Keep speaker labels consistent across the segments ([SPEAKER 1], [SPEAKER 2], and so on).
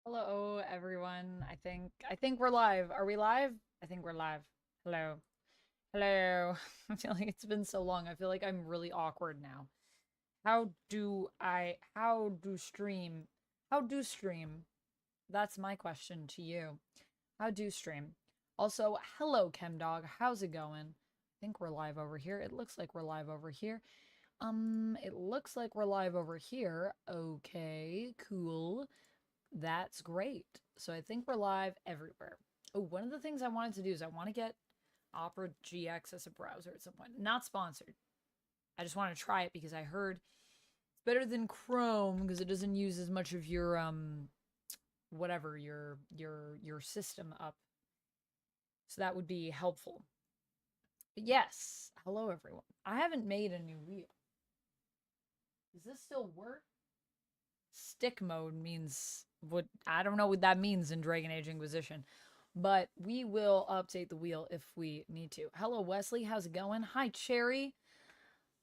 [SPEAKER 1] Hello, everyone. I think we're live. Are we live? I think we're live. Hello. Hello. I feel like it's been so long. I feel like I'm really awkward now. How do stream? How do stream? That's my question to you. How do stream? Also, hello, ChemDog. How's it going? I think we're live over here. It looks like we're live over here. It looks like we're live over here. Okay, cool. That's great. So I think we're live everywhere. Oh, one of the things I wanted to do is I want to get Opera GX as a browser at some point. Not sponsored. I just want to try it because I heard it's better than Chrome because it doesn't use as much of your whatever your system up. So that would be helpful. But yes, hello everyone. I haven't made a new wheel. Does this still work? Stick mode means what I don't know what that means in Dragon Age Inquisition, but we will update the wheel if we need to. Hello, Wesley. How's it going? Hi, Cherry.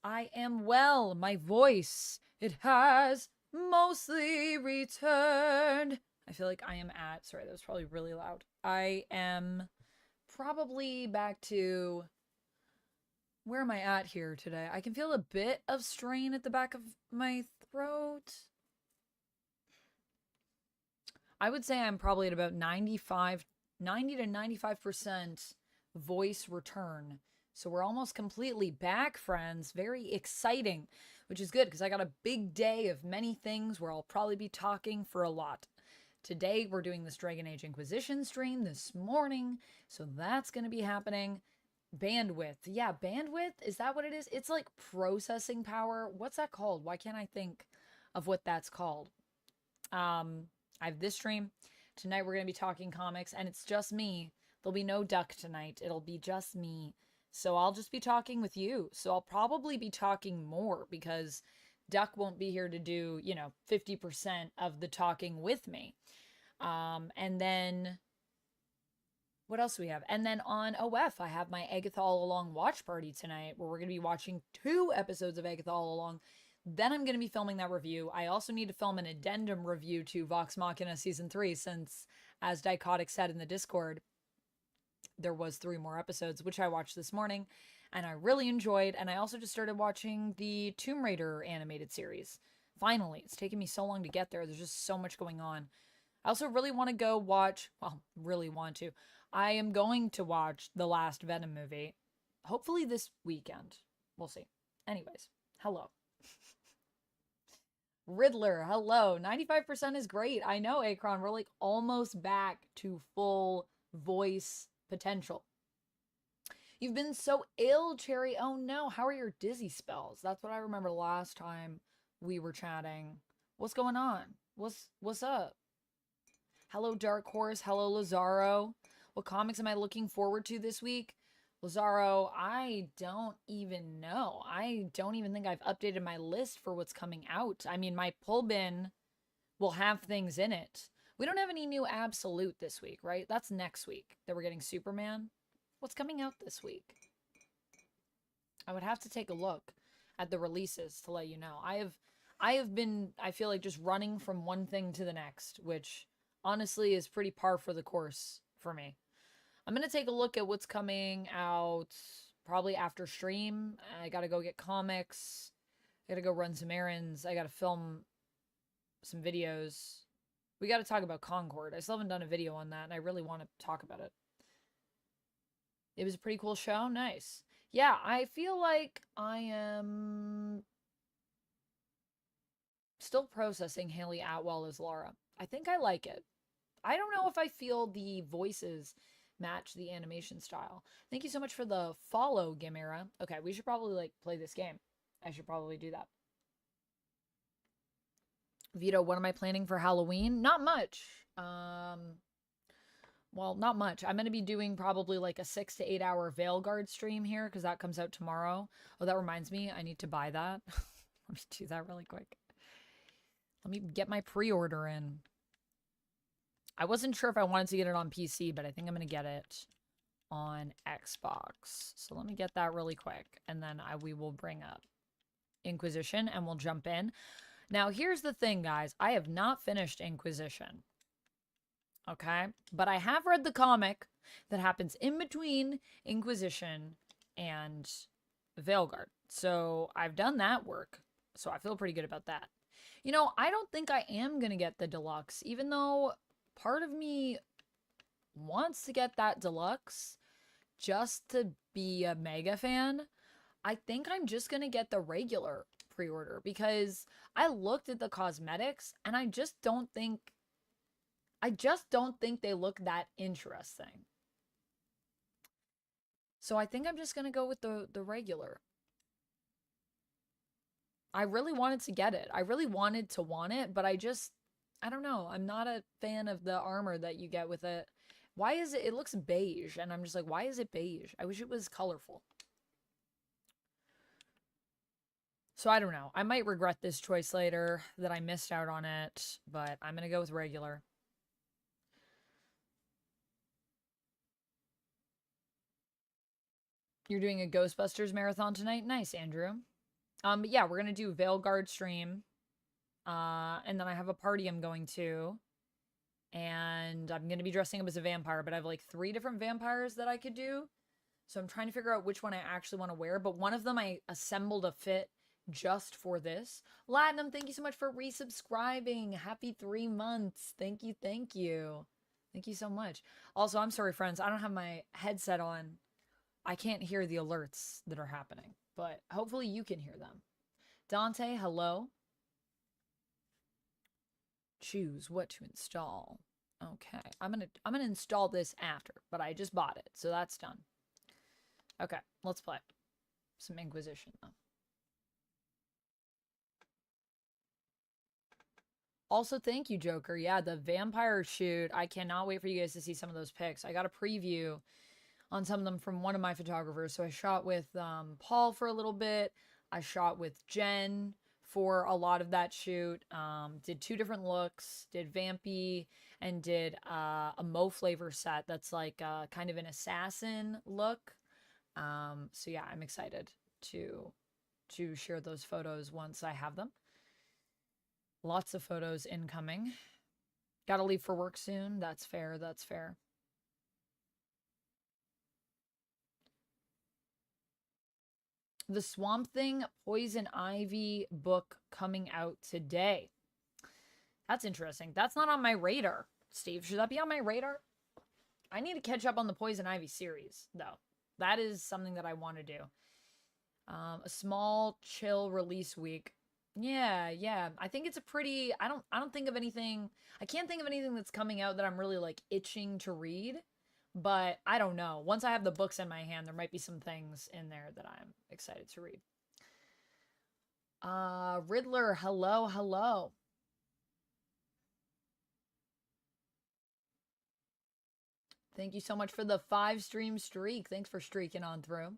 [SPEAKER 1] I am well. My voice, it has mostly returned. I feel like I am at, sorry, that was probably really loud. I am probably back to, where am I at here today? I can feel a bit of strain at the back of my throat. I would say I'm probably at about 90 to 95% voice return. So we're almost completely back, friends. Very exciting, which is good because I got a big day of many things where I'll probably be talking for a lot. Today, we're doing this Dragon Age Inquisition stream this morning. So that's going to be happening. Bandwidth. Yeah, bandwidth. Is that what it is? It's like processing power. What's that called? Why can't I think of what that's called? I have this stream. Tonight we're going to be talking comics, and it's just me. There'll be no Duck tonight. It'll be just me. So I'll just be talking with you. So I'll probably be talking more because Duck won't be here to do, 50% of the talking with me. And then what else do we have? And then on OF, I have my Agatha All Along watch party tonight where we're going to be watching 2 episodes of Agatha All Along. Then I'm going to be filming that review. I also need to film an addendum review to Vox Machina Season 3 since, as Dichotic said in the Discord, there was 3 more episodes, which I watched this morning, and I really enjoyed. And I also just started watching the Tomb Raider animated series. Finally, it's taken me so long to get there. There's just so much going on. I also really want to go watch, well, really want to. I am going to watch the last Venom movie, hopefully this weekend. We'll see. Anyways, hello. Riddler, hello. 95% is great. I know, Akron. We're like almost back to full voice potential. You've been so ill, Cherry. Oh no. How are your dizzy spells? That's what I remember last time we were chatting. What's going on? What's up? Hello, Dark Horse. Hello, Lazaro. What comics am I looking forward to this week? Lazaro, I don't even know. I don't even think I've updated my list for what's coming out. I mean, my pull bin will have things in it. We don't have any new Absolute this week, right? That's next week that we're getting Superman. What's coming out this week? I would have to take a look at the releases to let you know. I have been, I feel like, just running from one thing to the next, which honestly is pretty par for the course for me. I'm going to take a look at what's coming out probably after stream. I got to go get comics. I got to go run some errands. I got to film some videos. We got to talk about Concord. I still haven't done a video on that, and I really want to talk about it. It was a pretty cool show. Nice. Yeah, I feel like I am still processing Haley Atwell as Laura. I think I like it. I don't know if I feel the voices match the animation style. Thank you so much for the follow, Gamera. Okay, we should probably like play this game. I should probably do that. Vito, what am I planning for Halloween? Not much. Well, not much. I'm going to be doing probably like a 6 to 8 hour Veilguard stream here because that comes out tomorrow. Oh, that reminds me. I need to buy that. Let me do that really quick. Let me get my pre-order in. I wasn't sure if I wanted to get it on PC, but I think I'm going to get it on Xbox. So let me get that really quick, and then we will bring up Inquisition, and we'll jump in. Now, here's the thing, guys. I have not finished Inquisition. Okay? But I have read the comic that happens in between Inquisition and Veilguard. So I've done that work. So I feel pretty good about that. You know, I don't think I am going to get the deluxe, even though part of me wants to get that deluxe just to be a mega fan. I think I'm just going to get the regular pre-order because I looked at the cosmetics and I just don't think they look that interesting. So I think I'm just going to go with the regular. I really wanted to get it. I really wanted to want it, but I don't know. I'm not a fan of the armor that you get with it. Why is it looks beige and I'm just like, why is it beige? I wish it was colorful. So I don't know. I might regret this choice later that I missed out on it, but I'm going to go with regular. You're doing a Ghostbusters marathon tonight? Nice, Andrew. But yeah, we're going to do Veilguard stream. And then I have a party I'm going to. And I'm going to be dressing up as a vampire, but I have like 3 different vampires that I could do. So I'm trying to figure out which one I actually want to wear, but one of them I assembled a fit just for this. Latinum, thank you so much for resubscribing. Happy 3 months. Thank you, thank you. Thank you so much. Also, I'm sorry, friends. I don't have my headset on. I can't hear the alerts that are happening, but hopefully you can hear them. Dante, hello. Choose what to install. Okay, I'm gonna install this after, but I just bought it, so that's done. Okay, let's play some Inquisition though. Also, thank you, Joker. Yeah, the vampire shoot. I cannot wait for you guys to see some of those pics. I got a preview on some of them from one of my photographers. So I shot with Paul for a little bit. I shot with Jen for a lot of that shoot. Did 2 different looks. Did Vampy and did a Mo flavor set that's like kind of an assassin look. So yeah, I'm excited to share those photos once I have them. Lots of photos incoming. Gotta leave for work soon. That's fair. That's fair. The Swamp Thing Poison Ivy book coming out today. That's interesting. That's not on my radar. Steve, should that be on my radar? I need to catch up on the Poison Ivy series, though. That is something that I want to do. A small, chill release week. Yeah. I think it's a pretty... I don't think of anything... I can't think of anything that's coming out that I'm really, like, itching to read. But I don't know. Once I have the books in my hand, there might be some things in there that I'm excited to read. Riddler, hello. Thank you so much for the 5 stream streak. Thanks for streaking on through.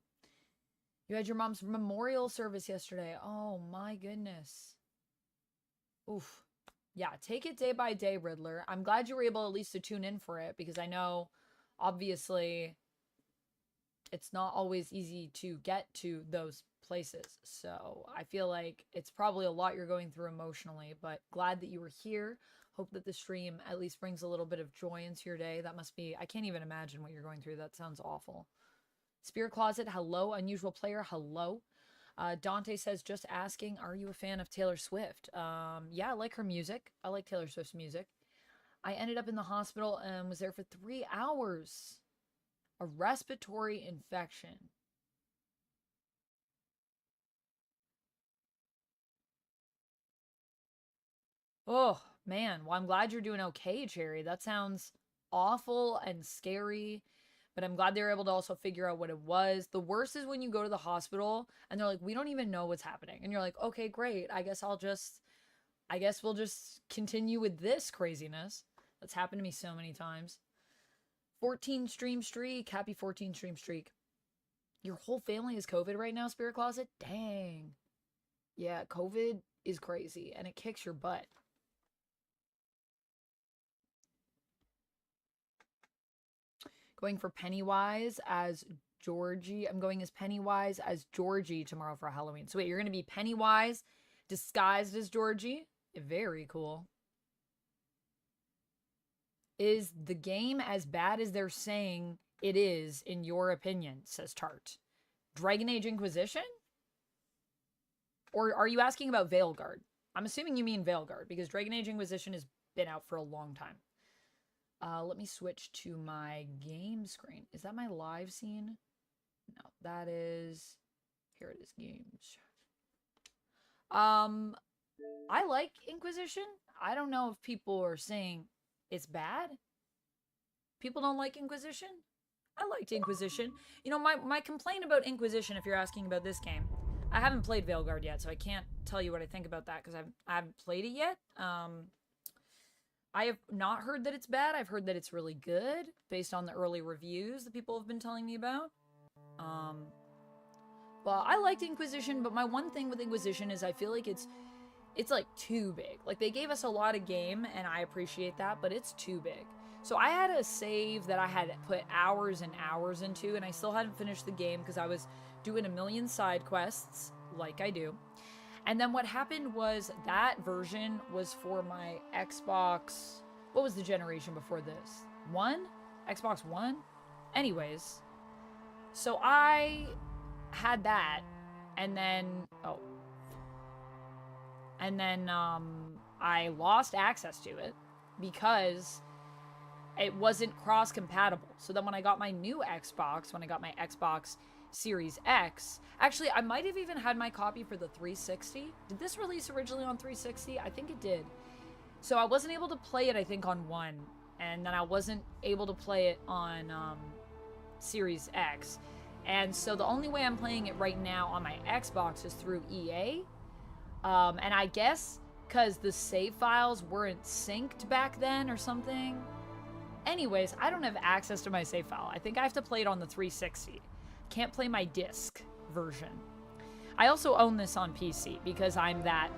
[SPEAKER 1] You had your mom's memorial service yesterday. Oh my goodness. Oof. Yeah, take it day by day, Riddler. I'm glad you were able at least to tune in for it because I know, obviously, it's not always easy to get to those places. So I feel like it's probably a lot you're going through emotionally, but glad that you were here. Hope that the stream at least brings a little bit of joy into your day. That must be, I can't even imagine what you're going through. That sounds awful. Spirit Closet, hello. Unusual Player, hello. Dante says, just asking, are you a fan of Taylor Swift? Yeah, I like her music. I like Taylor Swift's music. I ended up in the hospital and was there for 3 hours. A respiratory infection. Oh, man. Well, I'm glad you're doing okay, Cherry. That sounds awful and scary, but I'm glad they were able to also figure out what it was. The worst is when you go to the hospital and they're like, we don't even know what's happening. And you're like, okay, great. I guess we'll just continue with this craziness. That's happened to me so many times. 14 stream streak. Happy 14 stream streak. Your whole family is COVID right now, Spirit Closet? Dang. Yeah, COVID is crazy and it kicks your butt. Going for Pennywise as Georgie. I'm going as Pennywise as Georgie tomorrow for Halloween. So wait, you're going to be Pennywise disguised as Georgie? Very cool. Is the game as bad as they're saying it is, in your opinion, says Tart. Dragon Age Inquisition? Or are you asking about Veilguard? I'm assuming you mean Veilguard, because Dragon Age Inquisition has been out for a long time. Let me switch to my game screen. Is that my live scene? No, that is... Here it is, games. I like Inquisition. I don't know if people are saying it's bad. People don't like Inquisition? I liked Inquisition. You know, my complaint about Inquisition, if you're asking about this game, I haven't played Veilguard yet, so I can't tell you what I think about that because I haven't played it yet. I have not heard that it's bad. I've heard that it's really good based on the early reviews that people have been telling me about. Well, I liked Inquisition, but my one thing with Inquisition is I feel like it's like too big. Like, they gave us a lot of game, and I appreciate that, but it's too big. So I had a save that I had put hours and hours into, and I still hadn't finished the game because I was doing a million side quests, like I do. And then what happened was that version was for my Xbox... What was the generation before this? One? Xbox One? Anyways. So I had that, and then... Oh. And then, I lost access to it because it wasn't cross-compatible. So then when I got my new Xbox, when I got my Xbox Series X, actually, I might have even had my copy for the 360. Did this release originally on 360? I think it did. So I wasn't able to play it, I think, on One, and then I wasn't able to play it on Series X. And so the only way I'm playing it right now on my Xbox is through EA. And I guess because the save files weren't synced back then or something. Anyways, I don't have access to my save file. I think I have to play it on the 360. Can't play my disc version. I also own this on PC because I'm that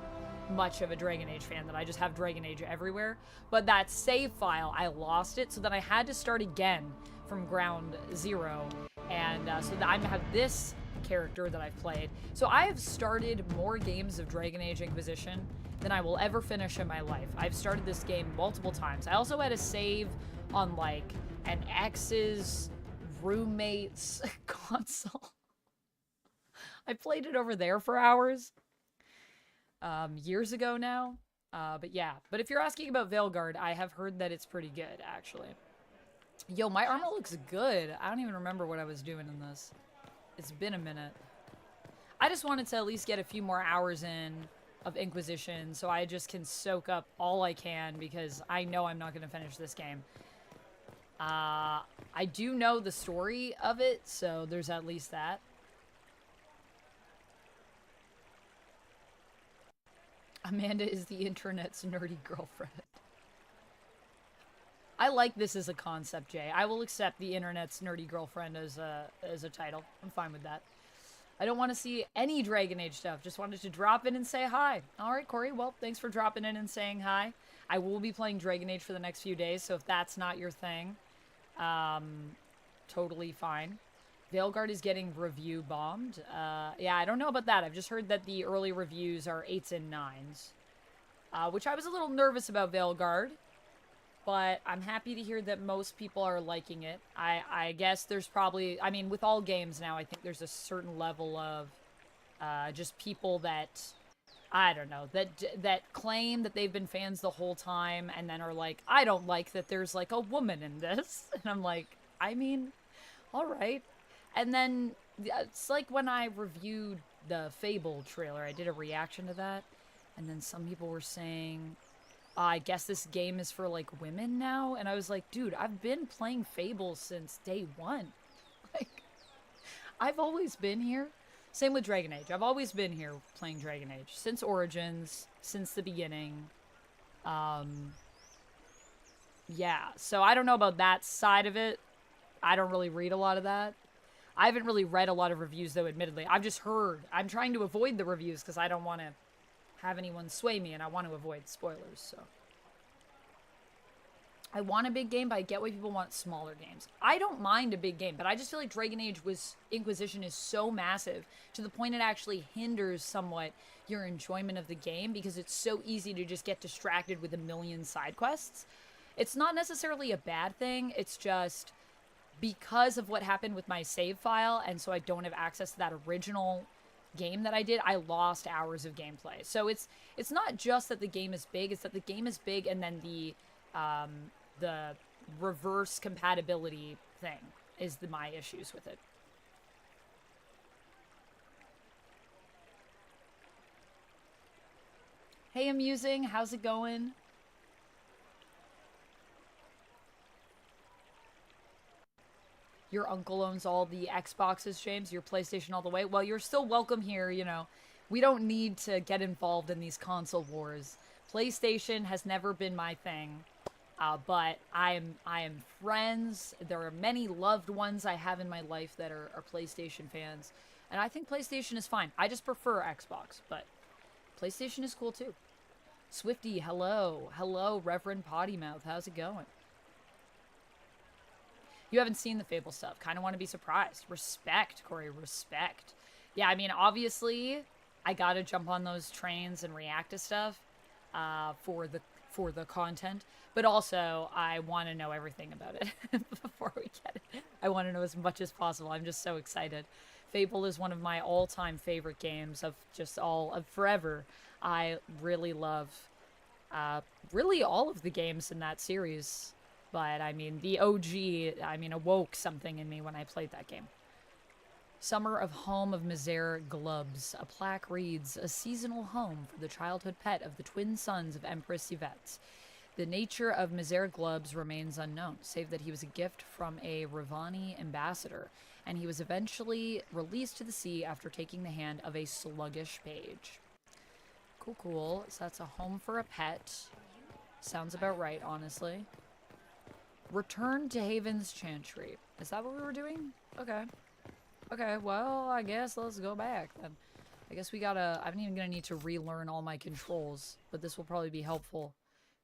[SPEAKER 1] much of a Dragon Age fan that I just have Dragon Age everywhere. But that save file, I lost it, so then I had to start again from ground zero. And so that I have this character that I've played. So I have started more games of Dragon Age Inquisition than I will ever finish in my life. I've started this game multiple times. I also had a save on like an ex's roommate's console. I played it over there for hours. Years ago now. But yeah. But if you're asking about Veilguard, I have heard that it's pretty good, actually. Yo, my armor looks good. I don't even remember what I was doing in this. It's been a minute. I just wanted to at least get a few more hours in of Inquisition so I just can soak up all I can because I know I'm not going to finish this game. I do know the story of it, so there's at least that. Amanda is the internet's nerdy girlfriend. I like this as a concept, Jay. I will accept the internet's nerdy girlfriend as a title. I'm fine with that. I don't want to see any Dragon Age stuff. Just wanted to drop in and say hi. All right, Corey. Well, thanks for dropping in and saying hi. I will be playing Dragon Age for the next few days, so if that's not your thing, totally fine. Veilguard is getting review bombed. Yeah, I don't know about that. I've just heard that the early reviews are 8s and 9s, which I was a little nervous about Veilguard. But I'm happy to hear that most people are liking it. I guess there's probably... I mean, with all games now, I think there's a certain level of just people that... I don't know. That claim that they've been fans the whole time and then are like, I don't like that there's, like, a woman in this. And I'm like, I mean, all right. And then it's like when I reviewed the Fable trailer. I did a reaction to that. And then some people were saying... I guess this game is for, like, women now? And I was like, dude, I've been playing Fable since day one. Like, I've always been here. Same with Dragon Age. I've always been here playing Dragon Age. Since Origins. Since the beginning. Yeah. So I don't know about that side of it. I don't really read a lot of that. I haven't really read a lot of reviews, though, admittedly. I've just heard. I'm trying to avoid the reviews because I don't want to have anyone sway me, and I want to avoid spoilers, so. I want a big game, but I get why people want smaller games. I don't mind a big game, but I just feel like Dragon Age Inquisition is so massive to the point it actually hinders somewhat your enjoyment of the game because it's so easy to just get distracted with a million side quests. It's not necessarily a bad thing. It's just because of what happened with my save file, and so I don't have access to that original game that I did, I lost hours of gameplay. So it's not just that the game is big, it's that the game is big and then the reverse compatibility thing is my issues with it. Hey Amusing, how's it going? Your uncle owns all the Xboxes, James. Your PlayStation all the way. Well, you're still welcome here, you know. We don't need to get involved in these console wars. PlayStation has never been my thing. But I am friends. There are many loved ones I have in my life that are PlayStation fans. And I think PlayStation is fine. I just prefer Xbox, but PlayStation is cool too. Swifty, hello. Hello, Reverend Pottymouth. How's it going? You haven't seen the Fable stuff. Kind of want to be surprised. Respect, Corey. Respect. Yeah, I mean, obviously, I gotta jump on those trains and react to stuff for the content. But also, I want to know everything about it before we get it. I want to know as much as possible. I'm just so excited. Fable is one of my all-time favorite games of just all of forever. I really love really all of the games in that series. But, I mean, the OG, I mean, awoke something in me when I played that game. Summer of Home of Misere Glubs. A plaque reads, a seasonal home for the childhood pet of the twin sons of Empress Yvette. The nature of Misere Glubs remains unknown, save that he was a gift from a Ravani ambassador, and he was eventually released to the sea after taking the hand of a sluggish page. Cool, cool. So that's a home for a pet. Sounds about right, honestly. Return to Haven's Chantry. Is that what we were doing? Okay. Okay, well, I guess let's go back then. I guess we gotta... I'm even gonna need to relearn all my controls, but this will probably be helpful,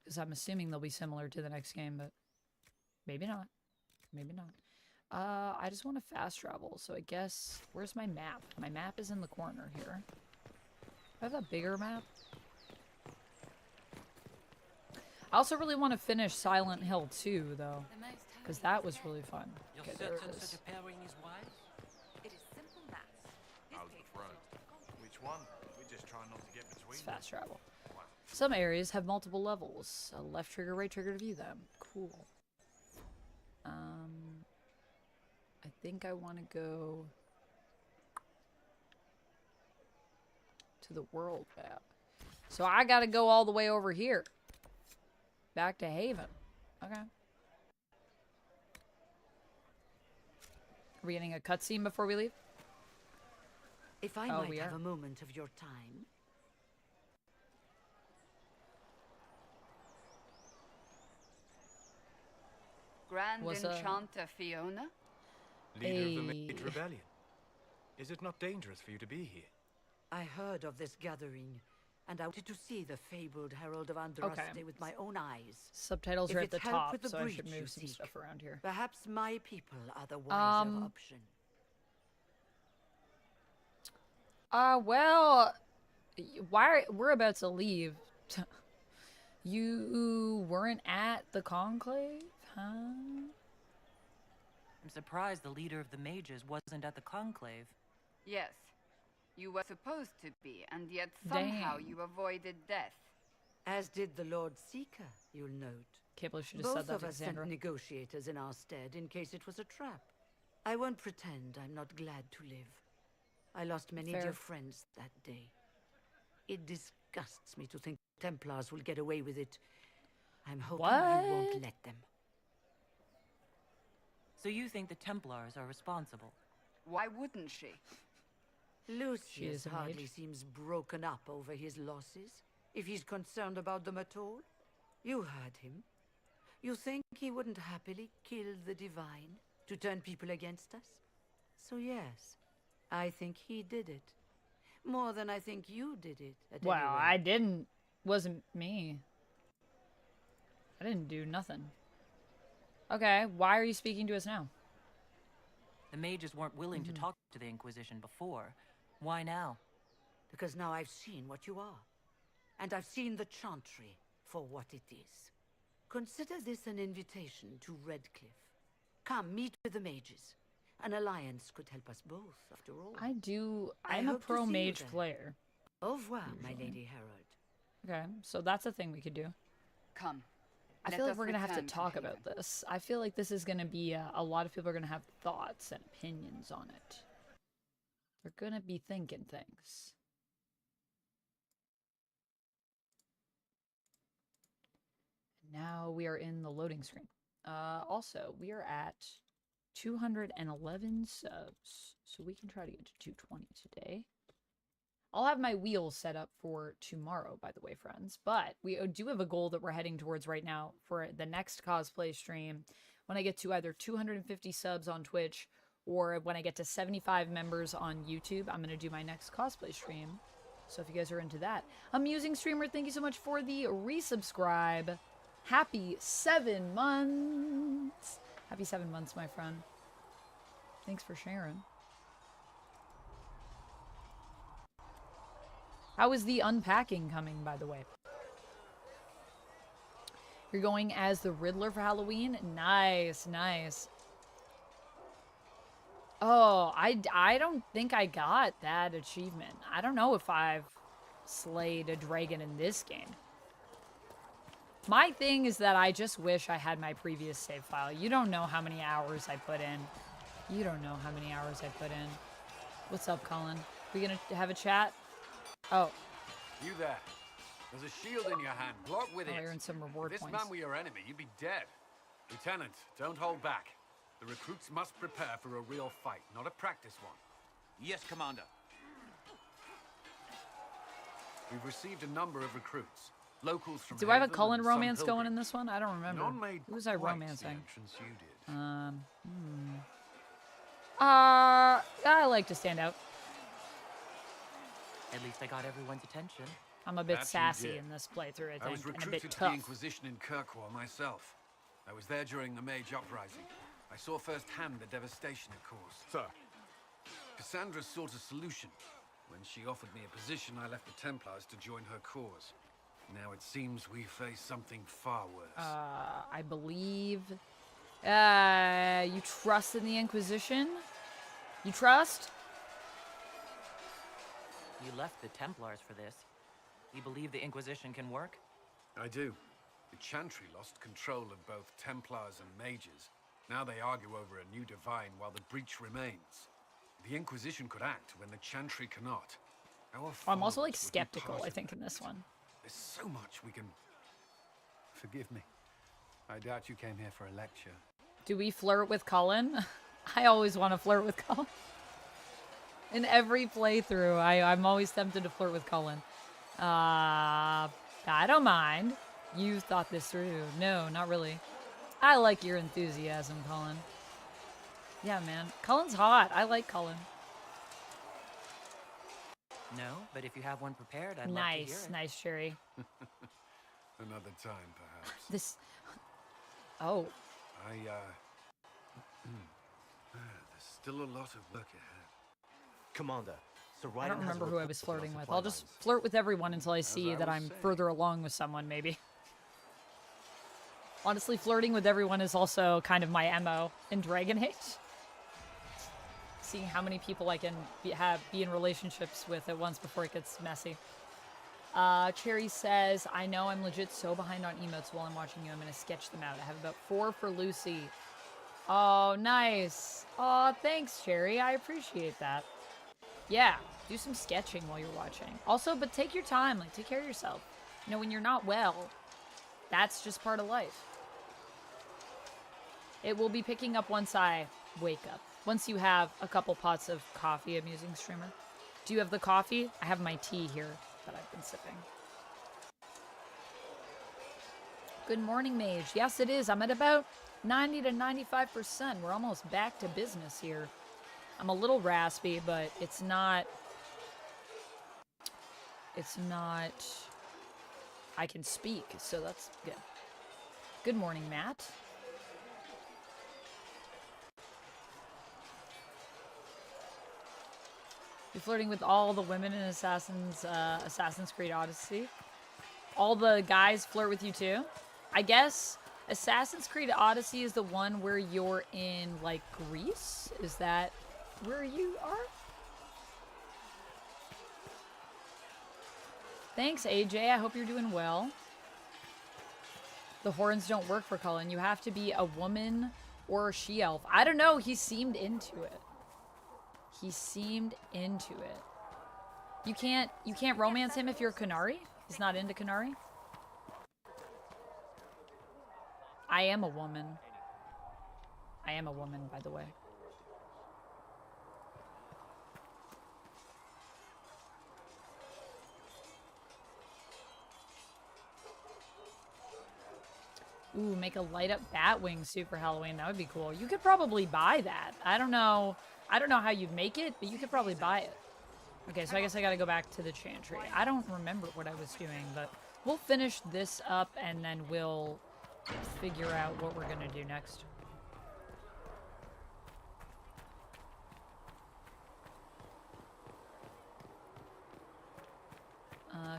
[SPEAKER 1] because I'm assuming they'll be similar to the next game, but maybe not. Maybe not. I just want to fast travel, so I guess... Where's my map? My map is in the corner here. I have a bigger map. I also really want to finish Silent Hill 2, though, because that was really fun. Okay, there it is. It's fast travel. Some areas have multiple levels. A left trigger, right trigger to view them. Cool. I think I want to go to the world map. So I gotta go all the way over here. Back to Haven. Okay. Are we getting a cutscene before we leave?
[SPEAKER 2] If I might have a moment of your time.
[SPEAKER 3] Grand Enchanter Fiona?
[SPEAKER 4] Leader of the Mage Rebellion. Is it not dangerous for you to be here?
[SPEAKER 2] I heard of this gathering, and I wanted to see the fabled Herald of Andraste with my own eyes.
[SPEAKER 1] Subtitles are at the top, so I should move some stuff around here.
[SPEAKER 2] Perhaps my people are the wiser option.
[SPEAKER 1] Well, we're about to leave. You weren't at the conclave, huh?
[SPEAKER 5] I'm surprised the leader of the mages wasn't at the conclave.
[SPEAKER 3] Yes. You were supposed to be, and yet somehow you avoided death.
[SPEAKER 2] As did the Lord Seeker, you'll note.
[SPEAKER 1] Can't believe she just said that to
[SPEAKER 2] Both of us sent negotiators in our stead in case it was a trap. I won't pretend I'm not glad to live. I lost many dear friends that day. It disgusts me to think Templars will get away with it. I'm hoping you won't let them.
[SPEAKER 5] So you think the Templars are responsible?
[SPEAKER 3] Why wouldn't she?
[SPEAKER 2] Lucius hardly seems broken up over his losses, if he's concerned about them at all. You heard him. You think he wouldn't happily kill the divine to turn people against us? So yes, I think he did it. More than I think you did it, at any rate.
[SPEAKER 1] I didn't. Wasn't me. I didn't do nothing. Okay, why are you speaking to us now?
[SPEAKER 5] The mages weren't willing to talk to the Inquisition before. Why now?
[SPEAKER 2] Because now I've seen what you are. And I've seen the Chantry for what it is. Consider this an invitation to Redcliffe. Come, meet with the mages. An alliance could help us both, after all.
[SPEAKER 1] I'm a
[SPEAKER 2] hope to
[SPEAKER 1] pro
[SPEAKER 2] see you
[SPEAKER 1] mage
[SPEAKER 2] there.
[SPEAKER 1] player.
[SPEAKER 2] Au revoir, my Lady Herald.
[SPEAKER 1] Okay, so that's a thing we could do.
[SPEAKER 3] Come.
[SPEAKER 1] I
[SPEAKER 3] let
[SPEAKER 1] feel like
[SPEAKER 3] us
[SPEAKER 1] we're going to have to
[SPEAKER 3] return
[SPEAKER 1] talk
[SPEAKER 3] Haven.
[SPEAKER 1] about this. I feel like this is going to be a lot of people are going to have thoughts and opinions on it. They're going to be thinking things. Now we are in the loading screen. Also, we are at 211 subs, so we can try to get to 220 today. I'll have my wheels set up for tomorrow, by the way, friends. But we do have a goal that we're heading towards right now for the next cosplay stream. When I get to either 250 subs on Twitch or when I get to 75 members on YouTube, I'm going to do my next cosplay stream. So if you guys are into that. Amusing Streamer, thank you so much for the resubscribe. Happy 7 months. Happy 7 months, my friend. Thanks for sharing. How is the unpacking coming, by the way? You're going as the Riddler for Halloween? Nice, nice. Oh, I don't think I got that achievement. I don't know if I've slayed a dragon in this game. My thing is that I just wish I had my previous save file. You don't know how many hours I put in. You don't know how many hours I put in. What's up, Colin? We gonna have a chat? Oh.
[SPEAKER 6] You there. There's a shield in your hand. Block with it.
[SPEAKER 1] I earned some reward
[SPEAKER 6] If this
[SPEAKER 1] points.
[SPEAKER 6] man were your enemy, you'd be dead. Lieutenant, don't hold back. The recruits must prepare for a real fight, not a practice one.
[SPEAKER 7] Yes, Commander.
[SPEAKER 6] We've received a number of recruits. Locals from
[SPEAKER 1] Do I have a
[SPEAKER 6] Haven
[SPEAKER 1] Cullen
[SPEAKER 6] and some
[SPEAKER 1] romance going in
[SPEAKER 6] pilgrims.
[SPEAKER 1] this one? I don't remember.
[SPEAKER 6] None made
[SPEAKER 1] Who was I
[SPEAKER 6] quite the
[SPEAKER 1] romancing?
[SPEAKER 6] entrance you did.
[SPEAKER 1] I like to stand out.
[SPEAKER 5] At least I got everyone's attention.
[SPEAKER 1] I'm a bit
[SPEAKER 6] That you
[SPEAKER 1] sassy
[SPEAKER 6] did.
[SPEAKER 1] in this playthrough, I
[SPEAKER 6] I
[SPEAKER 1] think,
[SPEAKER 6] was
[SPEAKER 1] and a
[SPEAKER 6] recruited
[SPEAKER 1] bit
[SPEAKER 6] to the
[SPEAKER 1] tough.
[SPEAKER 6] Inquisition in Kirkwall myself. I was there during the Mage Uprising. I saw firsthand the devastation it caused.
[SPEAKER 4] Sir,
[SPEAKER 6] Cassandra sought a solution. When she offered me a position, I left the Templars to join her cause. Now it seems we face something far worse.
[SPEAKER 1] I believe... you trust in the Inquisition? You trust?
[SPEAKER 5] You left the Templars for this. You believe the Inquisition can work?
[SPEAKER 6] I do. The Chantry lost control of both Templars and Mages. Now they argue over a new divine while the breach remains. The Inquisition could act when the Chantry cannot.
[SPEAKER 1] I'm also, like,
[SPEAKER 6] followers would be
[SPEAKER 1] skeptical,
[SPEAKER 6] part
[SPEAKER 1] I
[SPEAKER 6] of
[SPEAKER 1] think,
[SPEAKER 6] that.
[SPEAKER 1] in this one.
[SPEAKER 6] There's so much we can... Forgive me. I doubt you came here for a lecture.
[SPEAKER 1] Do we flirt with Cullen? I always want to flirt with Cullen. In every playthrough, I'm always tempted to flirt with Cullen. I don't mind. You thought this through. No, not really. I like your enthusiasm, Cullen. Yeah, man. Cullen's hot. I like Cullen.
[SPEAKER 5] No, but if you have one prepared, I'd love to hear
[SPEAKER 1] Nice,
[SPEAKER 5] it.
[SPEAKER 1] nice, Sherry.
[SPEAKER 6] Another time, perhaps.
[SPEAKER 1] This... Oh.
[SPEAKER 6] There's still a lot of work ahead.
[SPEAKER 7] Commander, Sir
[SPEAKER 1] I
[SPEAKER 7] Ryden
[SPEAKER 1] don't
[SPEAKER 7] has a
[SPEAKER 1] remember who I
[SPEAKER 7] report
[SPEAKER 1] was
[SPEAKER 7] to put on
[SPEAKER 1] flirting with.
[SPEAKER 7] supply
[SPEAKER 1] I'll just
[SPEAKER 7] lines.
[SPEAKER 1] flirt with everyone until I see
[SPEAKER 6] I
[SPEAKER 1] that
[SPEAKER 6] was
[SPEAKER 1] I'm
[SPEAKER 6] saying.
[SPEAKER 1] further along with someone, maybe. Honestly, flirting with everyone is also kind of my MO in Dragon Age. Seeing how many people I can be in relationships with at once before it gets messy. Cherry says, I know I'm legit so behind on emotes while I'm watching you. I'm going to sketch them out. I have about 4 for Lucy. Oh, nice. Oh, thanks, Cherry. I appreciate that. Yeah, do some sketching while you're watching. Also, but take your time. Like, take care of yourself. You know, when you're not well, that's just part of life. It will be picking up once I wake up. Once you have a couple pots of coffee, Amusing Streamer. Do you have the coffee? I have my tea here that I've been sipping. Good morning, Mage. Yes, it is. I'm at about 90 to 95%. We're almost back to business here. I'm a little raspy, but it's not... I can speak, so that's good. Good morning, Matt. You're flirting with all the women in Assassin's Creed Odyssey. All the guys flirt with you too. I guess Assassin's Creed Odyssey is the one where you're in, like, Greece? Is that where you are? Thanks, AJ. I hope you're doing well. The horns don't work for Cullen. You have to be a woman or a she-elf. I don't know. He seemed into it. He seemed into it. You can't romance him if you're Canary? He's not into Canary? I am a woman. I am a woman, by the way. Ooh, make a light-up Batwing suit for Halloween. That would be cool. You could probably buy that. I don't know how you'd make it, but you could probably buy it. Okay, so I guess I gotta go back to the Chantry. I don't remember what I was doing, but we'll finish this up and then we'll figure out what we're gonna do next.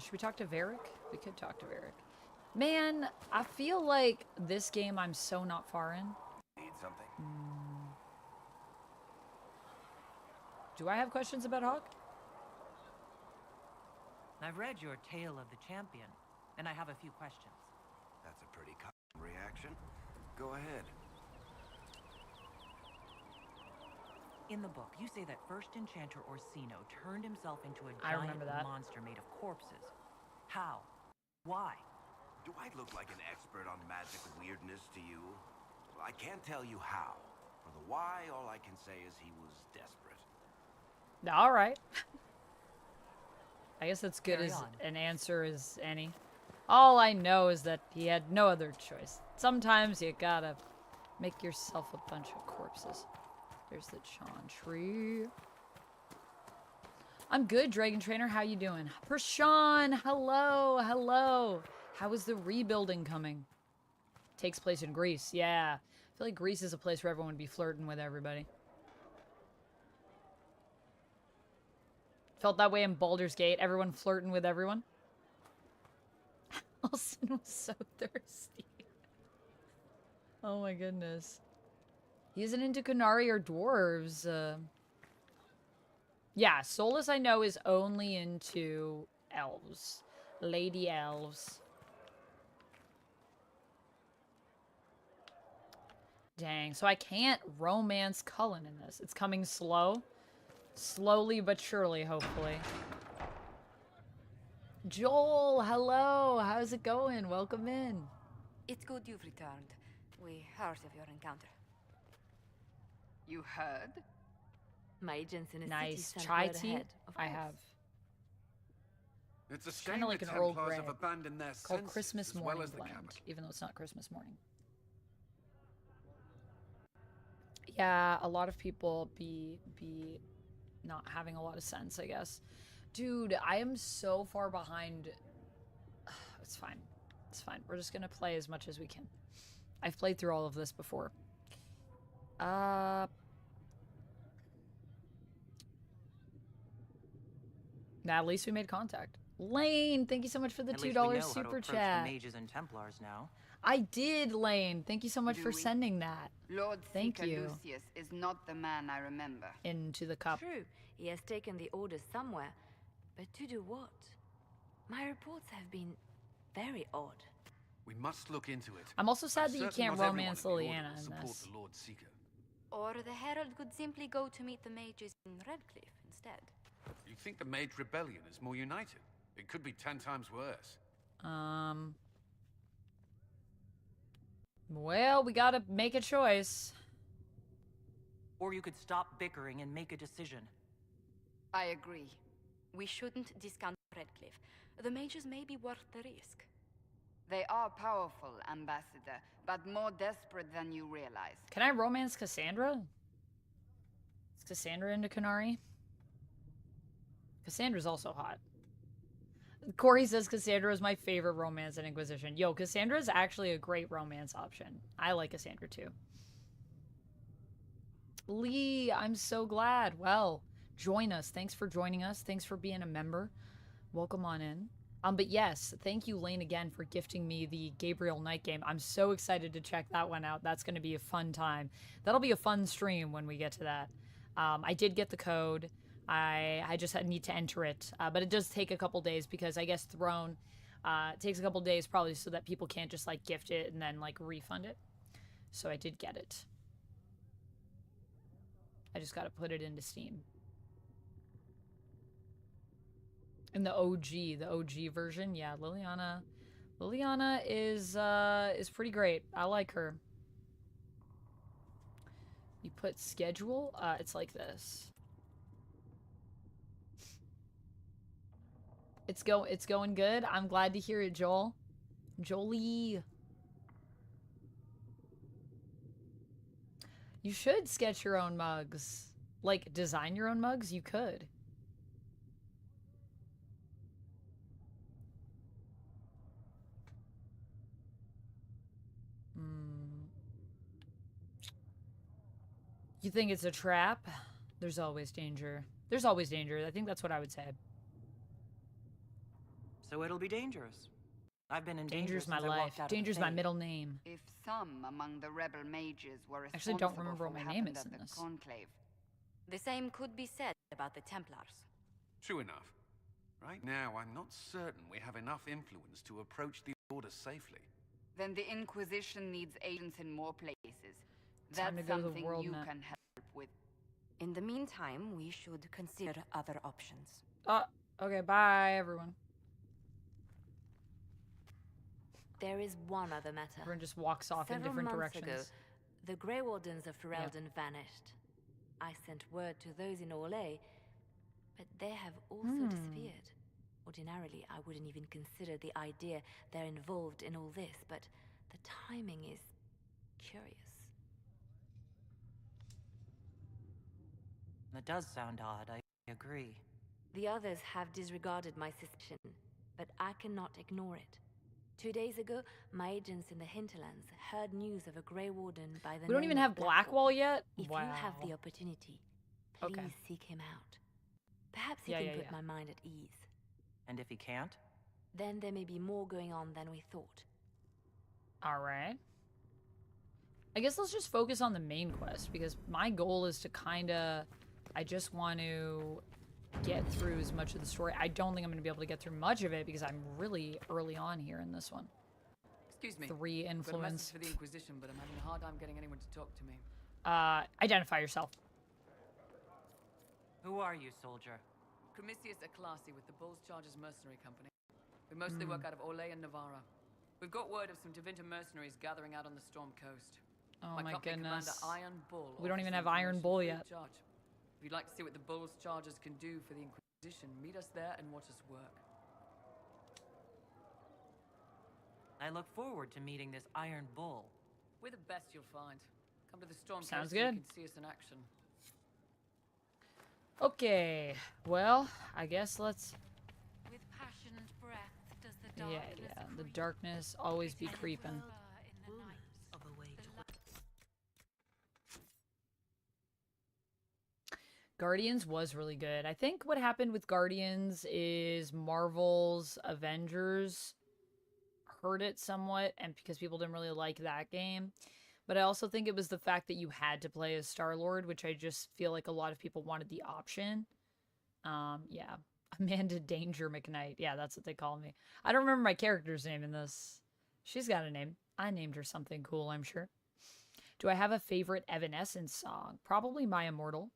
[SPEAKER 1] Should we talk to Varric? We could talk to Varric. Man, I feel like this game I'm so not far in.
[SPEAKER 7] Need something?
[SPEAKER 1] Do I have questions about Hawk?
[SPEAKER 5] I've read your Tale of the Champion, and I have a few questions.
[SPEAKER 7] That's a pretty common reaction. Go ahead.
[SPEAKER 5] In the book, you say that first enchanter Orsino turned himself into a
[SPEAKER 1] I
[SPEAKER 5] giant
[SPEAKER 1] remember that.
[SPEAKER 5] monster made of corpses. How? Why?
[SPEAKER 7] Do I look like an expert on magic weirdness to you? Well, I can't tell you how. For the why, all I can say is he was desperate.
[SPEAKER 1] All right. I guess that's good
[SPEAKER 5] Carry
[SPEAKER 1] as
[SPEAKER 5] on.
[SPEAKER 1] an answer as any. All I know is that he had no other choice. Sometimes you gotta make yourself a bunch of corpses. There's the Chantry. I'm good, Dragon Trainer. How you doing? Prashan, hello, hello. How is the rebuilding coming? Takes place in Greece. Yeah. I feel like Greece is a place where everyone would be flirting with everybody. Felt that way in Baldur's Gate. Everyone flirting with everyone. Olsen was so thirsty. Oh my goodness. He isn't into Canary or dwarves. Yeah, Solus I know is only into elves. Lady elves. Dang, so I can't romance Cullen in this. It's coming slow. Slowly but surely, hopefully. Joel, hello. How's it going? Welcome in.
[SPEAKER 8] It's good you've returned. We heard of your encounter.
[SPEAKER 3] You heard?
[SPEAKER 8] My agents in the city
[SPEAKER 1] Nice.
[SPEAKER 8] sent
[SPEAKER 1] Chai
[SPEAKER 8] word
[SPEAKER 1] tea?
[SPEAKER 8] ahead, of
[SPEAKER 1] I
[SPEAKER 8] course.
[SPEAKER 1] have.
[SPEAKER 6] It's a
[SPEAKER 1] It's
[SPEAKER 6] shame
[SPEAKER 1] kinda like
[SPEAKER 6] the
[SPEAKER 1] an Earl
[SPEAKER 6] Templars
[SPEAKER 1] Grey
[SPEAKER 6] have abandoned their
[SPEAKER 1] Called
[SPEAKER 6] senses
[SPEAKER 1] Christmas
[SPEAKER 6] as well
[SPEAKER 1] Morning
[SPEAKER 6] as the
[SPEAKER 1] Blend,
[SPEAKER 6] capital.
[SPEAKER 1] even though it's not Christmas morning. Yeah, a lot of people be not having a lot of sense, I guess. Dude, I am so far behind. It's fine. It's fine. We're just gonna play as much as we can. I've played through all of this before. Nah, at least we made contact. Lane, thank you so much for the
[SPEAKER 5] At least we
[SPEAKER 1] $2
[SPEAKER 5] know how to
[SPEAKER 1] super
[SPEAKER 5] approach
[SPEAKER 1] chat.
[SPEAKER 5] the mages and Templars now.
[SPEAKER 1] I did, Lane. Thank you so much
[SPEAKER 3] Do
[SPEAKER 1] for
[SPEAKER 3] we?
[SPEAKER 1] sending that
[SPEAKER 3] Lord
[SPEAKER 1] Thank
[SPEAKER 3] Seeker
[SPEAKER 1] you.
[SPEAKER 3] Lucius is not the man I remember.
[SPEAKER 1] into the cup.
[SPEAKER 8] True, he has taken the orders somewhere. But to do what? My reports have been very odd.
[SPEAKER 6] We must look into it.
[SPEAKER 1] I'm also sad
[SPEAKER 6] I'm
[SPEAKER 1] that you
[SPEAKER 6] certain
[SPEAKER 1] can't
[SPEAKER 6] not everyone
[SPEAKER 1] romance
[SPEAKER 6] in the Order
[SPEAKER 1] Liliana
[SPEAKER 6] will
[SPEAKER 1] in
[SPEAKER 6] support
[SPEAKER 1] this.
[SPEAKER 6] the Lord Seeker.
[SPEAKER 8] Or the Herald could simply go to meet the mages in Redcliffe instead.
[SPEAKER 6] You think the Mage Rebellion is more united? It could be 10 times worse.
[SPEAKER 1] Well, we gotta make a choice.
[SPEAKER 5] Or you could stop bickering and make a decision.
[SPEAKER 3] I agree.
[SPEAKER 8] We shouldn't discount Redcliffe. The mages may be worth the risk.
[SPEAKER 3] They are powerful, Ambassador, but more desperate than you realize.
[SPEAKER 1] Can I romance Cassandra? Is Cassandra into Canary? Cassandra's also hot. Corey says Cassandra is my favorite romance in Inquisition. Yo, Cassandra is actually a great romance option. I like Cassandra too. Lee, I'm so glad. Well, join us. Thanks for joining us. Thanks for being a member. Welcome on in. But yes, thank you, Lane, again for gifting me the Gabriel Knight game. I'm so excited to check that one out. That's going to be a fun time. That'll be a fun stream when we get to that. I did get the code. I just need to enter it. But it does take a couple days because I guess Throne takes a couple days probably so that people can't just like gift it and then like refund it. So I did get it. I just got to put it into Steam. In the OG version, yeah, Liliana is pretty great. I like her. You put schedule, it's like this. It's going good. I'm glad to hear it, Joel. Jolie. You should sketch your own mugs. Like, design your own mugs? You could. You think it's a trap? There's always danger. There's always danger. I think that's what I would say.
[SPEAKER 5] So it'll be dangerous. I've been in
[SPEAKER 1] Danger's
[SPEAKER 5] danger
[SPEAKER 1] my
[SPEAKER 5] since I
[SPEAKER 1] life.
[SPEAKER 5] walked out of the
[SPEAKER 1] Danger's my
[SPEAKER 5] faith.
[SPEAKER 1] middle name.
[SPEAKER 3] If some among the rebel mages were
[SPEAKER 1] I actually don't
[SPEAKER 3] responsible
[SPEAKER 1] remember
[SPEAKER 3] for
[SPEAKER 1] what my
[SPEAKER 3] what
[SPEAKER 1] name
[SPEAKER 3] happened
[SPEAKER 1] is
[SPEAKER 3] at
[SPEAKER 1] in
[SPEAKER 3] the
[SPEAKER 1] this.
[SPEAKER 3] Conclave,
[SPEAKER 8] The same could be said about the Templars.
[SPEAKER 6] True enough. Right now, I'm not certain we have enough influence to approach the Order safely.
[SPEAKER 3] then the Inquisition needs agents in more places.
[SPEAKER 1] Time
[SPEAKER 3] That's
[SPEAKER 1] to go to the
[SPEAKER 3] something
[SPEAKER 1] world
[SPEAKER 3] you
[SPEAKER 1] map.
[SPEAKER 3] can help with.
[SPEAKER 8] In the meantime, we should consider other options.
[SPEAKER 1] Okay, bye, everyone.
[SPEAKER 8] There is one other matter.
[SPEAKER 1] Everyone just walks off in
[SPEAKER 8] Several
[SPEAKER 1] different
[SPEAKER 8] months
[SPEAKER 1] directions.
[SPEAKER 8] ago, the Grey Wardens of Ferelden vanished. I sent word to those in Orlais, but they have also disappeared. Ordinarily, I wouldn't even consider the idea they're involved in all this, but the timing is curious.
[SPEAKER 5] That does sound odd, I agree.
[SPEAKER 8] The others have disregarded my suspicion, but I cannot ignore it. 2 days ago, my agents in the hinterlands heard news of a Grey Warden by the
[SPEAKER 1] We don't
[SPEAKER 8] name
[SPEAKER 1] even
[SPEAKER 8] of
[SPEAKER 1] have Blackwall yet?
[SPEAKER 8] If
[SPEAKER 1] Wow.
[SPEAKER 8] you have the opportunity, please
[SPEAKER 1] Okay.
[SPEAKER 8] seek him out. Perhaps he
[SPEAKER 1] Yeah,
[SPEAKER 8] can
[SPEAKER 1] yeah,
[SPEAKER 8] put
[SPEAKER 1] yeah.
[SPEAKER 8] my mind at ease.
[SPEAKER 5] And if he can't?
[SPEAKER 8] Then there may be more going on than we thought.
[SPEAKER 1] Alright. I guess let's just focus on the main quest, because my goal is to kinda... I just want to get through as much of the story. I don't think I'm going to be able to get through much of it, because I'm really early on here in this one.
[SPEAKER 9] Excuse me.
[SPEAKER 1] 3
[SPEAKER 9] Got a
[SPEAKER 1] influence.
[SPEAKER 9] message for the Inquisition, but I'm having a hard time getting anyone to talk to me.
[SPEAKER 1] Identify yourself.
[SPEAKER 5] Who are you, soldier?
[SPEAKER 9] Cremisius Aclasi with the Bulls Chargers Mercenary Company. We mostly work out of Orlais and Navarra. We've got word of some Tevinter mercenaries gathering out on the Storm Coast.
[SPEAKER 1] Oh
[SPEAKER 9] my company
[SPEAKER 1] goodness.
[SPEAKER 9] commander, Iron Bull.
[SPEAKER 1] We don't even
[SPEAKER 9] offers
[SPEAKER 1] have Iron
[SPEAKER 9] information
[SPEAKER 1] Bull
[SPEAKER 9] free
[SPEAKER 1] yet.
[SPEAKER 9] of charge. If you'd like to see what the Bulls Chargers can do for the Inquisition, meet us there and watch us work.
[SPEAKER 5] I look forward to meeting this Iron Bull.
[SPEAKER 9] We're the best you'll find. Come to the Storm
[SPEAKER 1] Sounds
[SPEAKER 9] Coast and
[SPEAKER 1] good.
[SPEAKER 9] you can see us in action.
[SPEAKER 1] Okay, well, I guess let's...
[SPEAKER 8] With passion and breath does the
[SPEAKER 1] Yeah, the darkness always be creeping. Guardians was really good. I think what happened with Guardians is Marvel's Avengers hurt it somewhat, and because people didn't really like that game. But I also think it was the fact that you had to play as Star-Lord, which I just feel like a lot of people wanted the option. Yeah. Amanda Danger McKnight. Yeah, that's what they call me. I don't remember my character's name in this. She's got a name. I named her something cool, I'm sure. Do I have a favorite Evanescence song? Probably My Immortal.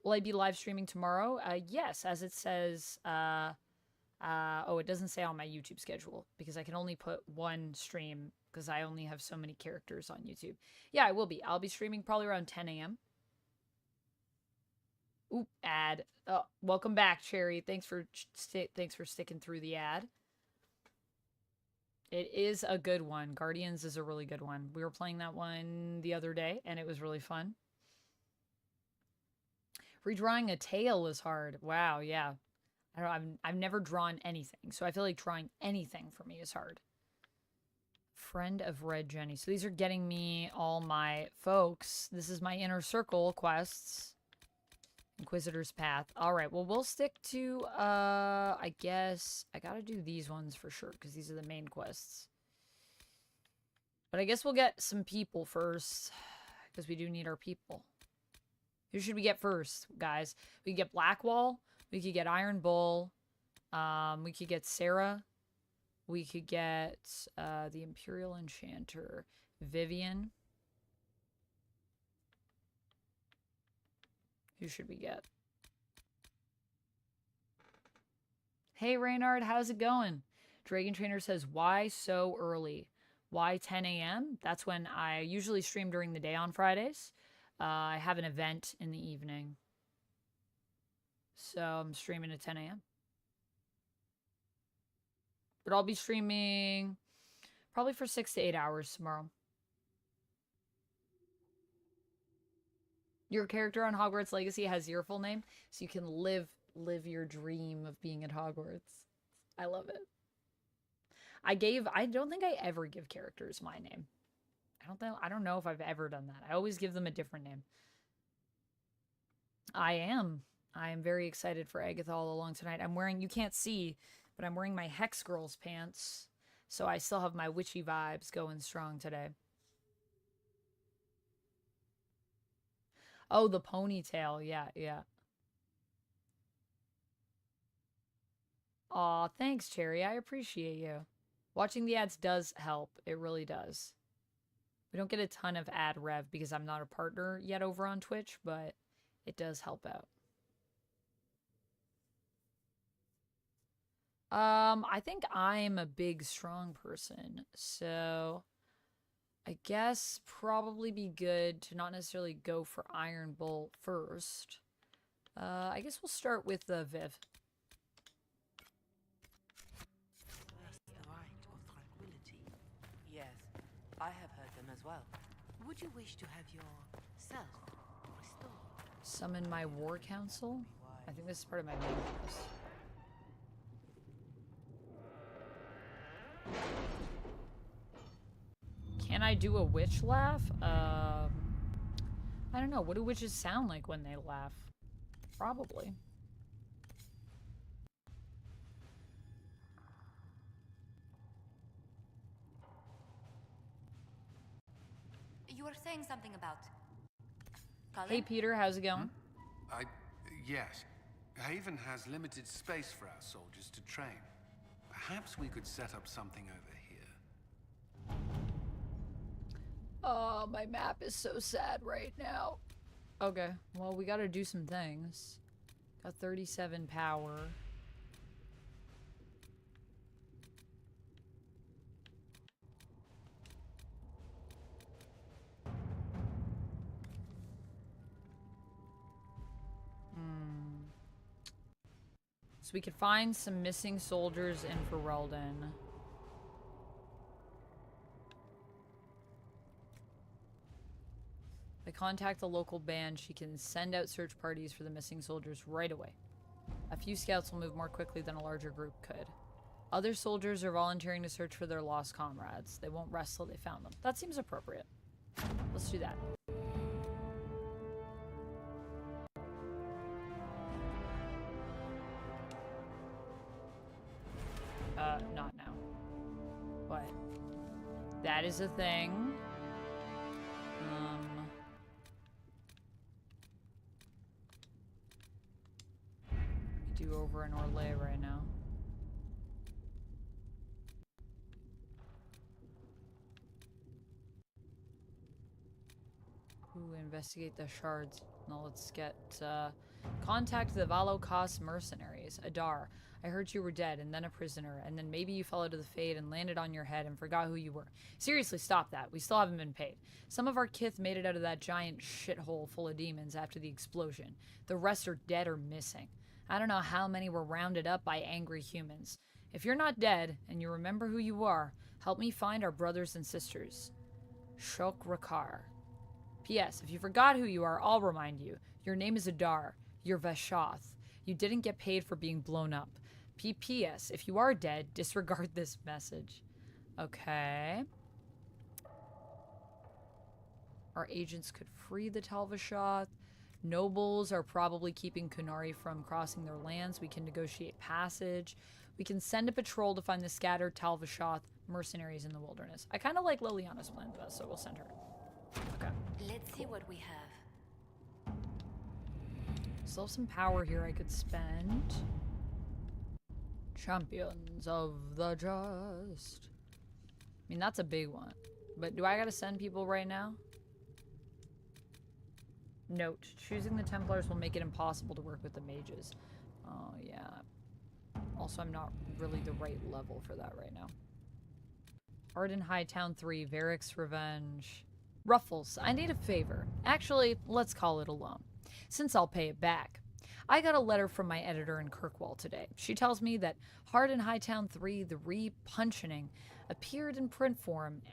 [SPEAKER 1] Will I be live streaming tomorrow? Yes, as it says, oh, it doesn't say on my YouTube schedule because I can only put one stream because I only have so many characters on YouTube. Yeah, I will be. I'll be streaming probably around 10 a.m. Oop, ad. Oh, welcome back, Cherry. Thanks for sticking through the ad. It is a good one. Guardians is a really good one. We were playing that one the other day, and it was really fun. Redrawing a tail is hard. Wow, yeah. I don't know, I've never drawn anything, so I feel like drawing anything for me is hard. Friend of Red Jenny. So these are getting me all my folks. This is my inner circle quests. Inquisitor's path. All right, well, we'll stick to, I guess I gotta do these ones for sure, because these are the main quests. But I guess we'll get some people first, because we do need our people. Who should we get first, guys? We could get Blackwall. We could get Iron Bull. We could get Sarah. We could get the Imperial Enchanter, Vivian. Who should we get? Hey, Reynard, how's it going? Dragon Trainer says, why so early? Why 10 a.m.? That's when I usually stream during the day on Fridays. I have an event in the evening. So I'm streaming at 10 a.m. But I'll be streaming probably for 6 to 8 hours tomorrow. Your character on Hogwarts Legacy has your full name, so you can live your dream of being at Hogwarts. I love it. I don't think I ever give characters my name. I don't know if I've ever done that. I always give them a different name. I am very excited for Agatha all along tonight. I'm wearing, you can't see, but I'm wearing my Hex Girls pants, so I still have my witchy vibes going strong today. Oh, the ponytail. Yeah, yeah. Aw, thanks, Cherry. I appreciate you. Watching the ads does help. It really does. We don't get a ton of ad rev because I'm not a partner yet over on Twitch, but it does help out. I think I'm a big, strong person, so I guess probably be good to not necessarily go for Iron Bolt first. I guess we'll start with the Viv.
[SPEAKER 2] The right of tranquility. Yes, I have heard them as well. Would you wish to have yourself restored?
[SPEAKER 1] Summon my War Council? I think this is part of my main quest. Can I do a witch laugh? I don't know. What do witches sound like when they laugh? Probably.
[SPEAKER 8] You were saying something about Colin?
[SPEAKER 1] Hey, Peter. How's it going?
[SPEAKER 6] Yes. Haven has limited space for our soldiers to train. Perhaps we could set up something over here.
[SPEAKER 1] Oh, my map is so sad right now. Okay, well, we gotta do some things. Got 37 power. So we could find some missing soldiers in Ferelden. If I contact the local band, she can send out search parties for the missing soldiers right away. A few scouts will move more quickly than a larger group could. Other soldiers are volunteering to search for their lost comrades. They won't rest till they found them. That seems appropriate. Let's do that. Not now. What? That is a thing. We do over in Orlais right now. Ooh, investigate the shards. Now let's get, contact the Valokos mercenaries. Adar, I heard you were dead, and then a prisoner, and then maybe you fell out of the Fade and landed on your head and forgot who you were. Seriously, stop that. We still haven't been paid. Some of our kith made it out of that giant shithole full of demons after the explosion. The rest are dead or missing. I don't know how many were rounded up by angry humans. If you're not dead, and you remember who you are, help me find our brothers and sisters. Shok Rakar. P.S. If you forgot who you are, I'll remind you. Your name is Adar. You're Vashoth. You didn't get paid for being blown up. P.P.S. If you are dead, disregard this message. Okay. Our agents could free the Tal Vashoth. Nobles are probably keeping Kunari from crossing their lands. We can negotiate passage. We can send a patrol to find the scattered Talvashoth mercenaries in the wilderness. I kind of like Liliana's plan the best, so we'll send her. Okay.
[SPEAKER 8] Let's see what we have.
[SPEAKER 1] Still have some power here I could spend. Champions of the Just. I mean, that's a big one. But do I gotta send people right now? Note, choosing the Templars will make it impossible to work with the mages. Oh, yeah. Also, I'm not really the right level for that right now. Arden Hightown 3, Varric's Revenge. Ruffles, I need a favor. Actually, let's call it a loan, since I'll pay it back. I got a letter from my editor in Kirkwall today. She tells me that Hard in Hightown 3, the re-puncheoning, appeared in print form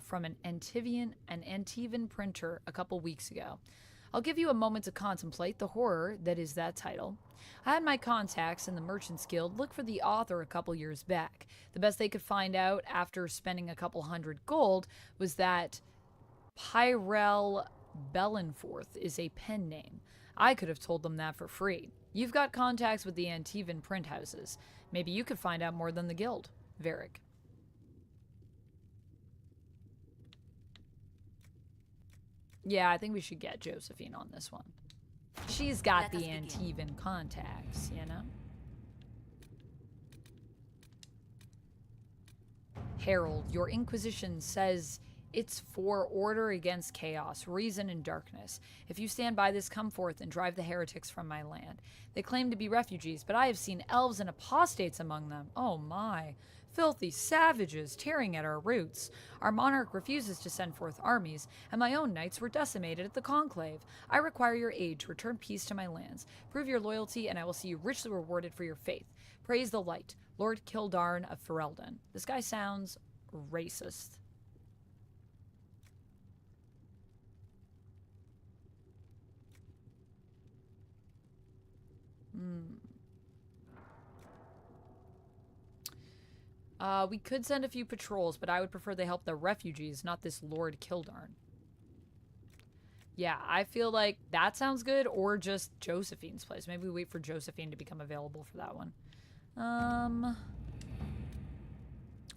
[SPEAKER 1] from an Antivan printer a couple weeks ago. I'll give you a moment to contemplate the horror that is that title. I had my contacts in the Merchants Guild look for the author a couple years back. The best they could find out after spending a couple hundred gold was that Pyrel Bellenforth is a pen name. I could have told them that for free. You've got contacts with the Antivan print houses. Maybe you could find out more than the guild. Varric. Yeah, I think we should get Josephine on this one. She's got the Antivan contacts, you know? Harold, your Inquisition says it's for order against chaos, reason and darkness. If you stand by this, come forth and drive the heretics from my land. They claim to be refugees, but I have seen elves and apostates among them. Oh my. Filthy savages tearing at our roots. Our monarch refuses to send forth armies, and my own knights were decimated at the conclave. I require your aid to return peace to my lands. Prove your loyalty, and I will see you richly rewarded for your faith. Praise the light, Lord Kildarn of Ferelden. This guy sounds racist. We could send a few patrols, but I would prefer they help the refugees, not this Lord Kildarn. Yeah, I feel like that sounds good, or just Josephine's place. Maybe we wait for Josephine to become available for that one.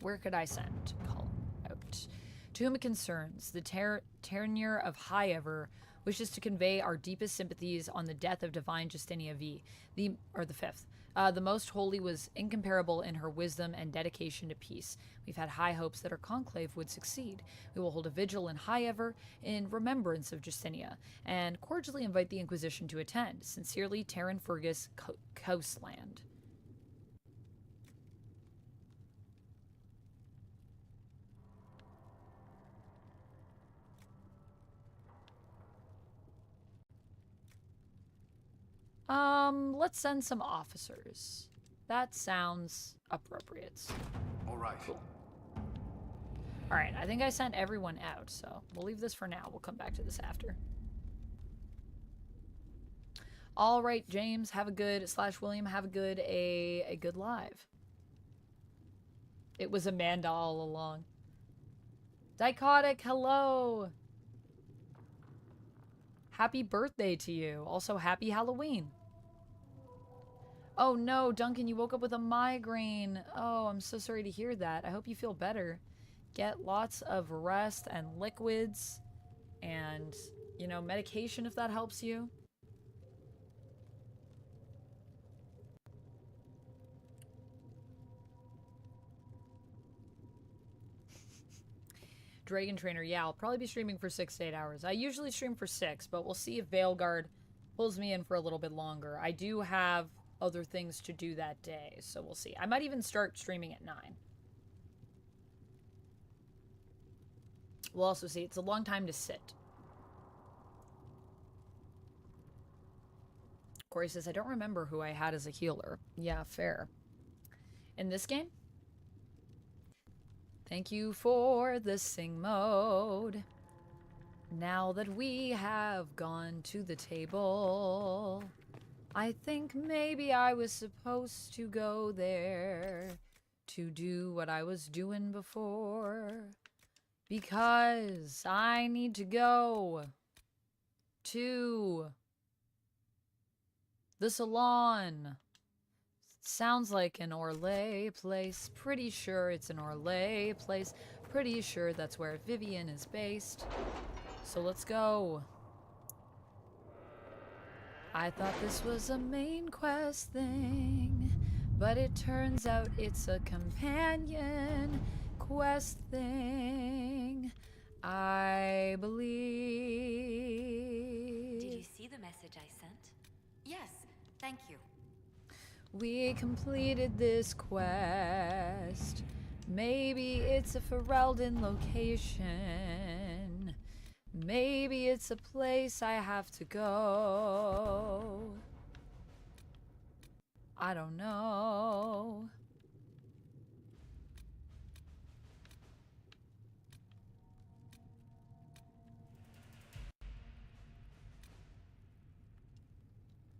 [SPEAKER 1] Where could I send? Call out. To whom it concerns, the Ternier of Highever wishes to convey our deepest sympathies on the death of Divine Justinia V, the fifth. The Most Holy was incomparable in her wisdom and dedication to peace. We've had high hopes that our conclave would succeed. We will hold a vigil in Highever in remembrance of Justinia, and cordially invite the Inquisition to attend. Sincerely, Terran Fergus Coastland. Let's send some officers. That sounds appropriate.
[SPEAKER 6] All right.
[SPEAKER 1] Cool. All right, I think I sent everyone out, so we'll leave this for now. We'll come back to this after. All right, James, have a good, /William, have a good live. It was Amanda all along. Dichotic, hello. Happy birthday to you. Also, happy Halloween. Oh no, Duncan, you woke up with a migraine. Oh, I'm so sorry to hear that. I hope you feel better. Get lots of rest and liquids and, you know, medication if that helps you. Dragon Trainer, yeah, I'll probably be streaming for 6 to 8 hours. I usually stream for 6, but we'll see if Veilguard pulls me in for a little bit longer. I do have other things to do that day, so we'll see. I might even start streaming at 9. We'll also see. It's a long time to sit. Corey says, I don't remember who I had as a healer. Yeah, fair. In this game? Thank you for the sing mode. Now that we have gone to the table, I think maybe I was supposed to go there to do what I was doing before. Because I need to go. to the salon. Sounds like an Orlais place. Pretty sure it's an Orlais place. Pretty sure that's where Vivian is based. So let's go. I thought this was a main quest thing, but it turns out it's a companion quest thing, I believe.
[SPEAKER 8] Did you see the message I sent?
[SPEAKER 10] Yes, thank you.
[SPEAKER 1] We completed this quest. Maybe it's a Ferelden location. Maybe it's a place I have to go. I don't know.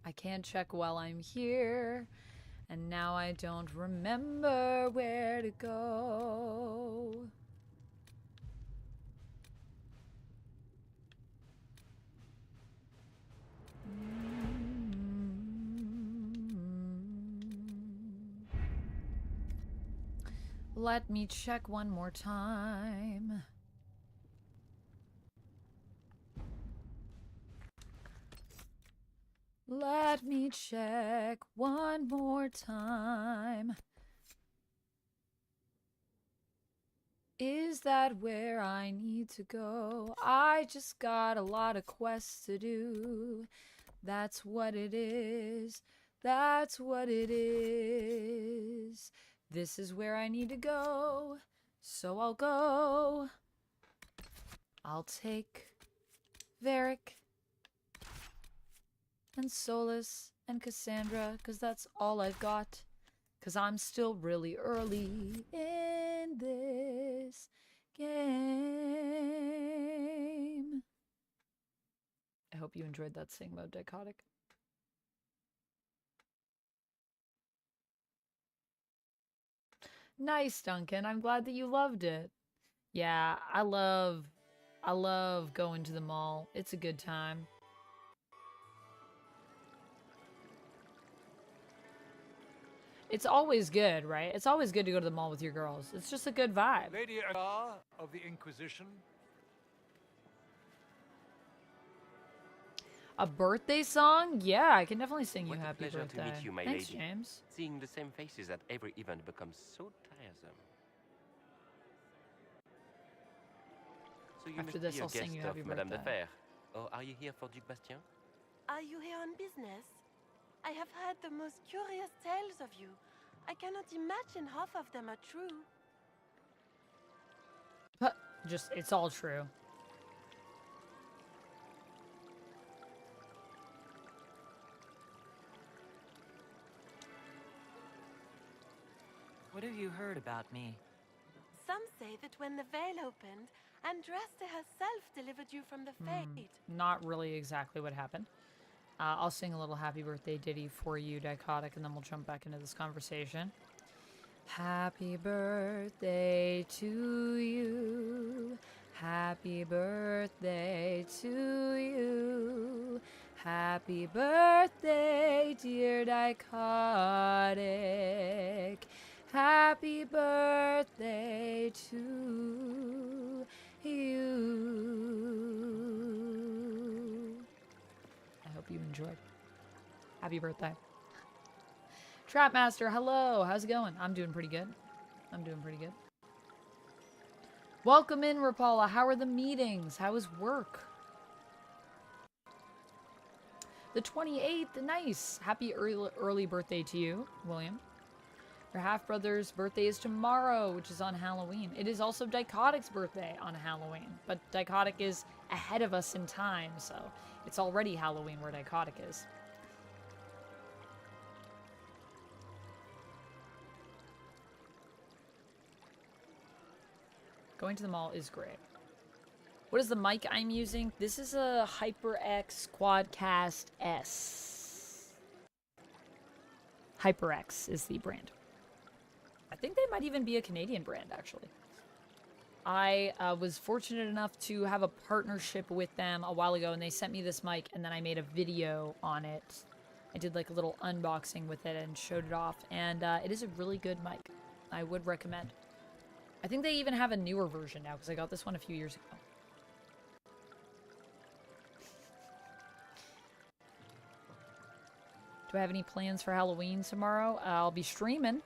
[SPEAKER 1] I can't check while I'm here, and now I don't remember where to go. Let me check one more time. Let me check one more time. Is that where I need to go? I just got a lot of quests to do. That's what it is. That's what it is. This is where I need to go. So I'll go. I'll take Varric and Solus and Cassandra, because that's all I've got. Because I'm still really early in this game. I hope you enjoyed that sing mode, Dichotic. Nice, Duncan. I'm glad that you loved it. Yeah, I love going to the mall. It's a good time. It's always good, right? It's always good to go to the mall with your girls. It's just a good vibe.
[SPEAKER 11] Lady Agar of the Inquisition.
[SPEAKER 1] A birthday song? Yeah, I can definitely sing you
[SPEAKER 12] What a
[SPEAKER 1] happy
[SPEAKER 12] pleasure
[SPEAKER 1] birthday.
[SPEAKER 12] to meet you, my
[SPEAKER 1] Thanks,
[SPEAKER 12] lady.
[SPEAKER 1] James.
[SPEAKER 12] Seeing the same faces at every event becomes so tiresome. So you
[SPEAKER 1] After
[SPEAKER 12] must
[SPEAKER 1] this,
[SPEAKER 12] be a
[SPEAKER 1] I'll sing
[SPEAKER 12] guest
[SPEAKER 1] you
[SPEAKER 12] of
[SPEAKER 1] happy
[SPEAKER 12] Madame de
[SPEAKER 1] birthday.
[SPEAKER 12] Fer. Or are you here for Duc Bastien?
[SPEAKER 10] Are you here on business? I have heard the most curious tales of you. I cannot imagine half of them are true.
[SPEAKER 1] But just, it's all true.
[SPEAKER 5] What have you heard about me?
[SPEAKER 10] Some say that when the veil opened, Andraste herself delivered you from the fate.
[SPEAKER 1] Not really exactly what happened. I'll sing a little happy birthday ditty for you, Dichotic, and then we'll jump back into this conversation. Happy birthday to you. Happy birthday to you. Happy birthday, dear Dichotic. Happy birthday to you. I hope you enjoyed. Happy birthday. Trapmaster, hello. How's it going? I'm doing pretty good. I'm doing pretty good. Welcome in, Rapala. How are the meetings? How is work? The 28th. Nice. Happy early birthday to you, William. Your half-brother's birthday is tomorrow, which is on Halloween. It is also Dichotic's birthday on Halloween, but Dichotic is ahead of us in time, so it's already Halloween where Dichotic is. Going to the mall is great. What is the mic I'm using? This is a HyperX Quadcast S. HyperX is the brand. I think they might even be a Canadian brand, actually. I was fortunate enough to have a partnership with them a while ago, and they sent me this mic, and then I made a video on it. I did like a little unboxing with it and showed it off, and it is a really good mic. I would recommend. I think they even have a newer version now, because I got this one a few years ago. Do I have any plans for Halloween tomorrow? I'll be streaming,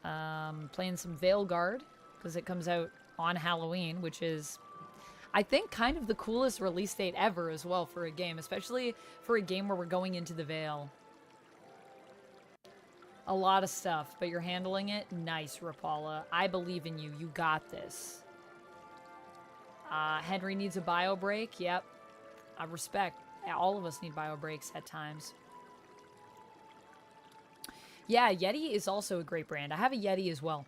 [SPEAKER 1] playing some Veilguard, because it comes out on Halloween, which is, I think, kind of the coolest release date ever as well for a game, especially for a game where we're going into the Veil. A lot of stuff, but you're handling it. Nice, Rapala. I believe in you. You got this. Henry needs a bio break. Yep. I respect. Yeah, all of us need bio breaks at times. Yeah, Yeti is also a great brand. I have a Yeti as well.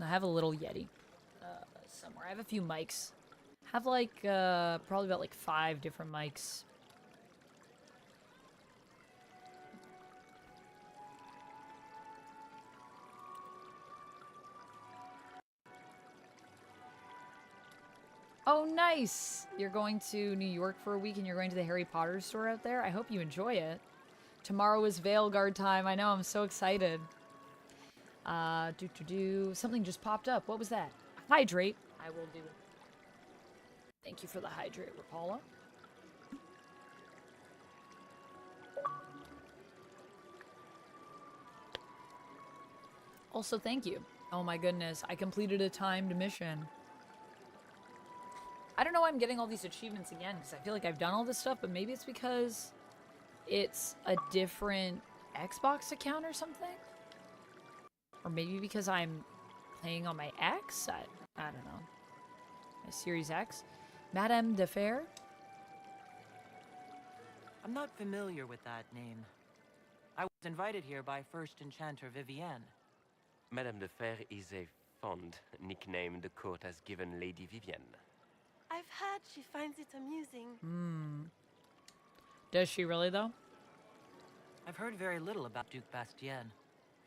[SPEAKER 1] I have a little Yeti. Somewhere. I have a few mics. I have like, probably about like 5 different mics. Oh, nice! You're going to New York for a week and you're going to the Harry Potter store out there? I hope you enjoy it. Tomorrow is Veilguard time. I know, I'm so excited. Something just popped up. What was that? Hydrate. I will do it. Thank you for the hydrate, Rapala. Also, thank you. Oh my goodness, I completed a timed mission. I don't know why I'm getting all these achievements again, because I feel like I've done all this stuff, but maybe it's because it's a different Xbox account or something? Or maybe because I'm playing on my X? I don't know. My Series X? Madame de Fer?
[SPEAKER 5] I'm not familiar with that name. I was invited here by First Enchanter Vivienne.
[SPEAKER 12] Madame de Fer is a fond nickname the court has given Lady Vivienne.
[SPEAKER 10] I've heard she finds it amusing.
[SPEAKER 1] Does she really, though?
[SPEAKER 5] I've heard very little about Duke Bastien.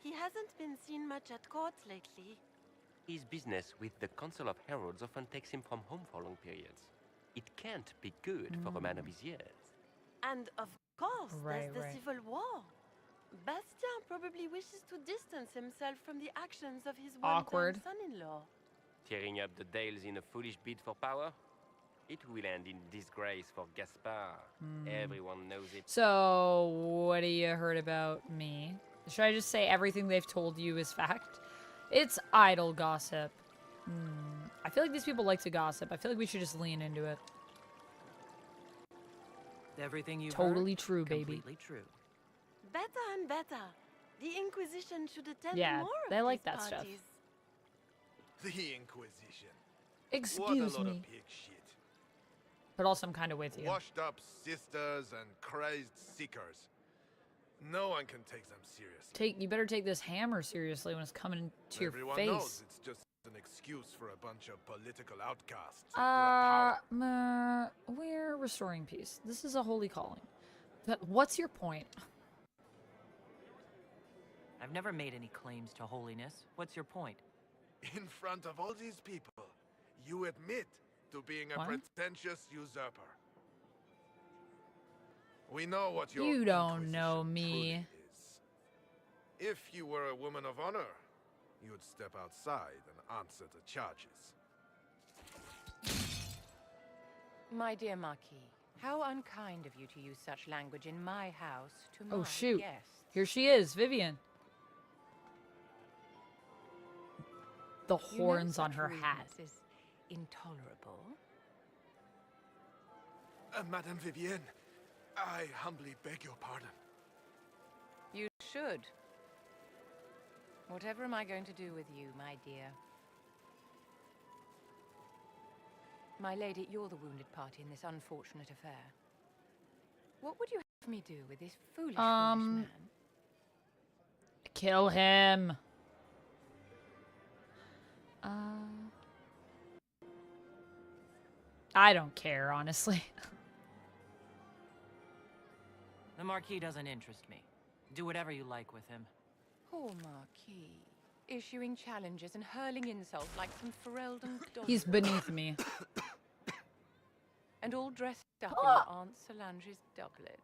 [SPEAKER 10] He hasn't been seen much at court lately.
[SPEAKER 12] His business with the Council of Heralds often takes him from home for long periods. It can't be good for a man of his years.
[SPEAKER 10] And of course,
[SPEAKER 1] Right,
[SPEAKER 10] there's the
[SPEAKER 1] right.
[SPEAKER 10] civil war. Bastien probably wishes to distance himself from the actions of his
[SPEAKER 1] Awkward.
[SPEAKER 10] one-time son-in-law.
[SPEAKER 12] Tearing up the Dales in a foolish bid for power? It will end in disgrace for Gaspard. Everyone knows it.
[SPEAKER 1] So, what have you heard about me? Should I just say everything they've told you is fact? It's idle gossip. I feel like these people like to gossip. I feel like we should just lean into it.
[SPEAKER 5] Everything you
[SPEAKER 1] Totally
[SPEAKER 5] heard,
[SPEAKER 1] true, baby.
[SPEAKER 5] completely true.
[SPEAKER 10] Better and better. The Inquisition should attend
[SPEAKER 1] Yeah,
[SPEAKER 10] more of
[SPEAKER 1] they like
[SPEAKER 10] these
[SPEAKER 1] that stuff.
[SPEAKER 10] parties.
[SPEAKER 11] The Inquisition.
[SPEAKER 1] Excuse
[SPEAKER 11] what a lot
[SPEAKER 1] me.
[SPEAKER 11] of pig shit.
[SPEAKER 1] But also, I'm kind of with you.
[SPEAKER 11] Washed up sisters and crazed seekers. No one can take them seriously.
[SPEAKER 1] You better take this hammer seriously when it's coming to your
[SPEAKER 11] Everyone
[SPEAKER 1] face.
[SPEAKER 11] knows it's just an excuse for a bunch of political outcasts. to grab power.
[SPEAKER 1] We're restoring peace. This is a holy calling. But what's your point?
[SPEAKER 5] I've never made any claims to holiness. What's your point?
[SPEAKER 11] In front of all these people, you admit to being a
[SPEAKER 1] What?
[SPEAKER 11] pretentious usurper. We know what your
[SPEAKER 1] You don't know
[SPEAKER 11] Inquisition
[SPEAKER 1] me.
[SPEAKER 11] truly is. If you were a woman of honor, you'd step outside and answer the charges.
[SPEAKER 13] My dear Marquis, how unkind of you to use such language in my house to my
[SPEAKER 1] Oh, shoot.
[SPEAKER 13] guests.
[SPEAKER 1] Here she is, Vivian. The
[SPEAKER 13] You know
[SPEAKER 1] horns on
[SPEAKER 13] such
[SPEAKER 1] her hat.
[SPEAKER 13] rudeness is intolerable.
[SPEAKER 11] Madame Vivienne, I humbly beg your pardon.
[SPEAKER 13] You should. Whatever am I going to do with you, my dear? My lady, you're the wounded party in this unfortunate affair. What would you have me do with this foolish man?
[SPEAKER 1] Kill him. I don't care, honestly.
[SPEAKER 5] The Marquis doesn't interest me. Do whatever you like with him.
[SPEAKER 13] Poor Marquis. issuing challenges and hurling insults like some Ferelden dog.
[SPEAKER 1] He's beneath me.
[SPEAKER 13] And all dressed up in your Aunt Solange's doublet.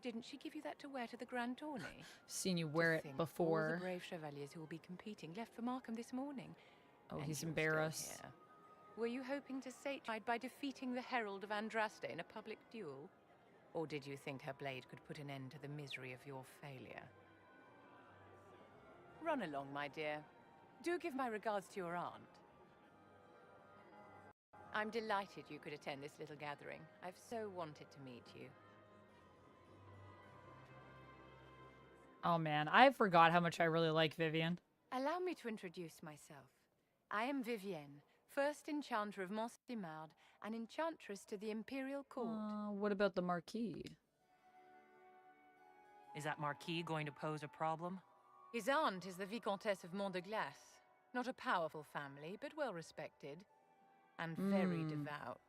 [SPEAKER 13] Didn't she give you that to wear to the Grand Tourney?
[SPEAKER 1] Seen you wear it
[SPEAKER 13] All
[SPEAKER 1] before.
[SPEAKER 13] the brave chevaliers who will be competing left for Markham this morning.
[SPEAKER 1] Oh,
[SPEAKER 13] And
[SPEAKER 1] he's
[SPEAKER 13] you're
[SPEAKER 1] embarrassed.
[SPEAKER 13] still here. Were you hoping to satiate by defeating the Herald of Andraste in a public duel? Or did you think her blade could put an end to the misery of your failure? Run along, my dear. Do give my regards to your aunt. I'm delighted you could attend this little gathering. I've so wanted to meet you.
[SPEAKER 1] Oh man, I forgot how much I really like Vivienne.
[SPEAKER 13] Allow me to introduce myself. I am Vivienne, first enchanter of Mont-Simard and enchantress to the Imperial Court.
[SPEAKER 1] What about the Marquis?
[SPEAKER 5] Is that Marquis going to pose a problem?
[SPEAKER 13] His aunt is the Vicomtesse of Mont de Glace. Not a powerful family, but well respected. And very devout.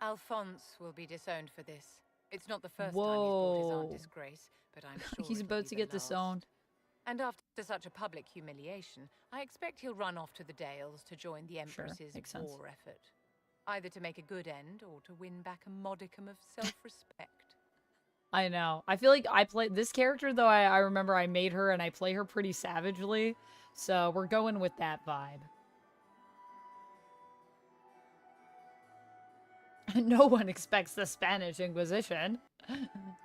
[SPEAKER 13] Alphonse will be disowned for this. It's not the first time he's brought his aunt disgrace, but I'm sure
[SPEAKER 1] He's about to get disowned.
[SPEAKER 13] And after such a public humiliation, I expect he'll run off to the Dales to join the Empress's
[SPEAKER 1] makes sense.
[SPEAKER 13] war effort. Either to make a good end, or to win back a modicum of self-respect.
[SPEAKER 1] I know. I feel like I play this character, though. I remember I made her and I play her pretty savagely. So we're going with that vibe. No one expects the Spanish Inquisition.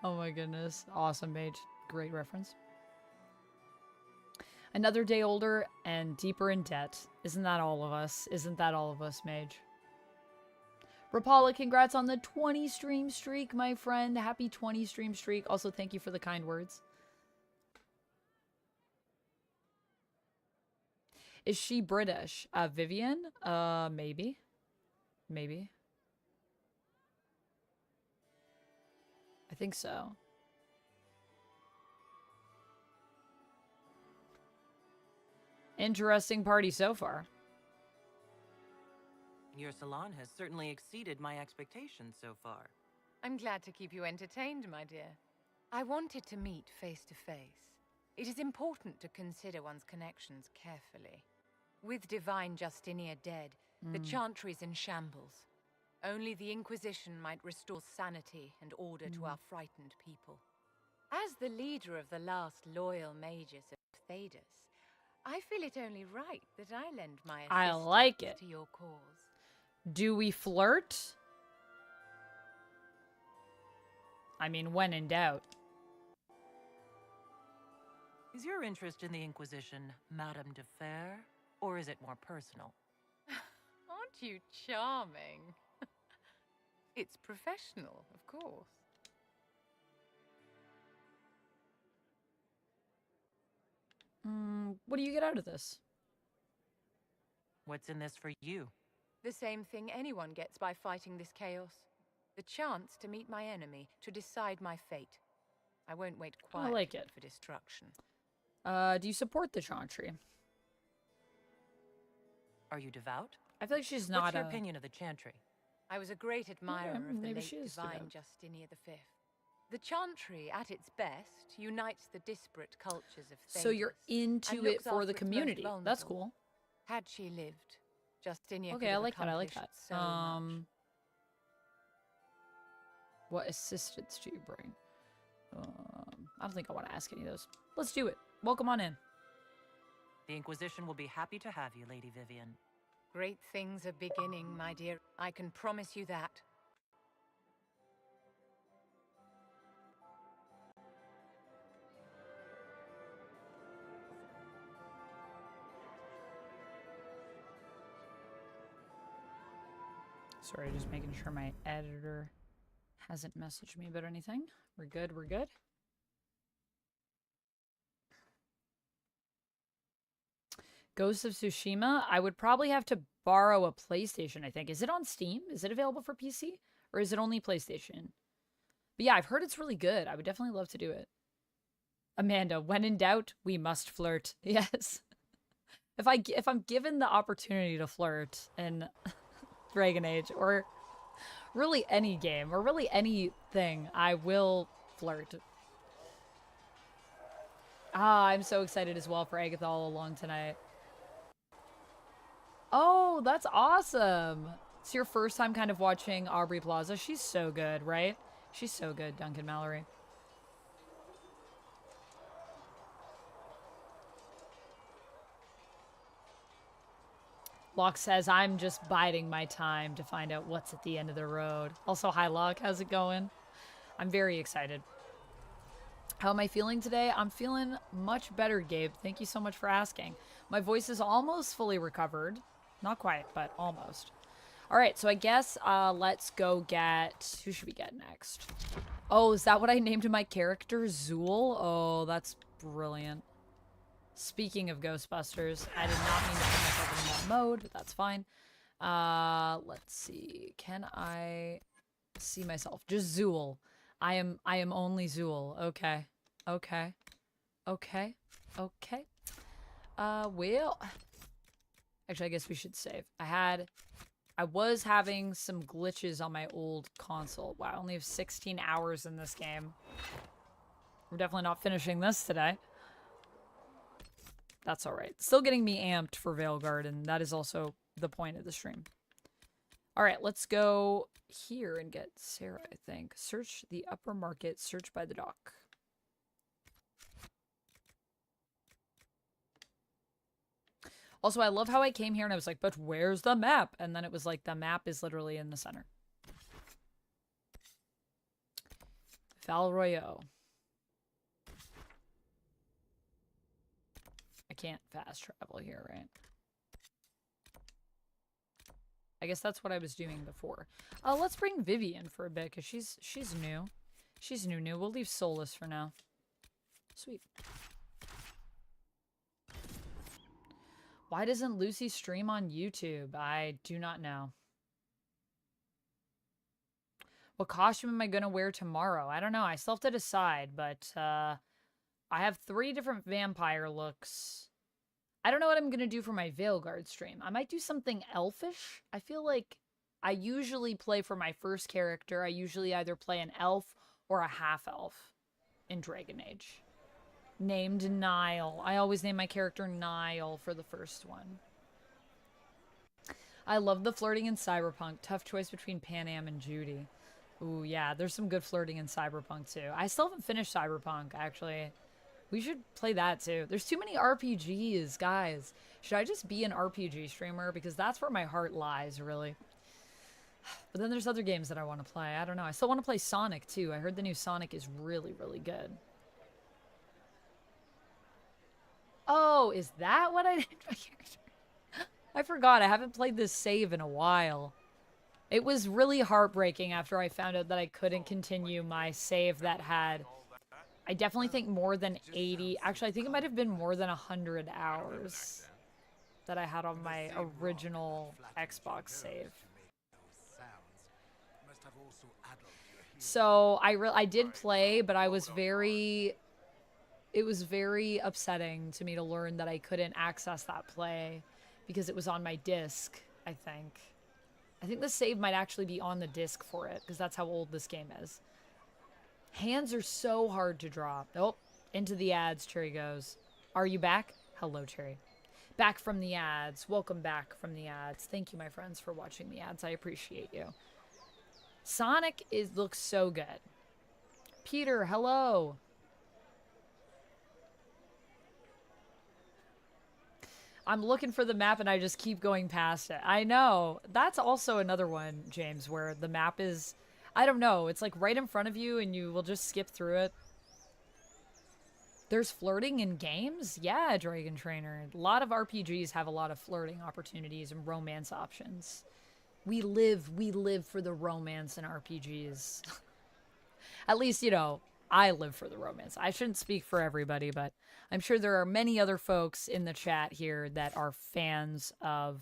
[SPEAKER 1] Oh my goodness. Awesome, mage. Great reference. Another day older and deeper in debt. Isn't that all of us? Isn't that all of us, mage? Rapala, congrats on the 20 stream streak, my friend. Happy 20 stream streak. Also, thank you for the kind words. Is she British? Vivienne? Maybe. Maybe. I think so. Interesting party so far.
[SPEAKER 5] Your salon has certainly exceeded my expectations so far.
[SPEAKER 13] I'm glad to keep you entertained, my dear. I wanted to meet face to face. It is important to consider one's connections carefully. With Divine Justinia dead, the Chantry's in shambles. Only the Inquisition might restore sanity and order to our frightened people. As the leader of the last loyal mages of Thedas, I feel it only right that I lend my assistance to your cause.
[SPEAKER 1] Do we flirt? I mean, when in doubt.
[SPEAKER 5] Is your interest in the Inquisition Madame de Fer, or is it more personal?
[SPEAKER 13] Aren't you charming? It's professional, of course.
[SPEAKER 1] What do you get out of this?
[SPEAKER 5] What's in this for you?
[SPEAKER 13] The same thing anyone gets by fighting this chaos. The chance to meet my enemy, to decide my fate. I won't wait quietly for destruction.
[SPEAKER 1] Do you support the Chantry?
[SPEAKER 5] Are you devout?
[SPEAKER 1] I feel like she's not.
[SPEAKER 5] What's your opinion of the Chantry?
[SPEAKER 13] I was a great admirer of the
[SPEAKER 1] maybe
[SPEAKER 13] late
[SPEAKER 1] she is
[SPEAKER 13] Divine
[SPEAKER 1] devout.
[SPEAKER 13] Justinia V. The Chantry, at its best, unites the disparate cultures of Thedas.
[SPEAKER 1] So you're into
[SPEAKER 13] and
[SPEAKER 1] it
[SPEAKER 13] looks
[SPEAKER 1] for
[SPEAKER 13] after
[SPEAKER 1] the
[SPEAKER 13] its most
[SPEAKER 1] community. That's
[SPEAKER 13] vulnerable.
[SPEAKER 1] cool.
[SPEAKER 13] Had she lived, Justinia could
[SPEAKER 1] Okay, I
[SPEAKER 13] have
[SPEAKER 1] like that. I like that.
[SPEAKER 13] accomplished so much.
[SPEAKER 1] What assistance do you bring? I don't think I want to ask any of those. Let's do it. Welcome on in.
[SPEAKER 5] The Inquisition will be happy to have you, Lady Vivienne.
[SPEAKER 13] Great things are beginning, my dear. I can promise you that.
[SPEAKER 1] Sorry, just making sure my editor hasn't messaged me about anything. We're good, we're good. Ghost of Tsushima, I would probably have to borrow a PlayStation, I think. Is it on Steam? Is it available for PC? Or is it only PlayStation? But yeah, I've heard it's really good. I would definitely love to do it. Amanda, when in doubt, we must flirt. Yes. If I'm given the opportunity to flirt in Dragon Age, or really any game, or really anything, I will flirt. Ah, I'm so excited as well for Agatha all along tonight. Oh, that's awesome. It's your first time kind of watching Aubrey Plaza. She's so good, right? She's so good, Duncan Mallory. Locke says, I'm just biding my time to find out what's at the end of the road. Also, hi, Locke. How's it going? I'm very excited. How am I feeling today? I'm feeling much better, Gabe. Thank you so much for asking. My voice is almost fully recovered. Not quite, but almost. All right, so I guess let's go get... Who should we get next? Oh, is that what I named my character? Zool? Oh, that's brilliant. Speaking of Ghostbusters, I did not mean to put myself in that mode, but that's fine. Let's see. Can I see myself? Just Zool. I am only Zool. Okay. Okay. Okay. Okay. Well, actually, I guess we should save. I was having some glitches on my old console. Wow, I only have 16 hours in this game. We're definitely not finishing this today. That's all right. Still getting me amped for Veilguard, and that is also the point of the stream. All right, let's go here and get Sarah, I think. Search the upper market, search by the dock. Also, I love how I came here and I was like, but where's the map? And then it was like, the map is literally in the center. Val Royaux. I can't fast travel here, right? I guess that's what I was doing before. Let's bring Vivian for a bit, because she's new. She's new. We'll leave Solus for now. Sweet. Why doesn't Lucy stream on YouTube? I do not know. What costume am I going to wear tomorrow? I don't know. I still have to decide, but I have 3 different vampire looks. I don't know what I'm going to do for my Veilguard stream. I might do something elfish. I feel like I usually play for my first character. I usually either play an elf or a half-elf in Dragon Age. Named Nile. I always name my character Nile for the first one. I love the flirting in Cyberpunk. Tough choice between Pan Am and Judy. Ooh, yeah, there's some good flirting in Cyberpunk, too. I still haven't finished Cyberpunk, actually. We should play that, too. There's too many RPGs, guys. Should I just be an RPG streamer? Because that's where my heart lies, really. But then there's other games that I want to play. I don't know. I still want to play Sonic, too. I heard the new Sonic is really, really good. Oh, is that what I named my character? I forgot. I haven't played this save in a while. It was really heartbreaking after I found out that I couldn't continue my save that had, I definitely think more than 80. Actually, I think it might have been more than 100 hours that I had on my original Xbox save. So I did play, but I was it was very upsetting to me to learn that I couldn't access that play because it was on my disc, I think. I think the save might actually be on the disc for it because that's how old this game is. Hands are so hard to draw. Oh, into the ads, Cherry goes. Are you back? Hello, Cherry. Back from the ads. Welcome back from the ads. Thank you, my friends, for watching the ads. I appreciate you. Sonic looks so good. Peter, hello. I'm looking for the map and I just keep going past it. I know. That's also another one, James, where the map is, I don't know, it's like right in front of you and you will just skip through it. There's flirting in games? Yeah, Dragon Trainer. A lot of RPGs have a lot of flirting opportunities and romance options. We live for the romance in RPGs. At least, you know, I live for the romance. I shouldn't speak for everybody, but I'm sure there are many other folks in the chat here that are fans of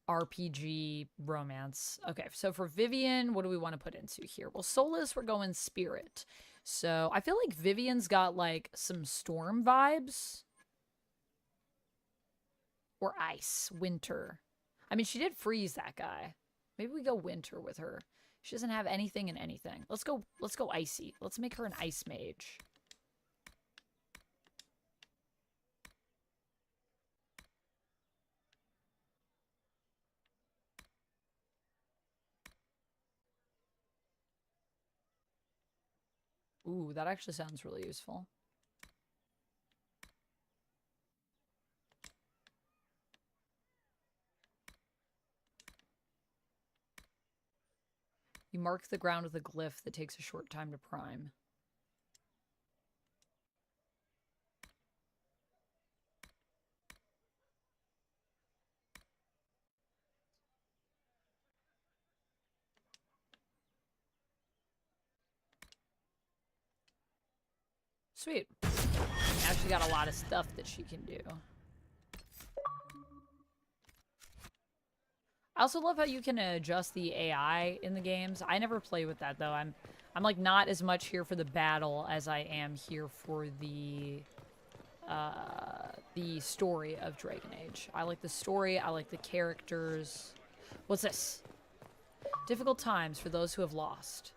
[SPEAKER 1] RPG romance. Okay, so for Vivian, what do we want to put into here? Well, Solus, we're going Spirit. So I feel like Vivian's got like some storm vibes. Or ice, winter. I mean, she did freeze that guy. Maybe we go winter with her. She doesn't have anything in anything. Let's go icy. Let's make her an ice mage. Ooh, that actually sounds really useful. You mark the ground with a glyph that takes a short time to prime. Sweet. Now she got a lot of stuff that she can do. I also love how you can adjust the AI in the games. I never play with that though. I'm like not as much here for the battle as I am here for the story of Dragon Age. I like the story, I like the characters. What's this? Difficult times for those who have lost.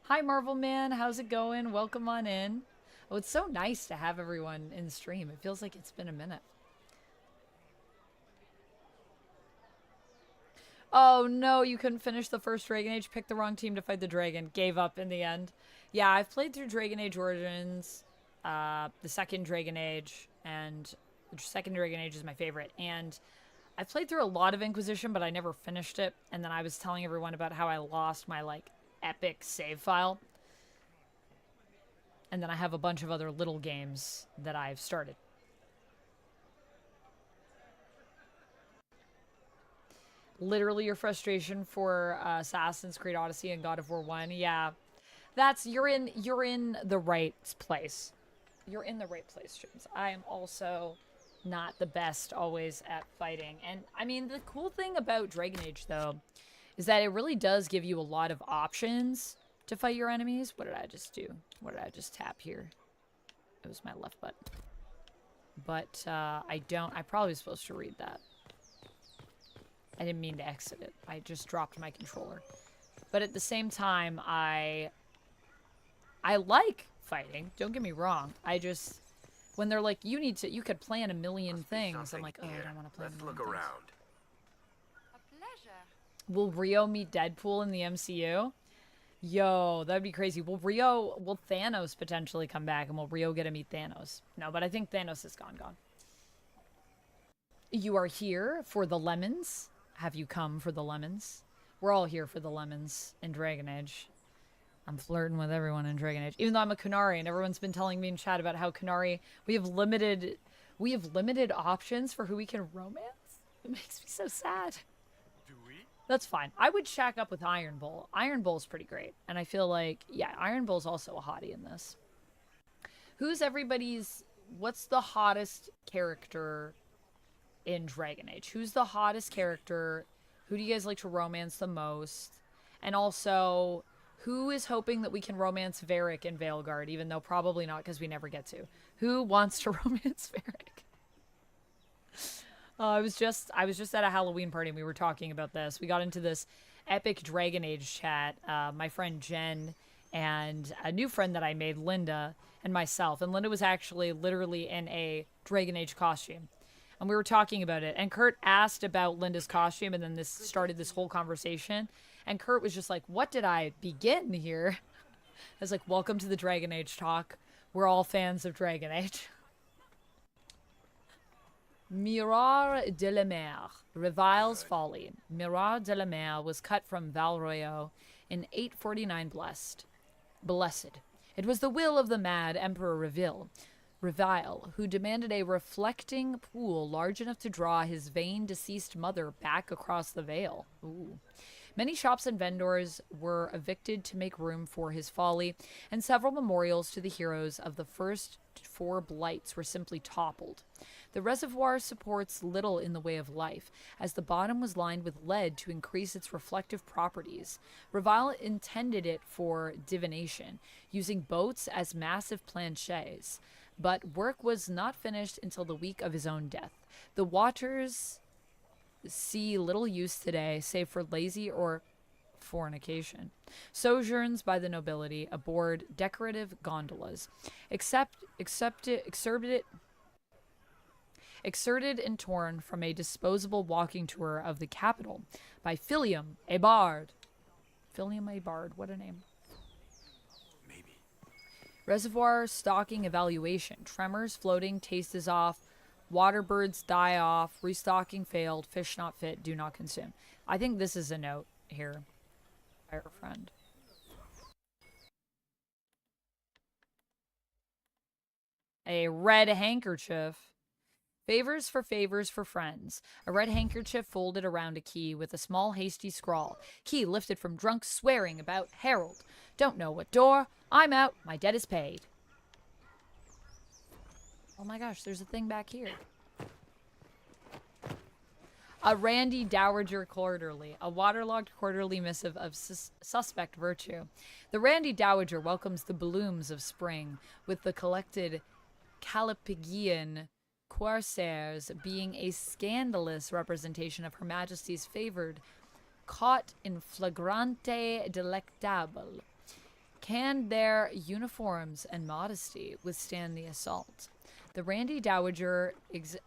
[SPEAKER 1] Hi, Marvel Man. How's it going? Welcome on in. Oh, it's so nice to have everyone in the stream. It feels like it's been a minute. Oh, no. You couldn't finish the first Dragon Age. Picked the wrong team to fight the dragon. Gave up in the end. Yeah, I've played through Dragon Age Origins, the second Dragon Age, and the second Dragon Age is my favorite. And I've played through a lot of Inquisition, but I never finished it. And then I was telling everyone about how I lost my, like, epic save file. And then I have a bunch of other little games that I've started. Literally your frustration for Assassin's Creed Odyssey and God of War 1. Yeah. That's you're in the right place. You're in the right place, James. I am also not the best always at fighting. And I mean the cool thing about Dragon Age though is that it really does give you a lot of options to fight your enemies. What did I just do? What did I just tap here? It was my left button. But I probably was supposed to read that. I didn't mean to exit it. I just dropped my controller. But at the same time, I like fighting. Don't get me wrong. I just, when they're like, you could plan a million things. I'm like, oh, I don't want to plan a million things.
[SPEAKER 7] Around.
[SPEAKER 1] Will Rio meet Deadpool in the MCU? Yo, that'd be crazy. Will Thanos potentially come back and will Rio get to meet Thanos? No, but I think Thanos is gone. You are here for the lemons. Have you come for the lemons? We're all here for the lemons in Dragon Age. I'm flirting with everyone in Dragon Age. Even though I'm a Kunari and everyone's been telling me in chat about how Kunari, we have limited options for who we can romance. It makes me so sad. That's fine. I would shack up with Iron Bull. Iron Bull's pretty great. And I feel like, yeah, Iron Bull's also a hottie in this. What's the hottest character in Dragon Age? Who's the hottest character? Who do you guys like to romance the most? And also, who is hoping that we can romance Varric in Veilguard, even though probably not because we never get to? Who wants to romance Varric? I was just at a Halloween party and we were talking about this. We got into this epic Dragon Age chat. My friend Jen and a new friend that I made, Linda, and myself. And Linda was actually literally in a Dragon Age costume. And we were talking about it. And Kurt asked about Linda's costume and then this started this whole conversation. And Kurt was just like, what did I begin here? I was like, welcome to the Dragon Age talk. We're all fans of Dragon Age. Mirar de la Mer, Revile's Folly. Mirar de la Mer was cut from Val Royeaux in 849 Blessed. It was the will of the mad Emperor Revile, who demanded a reflecting pool large enough to draw his vain deceased mother back across the Vale. Ooh. Many shops and vendors were evicted to make room for his folly, and several memorials to the heroes of the first 4 blights were simply toppled. The reservoir supports little in the way of life, as the bottom was lined with lead to increase its reflective properties. Revile intended it for divination, using boats as massive planchets, but work was not finished until the week of his own death. The waters see little use today, save for lazy or fornication. Sojourns by the nobility aboard decorative gondolas, exerted and torn from a disposable walking tour of the capital by Filium, a bard. Filium, a bard, what a name.
[SPEAKER 7] Maybe.
[SPEAKER 1] Reservoir stocking evaluation. Tremors, floating, taste is off. Water birds die off. Restocking failed. Fish not fit. Do not consume. I think this is a note here by our friend. A red handkerchief. Favors for friends. A red handkerchief folded around a key with a small hasty scrawl. Key lifted from drunk swearing about Harold. Don't know what door. I'm out. My debt is paid. Oh my gosh, there's a thing back here. A Randy Dowager Quarterly. A waterlogged quarterly missive of suspect virtue. The Randy Dowager welcomes the blooms of spring with the collected Calipigian Corsairs being a scandalous representation of Her Majesty's favored, caught in flagrante delectable. Can their uniforms and modesty withstand the assault? The Randy Dowager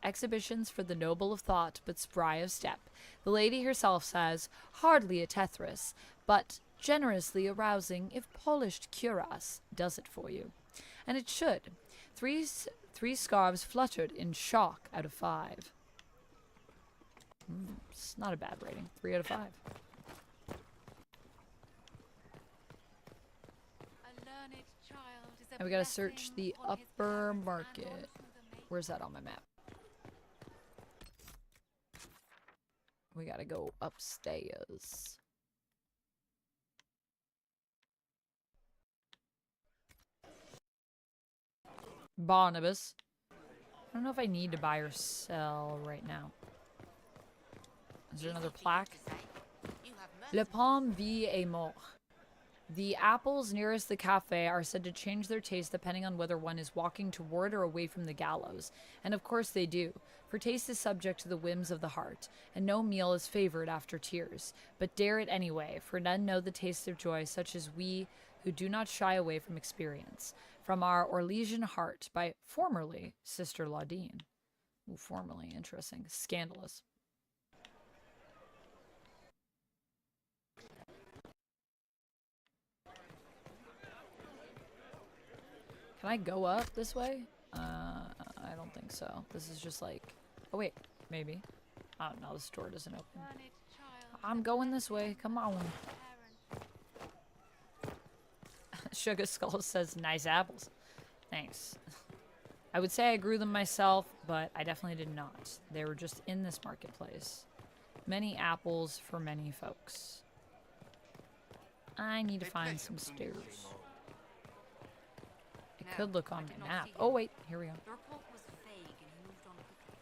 [SPEAKER 1] exhibitions for the noble of thought, but spry of step. The lady herself says, hardly a Tethris, but generously arousing if polished cuirass does it for you. And it should. Three scarves fluttered in shock out of 5. It's not a bad rating. 3 out of 5. And we gotta search the upper market. Where's that on my map? We gotta go upstairs. Barnabas. I don't know if I need to buy or sell right now. Is there another plaque? Le pomme vie est mort. The apples nearest the cafe are said to change their taste depending on whether one is walking toward or away from the gallows. And of course they do, for taste is subject to the whims of the heart, and no meal is favored after tears. But dare it anyway, for none know the taste of joy such as we who do not shy away from experience. From our Orlesian Heart by formerly Sister Laudine. Ooh, formerly, interesting. Scandalous. Can I go up this way? I don't think so. This is just like... Oh, wait. Maybe. Oh, no, this door doesn't open. I'm going this way. Come on. Sugar Skull says, nice apples. Thanks. I would say I grew them myself, but I definitely did not. They were just in this marketplace. Many apples for many folks. I need to find some stairs. It could look on my map. Oh, wait. Here we go.
[SPEAKER 2] The report was vague and he moved on quickly.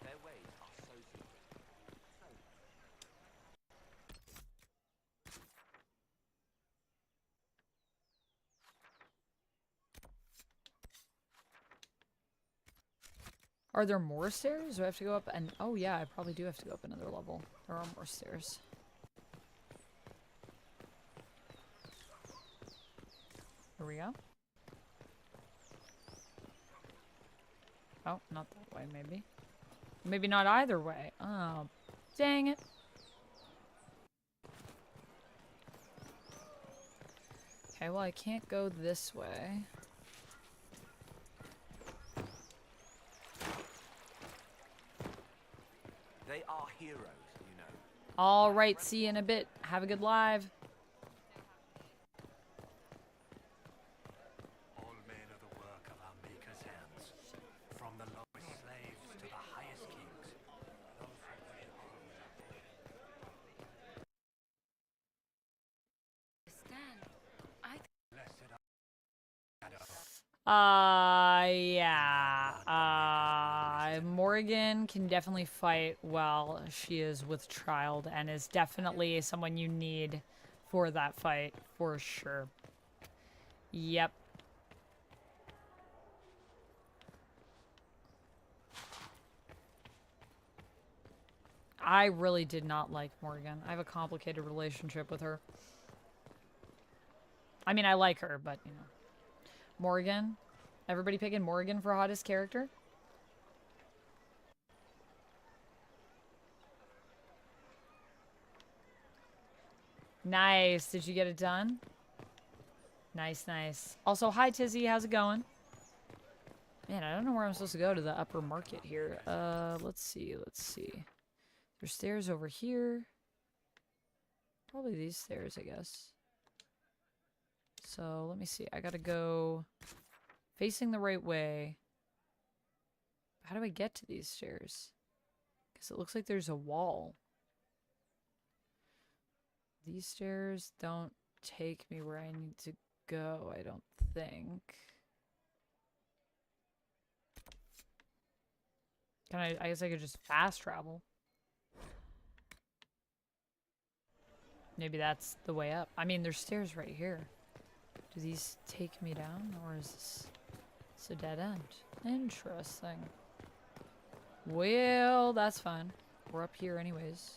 [SPEAKER 7] Their ways are so secret.
[SPEAKER 1] Are there more stairs? Do I have to go up? And oh yeah, I probably do have to go up another level. There are more stairs. Here we go. Oh, not that way, maybe. Maybe not either way. Oh, dang it. Okay, well, I can't go this way.
[SPEAKER 7] They are heroes, you know.
[SPEAKER 1] All right, see you in a bit. Have a good live.
[SPEAKER 14] All men are the work of our Maker's hands, from the lowest slaves to the highest kings.
[SPEAKER 1] Yeah. Morgan can definitely fight while she is with child and is definitely someone you need for that fight, for sure. Yep. I really did not like Morgan. I have a complicated relationship with her. I mean, I like her, but, you know. Morgan. Everybody picking Morgan for hottest character? Nice. Did you get it done? Nice, nice. Also, hi, Tizzy. How's it going? Man, I don't know where I'm supposed to go to the upper market here. Let's see. Let's see. There's stairs over here. Probably these stairs, I guess. So, let me see. I gotta go facing the right way. How do I get to these stairs? Because it looks like there's a wall. These stairs don't take me where I need to go, I don't think. I guess I could just fast travel. Maybe that's the way up. I mean, there's stairs right here. Do these take me down, or is this a dead end? Interesting. Well, that's fine. We're up here anyways.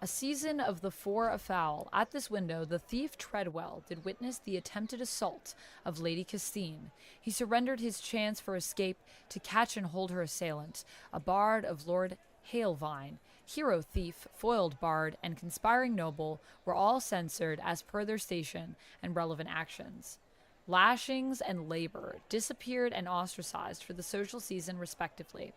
[SPEAKER 1] A season of the four afoul. At this window, the thief Treadwell did witness the attempted assault of Lady Castine. He surrendered his chance for escape to catch and hold her assailant, a bard of Lord Hailvine. Hero thief, foiled bard, and conspiring noble were all censored as per their station and relevant actions. Lashings and labor disappeared and ostracized for the social season respectively.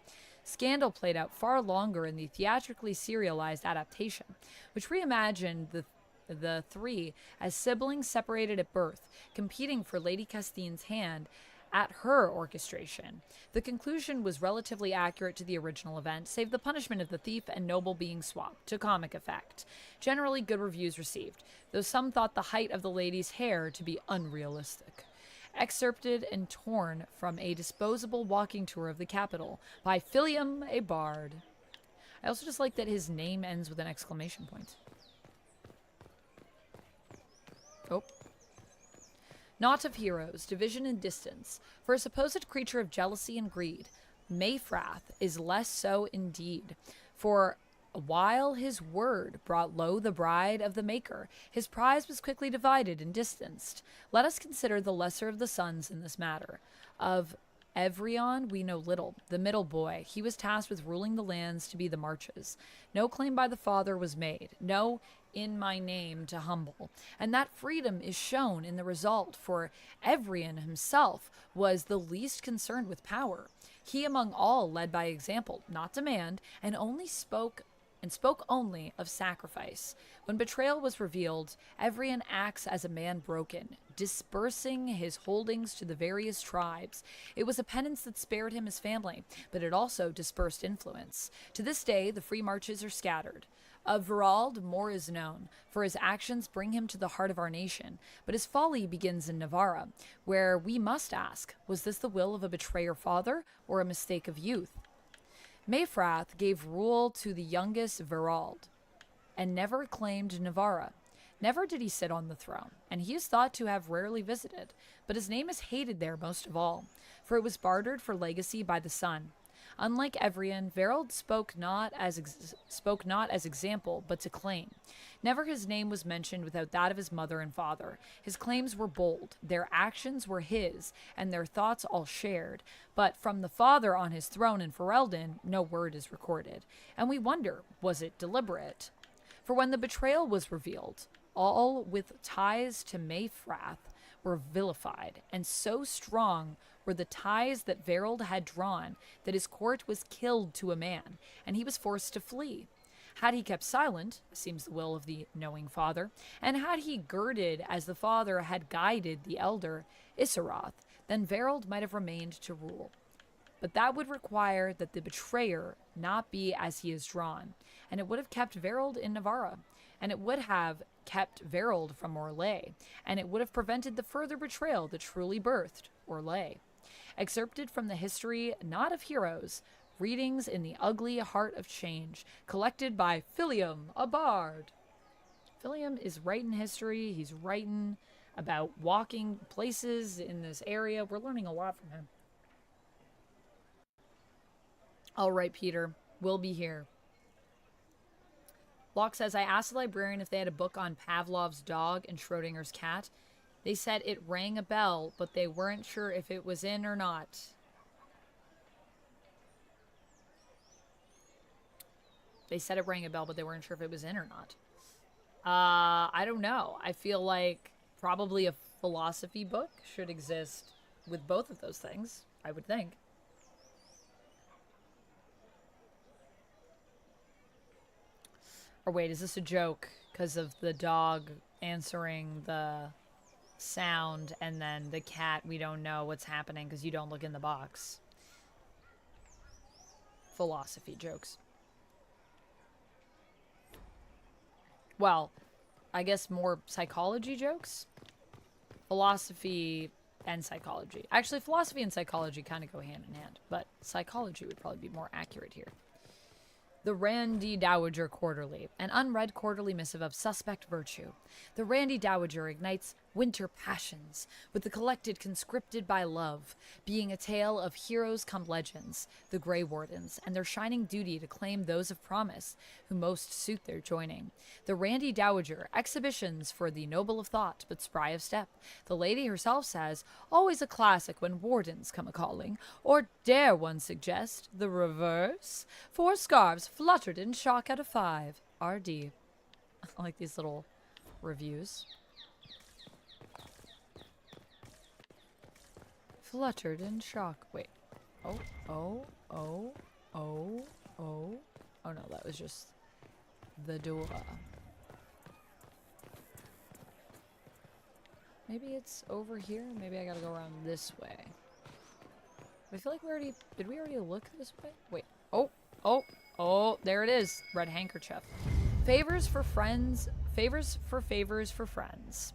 [SPEAKER 1] Scandal played out far longer in the theatrically serialized adaptation, which reimagined the three as siblings separated at birth, competing for Lady Castine's hand at her orchestration. The conclusion was relatively accurate to the original event, save the punishment of the thief and noble being swapped, to comic effect. Generally good reviews received, though some thought the height of the lady's hair to be unrealistic. Excerpted and torn from a disposable walking tour of the capital by Philium, a bard. I also just like that his name ends with an exclamation point. Oh. Not of heroes, division and distance. For a supposed creature of jealousy and greed, Mayfrath is less so indeed. For while his word brought low the bride of the Maker, his prize was quickly divided and distanced. Let us consider the lesser of the sons in this matter. Of Evrion we know little. The middle boy, he was tasked with ruling the lands to be the marches. No claim by the father was made. No in my name to humble. And that freedom is shown in the result, for Evrion himself was the least concerned with power. He among all led by example, not demand, and spoke only of sacrifice. When betrayal was revealed, Evrion acts as a man broken, dispersing his holdings to the various tribes. It was a penance that spared him his family, but it also dispersed influence. To this day, the free marches are scattered. Of Verald, more is known, for his actions bring him to the heart of our nation, but his folly begins in Navarra, where we must ask, was this the will of a betrayer father, or a mistake of youth? Mayfrath gave rule to the youngest Verald, and never claimed Navarra. Never did he sit on the throne, and he is thought to have rarely visited, but his name is hated there most of all, for it was bartered for legacy by the son. Unlike Evrion, Verald spoke not as example, but to claim. Never his name was mentioned without that of his mother and father. His claims were bold, their actions were his, and their thoughts all shared. But from the father on his throne in Ferelden, no word is recorded. And we wonder, was it deliberate? For when the betrayal was revealed, all with ties to Mayfrath were vilified, and so strong were the ties that Verald had drawn that his court was killed to a man, and he was forced to flee. Had he kept silent, seems the will of the knowing father, and had he girded as the father had guided the elder Issaroth, then Verald might have remained to rule. But that would require that the betrayer not be as he is drawn, and it would have kept Verald in Navarra, and it would have kept Verald from Orlais, and it would have prevented the further betrayal that truly birthed Orlais. Excerpted from the history not of heroes, readings in the ugly heart of change, collected by Philium, a bard. Philium is writing history. He's writing about walking places in this area. We're learning a lot from him. All right, Peter, we'll be here. Locke says, I asked the librarian if they had a book on Pavlov's dog and Schrodinger's cat. They said it rang a bell, but they weren't sure if it was in or not. They said it rang a bell, but they weren't sure if it was in or not. I don't know. I feel like probably a philosophy book should exist with both of those things, I would think. Or wait, is this a joke because of the dog answering the sound and then the cat, we don't know what's happening because you don't look in the box? Philosophy jokes. Well, I guess more psychology jokes? Philosophy and psychology. Actually, philosophy and psychology kind of go hand in hand, but psychology would probably be more accurate here. The Randy Dowager Quarterly, an unread quarterly missive of suspect virtue. The Randy Dowager ignites winter passions, with the collected conscripted by love, being a tale of heroes come legends, the Grey Wardens, and their shining duty to claim those of promise, who most suit their joining. The Randy Dowager, exhibitions for the noble of thought, but spry of step. The lady herself says, always a classic when wardens come a-calling, or dare one suggest the reverse? 4 scarves fluttered in shock out of 5. RD. I like these little reviews. Fluttered in shock. Wait. Oh. Oh, no, that was just the door. Maybe it's over here? Maybe I gotta go around this way. I feel like we already... Did we already look this way? Wait. Oh, there it is. Red handkerchief. Favors for friends. Favors for friends.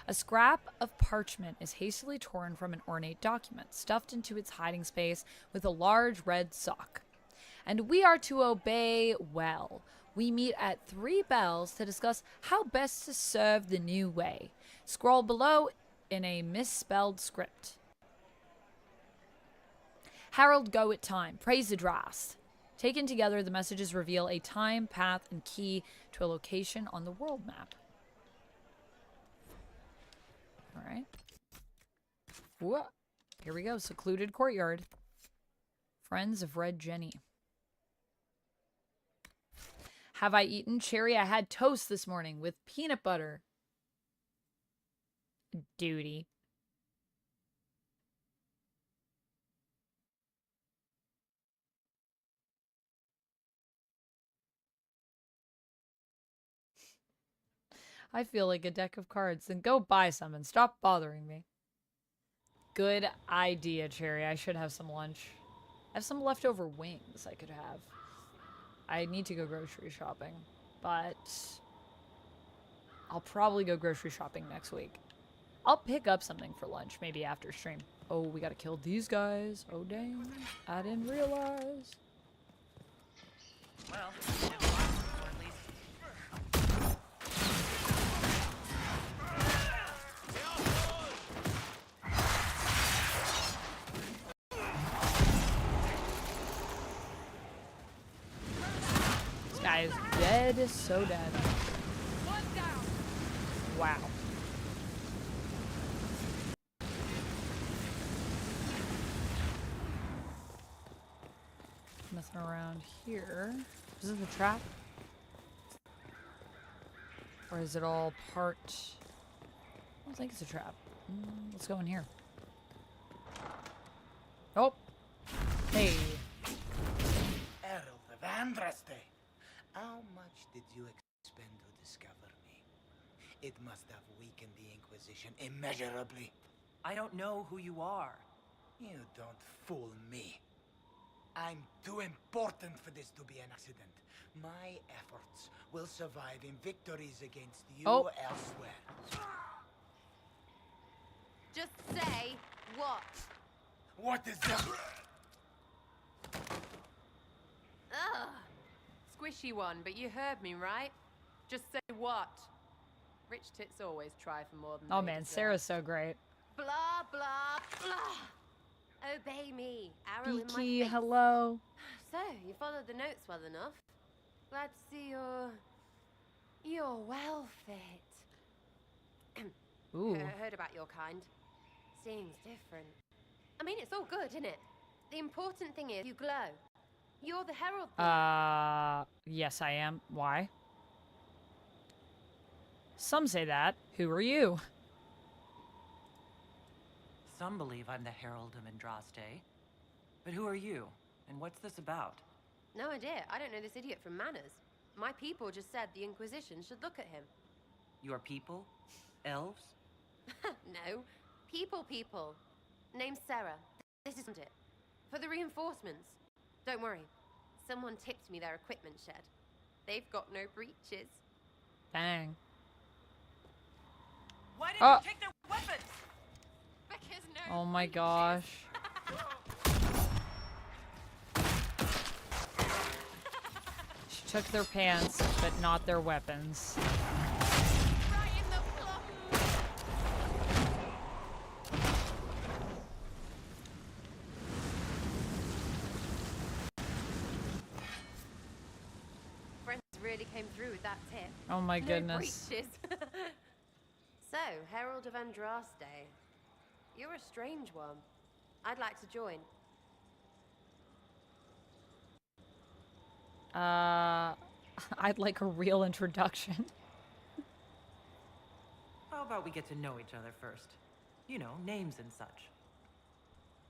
[SPEAKER 1] A scrap of parchment is hastily torn from an ornate document, stuffed into its hiding space with a large red sock. And we are to obey well. We meet at 3 bells to discuss how best to serve the new way. Scroll below in a misspelled script. Harold go at time. Praise the drast. Taken together, the messages reveal a time, path, and key to a location on the world map. Alright. Whoa. Here we go. Secluded courtyard. Friends of Red Jenny. Have I eaten? Cherry, I had toast this morning with peanut butter. Duty. I feel like a deck of cards. Then go buy some and stop bothering me. Good idea, Cherry. I should have some lunch. I have some leftover wings I could have. I need to go grocery shopping, but I'll probably go grocery shopping next week. I'll pick up something for lunch, maybe after stream. Oh, we gotta kill these guys. Oh, dang. I didn't realize.
[SPEAKER 5] Well,
[SPEAKER 1] This guy is dead. So dead. Wow. Nothing around here. Is this a trap? Or is it all part... I don't think it's a trap. Let's go in here. Oh! Hey!
[SPEAKER 15] Herald of Andraste, how much did you expend to discover me? It must have weakened the Inquisition immeasurably.
[SPEAKER 5] I don't know who you are.
[SPEAKER 15] You don't fool me. I'm too important for this to be an accident. My efforts will survive in victories against you elsewhere.
[SPEAKER 10] Just say what?
[SPEAKER 15] What is that?
[SPEAKER 10] Ugh.
[SPEAKER 16] Squishy one, but you heard me, right? Just say what? Rich tits always try for more than
[SPEAKER 1] Oh
[SPEAKER 16] they
[SPEAKER 1] man,
[SPEAKER 16] deserve.
[SPEAKER 1] Sarah's so great.
[SPEAKER 10] Blah, blah, blah. Obey me. Arrow in my
[SPEAKER 1] Beaky,
[SPEAKER 10] face.
[SPEAKER 1] hello.
[SPEAKER 10] So, you followed the notes well enough. Glad to see you're well fit.
[SPEAKER 1] Ooh.
[SPEAKER 10] Heard about your kind. Seems different. I mean, it's all good, isn't it? The important thing is you glow. You're the herald.
[SPEAKER 1] Yes, I am. Why? Some say that. Who are you?
[SPEAKER 5] some believe I'm the Herald of Andraste. But who are you? And what's this about?
[SPEAKER 16] No idea. I don't know this idiot from Manners. My people just said the Inquisition should look at him.
[SPEAKER 5] Your people? Elves?
[SPEAKER 16] No. People. Name's Sarah. This isn't it. For the reinforcements. Don't worry. Someone tipped me their equipment shed. They've got no breaches.
[SPEAKER 1] Bang.
[SPEAKER 5] Why did you take their weapons?
[SPEAKER 16] Because no.
[SPEAKER 1] Oh my gosh. She took their pants, but not their weapons.
[SPEAKER 16] Right in the plum. Friends really came through with that tip.
[SPEAKER 1] Oh my
[SPEAKER 16] No
[SPEAKER 1] goodness.
[SPEAKER 16] breaches. So, Herald of Andraste. You're a strange one. I'd like to join.
[SPEAKER 1] I'd like a real introduction.
[SPEAKER 5] How about we get to know each other first? You know, names and such.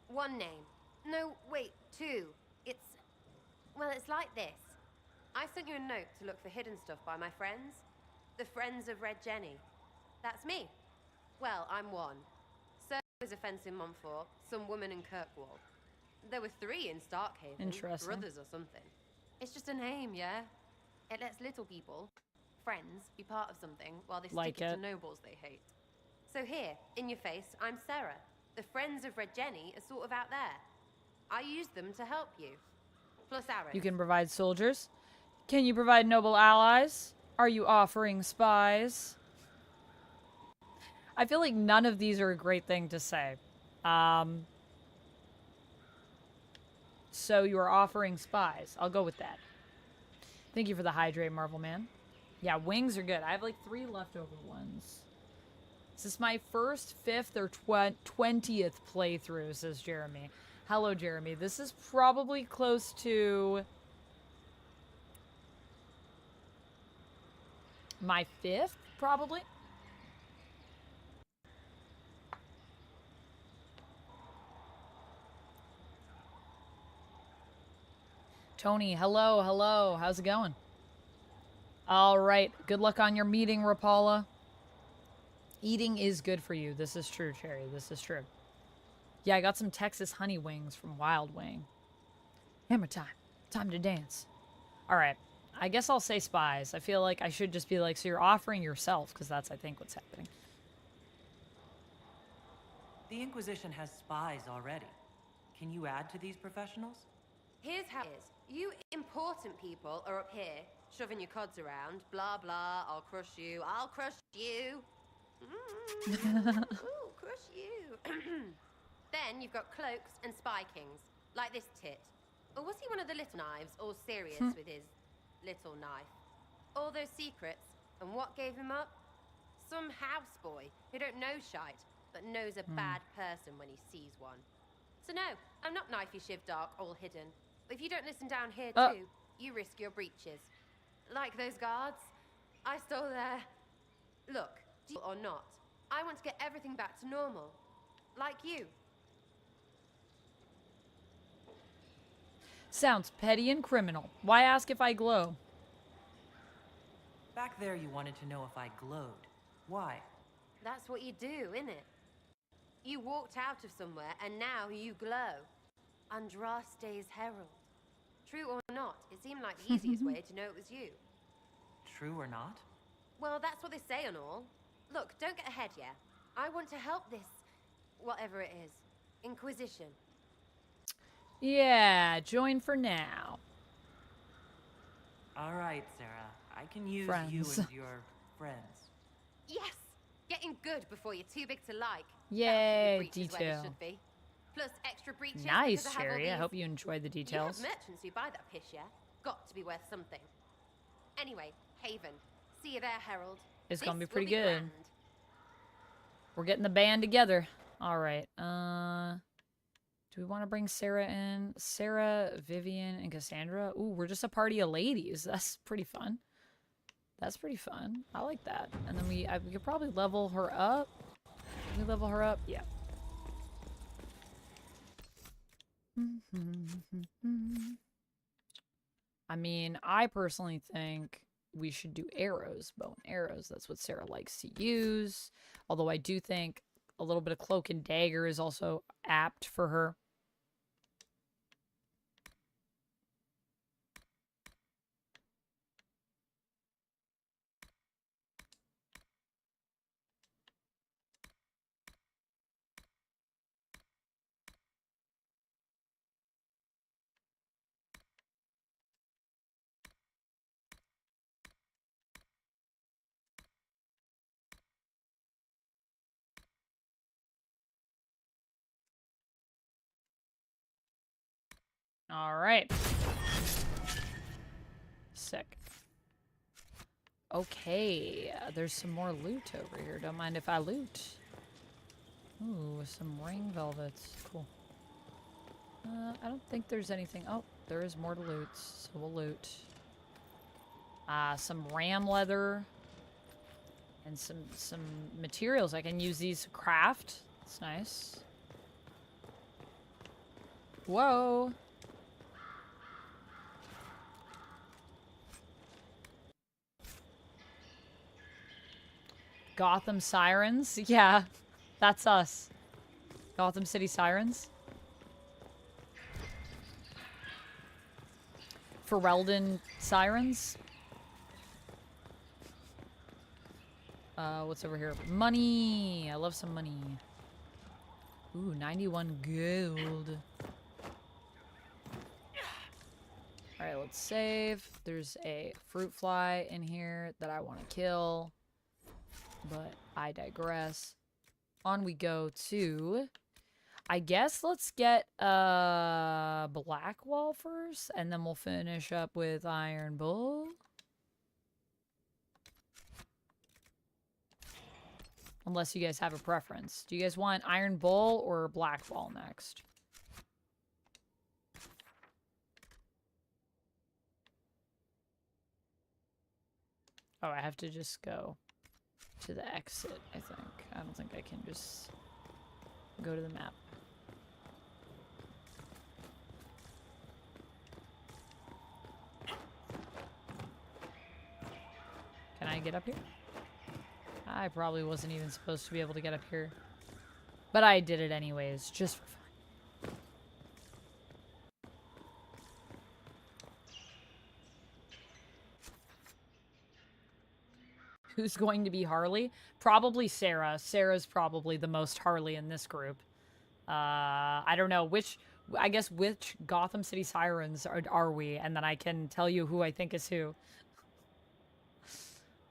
[SPEAKER 16] One name. No, wait, two. Well, it's like this. I sent you a note to look for hidden stuff by my friends. The Friends of Red Jenny. That's me. Well, I'm one. So is a fence in Montfort, some woman in Kirkwall. There were 3 in Starkhaven.
[SPEAKER 1] Interesting.
[SPEAKER 16] Brothers or something. It's just a name, yeah? It lets little people, friends, be part of something while they
[SPEAKER 1] Like
[SPEAKER 16] stick it
[SPEAKER 1] it.
[SPEAKER 16] to nobles they hate. So here, in your face, I'm Sarah. The Friends of Red Jenny are sort of out there. I use them to help you. Plus arrows.
[SPEAKER 1] You can provide soldiers. Can you provide noble allies? Are you offering spies? I feel like none of these are a great thing to say. So you are offering spies. I'll go with that. Thank you for the hydrate, Marvel Man. Yeah, wings are good. I have like 3 leftover ones. Is this my first, 5th, or 20th playthrough, says Jeremy. Hello, Jeremy. This is probably close to my 5th, probably. Tony, hello. How's it going? All right. Good luck on your meeting, Rapala. Eating is good for you. This is true, Cherry. This is true. Yeah, I got some Texas honey wings from Wild Wing. Hammer time. Time to dance. All right. I guess I'll say spies. I feel like I should just be like, so you're offering yourself, because that's, I think, what's happening.
[SPEAKER 5] The Inquisition has spies already. Can you add to these professionals?
[SPEAKER 16] Here's how it is. You important people are up here, shoving your cods around. Blah, blah, I'll crush you. I'll crush you. Ooh, crush you. Then you've got cloaks and spy kings, like this tit. Or was he one of the little knives, all serious with his little knife? All those secrets, and what gave him up? Some houseboy who don't know shite, but knows a bad person when he sees one. So no, I'm not knifey shiv dark, all hidden. But if you don't listen down here too, you risk your breeches. Like those guards, I stole their... Look, deal or not, I want to get everything back to normal. Like you.
[SPEAKER 1] Sounds petty and criminal. Why ask if I glow?
[SPEAKER 5] Back there you wanted to know if I glowed. Why?
[SPEAKER 16] That's what you do, innit? You walked out of somewhere and now you glow. Andraste's herald. True or not, it seemed like the easiest way to know it was you.
[SPEAKER 5] True or not?
[SPEAKER 16] Well, that's what they say and all. Look, don't get ahead, yeah? I want to help this, whatever it is, Inquisition.
[SPEAKER 1] Yeah, join for now.
[SPEAKER 5] All right, Sarah. I can use
[SPEAKER 1] Friends.
[SPEAKER 5] you and your friends.
[SPEAKER 16] Yes! Getting good before you're too big to like.
[SPEAKER 1] Yay,
[SPEAKER 16] Breeches where they
[SPEAKER 1] detail.
[SPEAKER 16] should be. Plus extra breeches.
[SPEAKER 1] Nice,
[SPEAKER 16] because I have all
[SPEAKER 1] Cherry. I
[SPEAKER 16] these-
[SPEAKER 1] hope you enjoyed the
[SPEAKER 16] You
[SPEAKER 1] details.
[SPEAKER 16] have merchants who buy that piss, yeah? Got to be worth something. Anyway, Haven. See you there, Herald.
[SPEAKER 1] It's gonna be
[SPEAKER 16] This will
[SPEAKER 1] pretty good.
[SPEAKER 16] grand.
[SPEAKER 1] We're getting the band together. All right. Do we want to bring Sarah in? Sarah, Vivian, and Cassandra. Ooh, we're just a party of ladies. That's pretty fun. That's pretty fun. I like that. And then we could probably level her up. Can we level her up? Yeah. I mean, I personally think we should do arrows, bow and arrows. That's what Sarah likes to use. Although I do think a little bit of cloak and dagger is also apt for her. All right. Sick. Okay, there's some more loot over here. Don't mind if I loot. Ooh, some ring velvets. Cool. I don't think there's anything. Oh, there is more to loot, so we'll loot. Some ram leather. And some materials. I can use these to craft. That's nice. Whoa. Gotham Sirens? Yeah, that's us. Gotham City Sirens. Ferelden Sirens. What's over here? Money! I love some money. Ooh, 91 gold. Alright, let's save. There's a fruit fly in here that I want to kill. But I digress. On we go to... I guess let's get Blackwall first, and then we'll finish up with Iron Bull. Unless you guys have a preference. Do you guys want Iron Bull or Blackwall next? Oh, I have to just go to the exit, I think. I don't think I can just go to the map. Can I get up here? I probably wasn't even supposed to be able to get up here. But I did it anyways, just for fun. Who's going to be Harley? Probably Sarah. Sarah's probably the most Harley in this group. I don't know which... I guess which Gotham City Sirens are we? And then I can tell you who I think is who.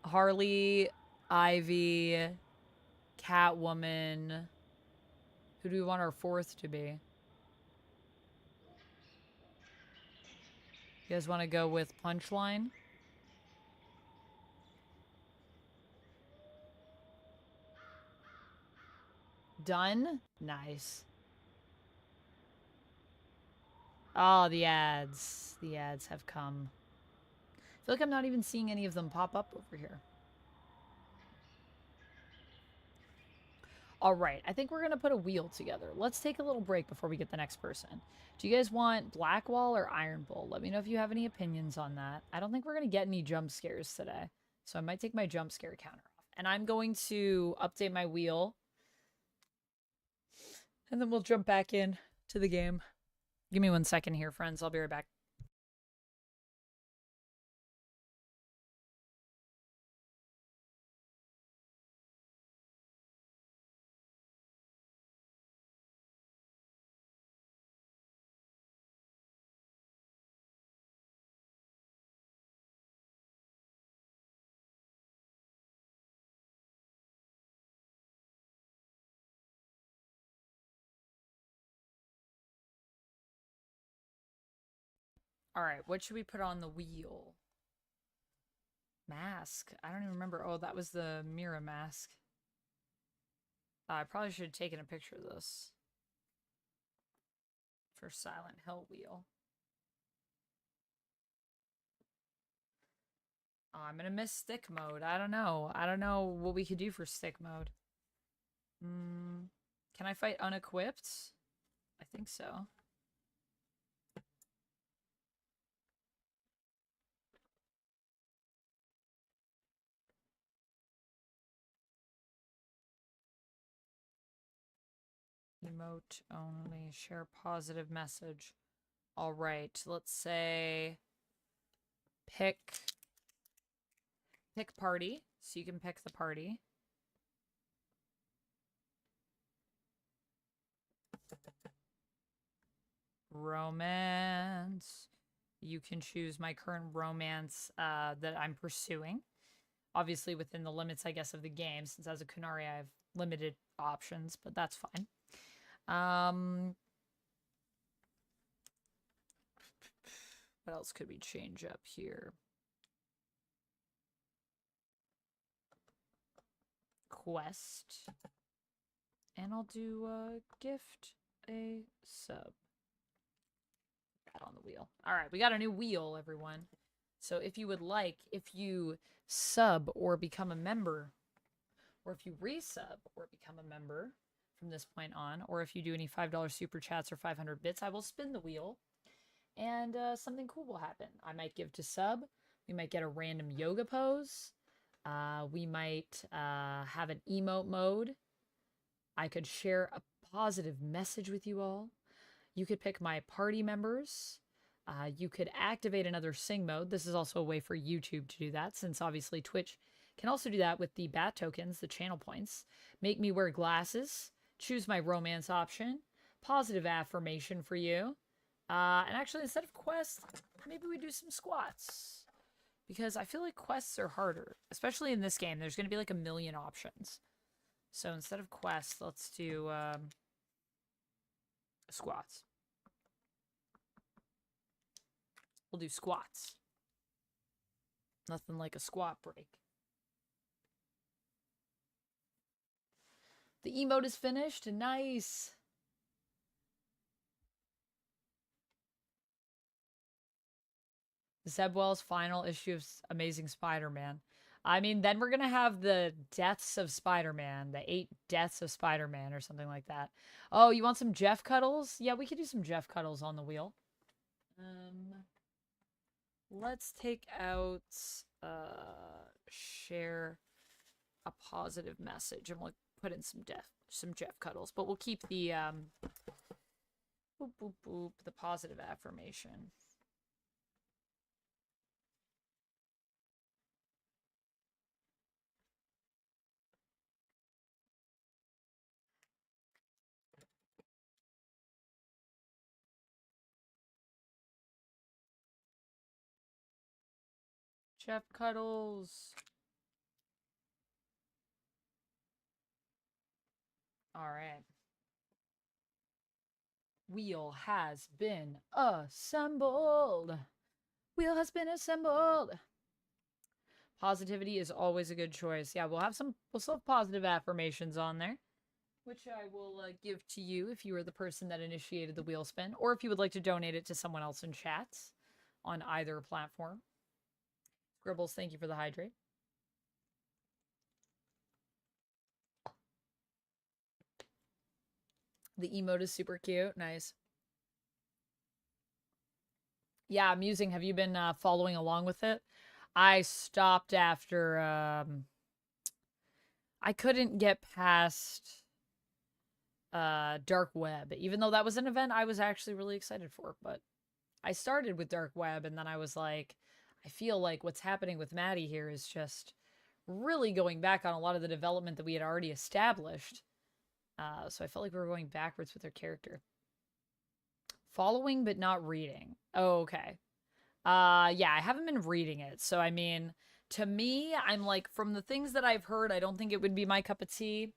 [SPEAKER 1] Harley, Ivy, Catwoman. Who do we want our fourth to be? You guys want to go with Punchline? Done? Nice. Oh, the ads. The ads have come. I feel like I'm not even seeing any of them pop up over here. All right, I think we're going to put a wheel together. Let's take a little break before we get the next person. Do you guys want Blackwall or Iron Bull? Let me know if you have any opinions on that. I don't think we're going to get any jump scares today, so I might take my jump scare counter off. And I'm going to update my wheel, and then we'll jump back in to the game. Give me 1 second here, friends. I'll be right back. All right, what should we put on the wheel? Mask. I don't even remember. Oh, that was the Mira mask. I probably should have taken a picture of this for Silent Hill wheel. Oh, I'm gonna miss stick mode. I don't know. I don't know what we could do for stick mode. Can I fight unequipped? I think so. Emote only. Share positive message. All right. Let's say pick party. So you can pick the party. Romance. You can choose my current romance that I'm pursuing. Obviously within the limits, I guess, of the game, since as a Kunari I have limited options, but that's fine. What else could we change up here? Quest. And I'll do gift a sub. That on the wheel. All right, we got a new wheel, everyone. So if you would like, if you sub or become a member, or if you resub or become a member from this point on, or if you do any $5 super chats or 500 bits, I will spin the wheel and something cool will happen. I might give to sub. We might get a random yoga pose. We might have an emote mode. I could share a positive message with you all. You could pick my party members. You could activate another sing mode. This is also a way for YouTube to do that, since obviously Twitch can also do that with the bat tokens, the channel points. Make me wear glasses. Choose my romance option. Positive affirmation for you. And actually, instead of quests, maybe we do some squats. Because I feel like quests are harder. Especially in this game. There's going to be like a million options. So instead of quests, let's do squats. We'll do squats. Nothing like a squat break. The emote is finished. Nice. Zebwell's final issue of Amazing Spider-Man. I mean, then we're going to have the deaths of Spider-Man. The 8 deaths of Spider-Man or something like that. Oh, you want some Jeff Cuddles? Yeah, we could do some Jeff Cuddles on the wheel. Let's take out share a positive message, and we'll put in some Jeff Cuddles, but we'll keep the boop, boop, boop, the positive affirmation. Jeff Cuddles. All right. Wheel has been assembled. Wheel has been assembled. Positivity is always a good choice. Yeah, we'll still have positive affirmations on there, which I will give to you if you are the person that initiated the wheel spin, or if you would like to donate it to someone else in chats on either platform. Gribbles, thank you for the hydrate. The emote is super cute. Nice. Yeah, amusing. Have you been following along with it? I stopped after I couldn't get past Dark Web, even though that was an event I was actually really excited for. But I started with Dark Web, and then I was like, I feel like what's happening with Maddie here is just really going back on a lot of the development that we had already established. So I felt like we were going backwards with her character. Following but not reading. Oh, okay. Yeah, I haven't been reading it. So, I mean, to me, I'm like, from the things that I've heard, I don't think it would be my cup of tea.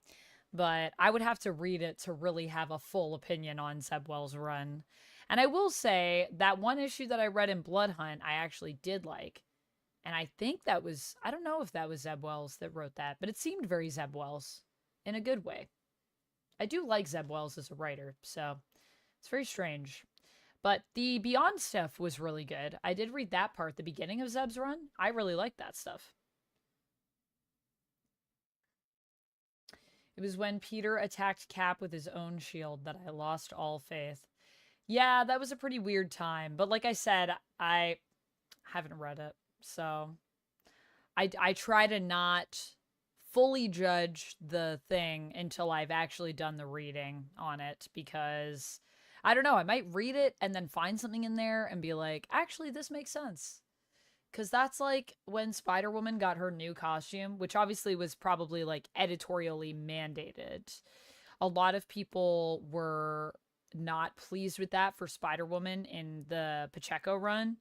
[SPEAKER 1] But I would have to read it to really have a full opinion on Zebwell's run. And I will say, that one issue that I read in Bloodhunt, I actually did like. And I think that was, I don't know if that was Zebwell's that wrote that, but it seemed very Zebwell's in a good way. I do like Zebwell's as a writer, so it's very strange. But the Beyond stuff was really good. I did read that part, the beginning of Zeb's run. I really liked that stuff. It was when Peter attacked Cap with his own shield that I lost all faith. Yeah, that was a pretty weird time. But like I said, I haven't read it. So I try to not fully judge the thing until I've actually done the reading on it, because I don't know, I might read it and then find something in there and be like, actually, this makes sense. Because that's like when Spider-Woman got her new costume, which obviously was probably like editorially mandated. A lot of people were not pleased with that for Spider-Woman in the Pacheco run.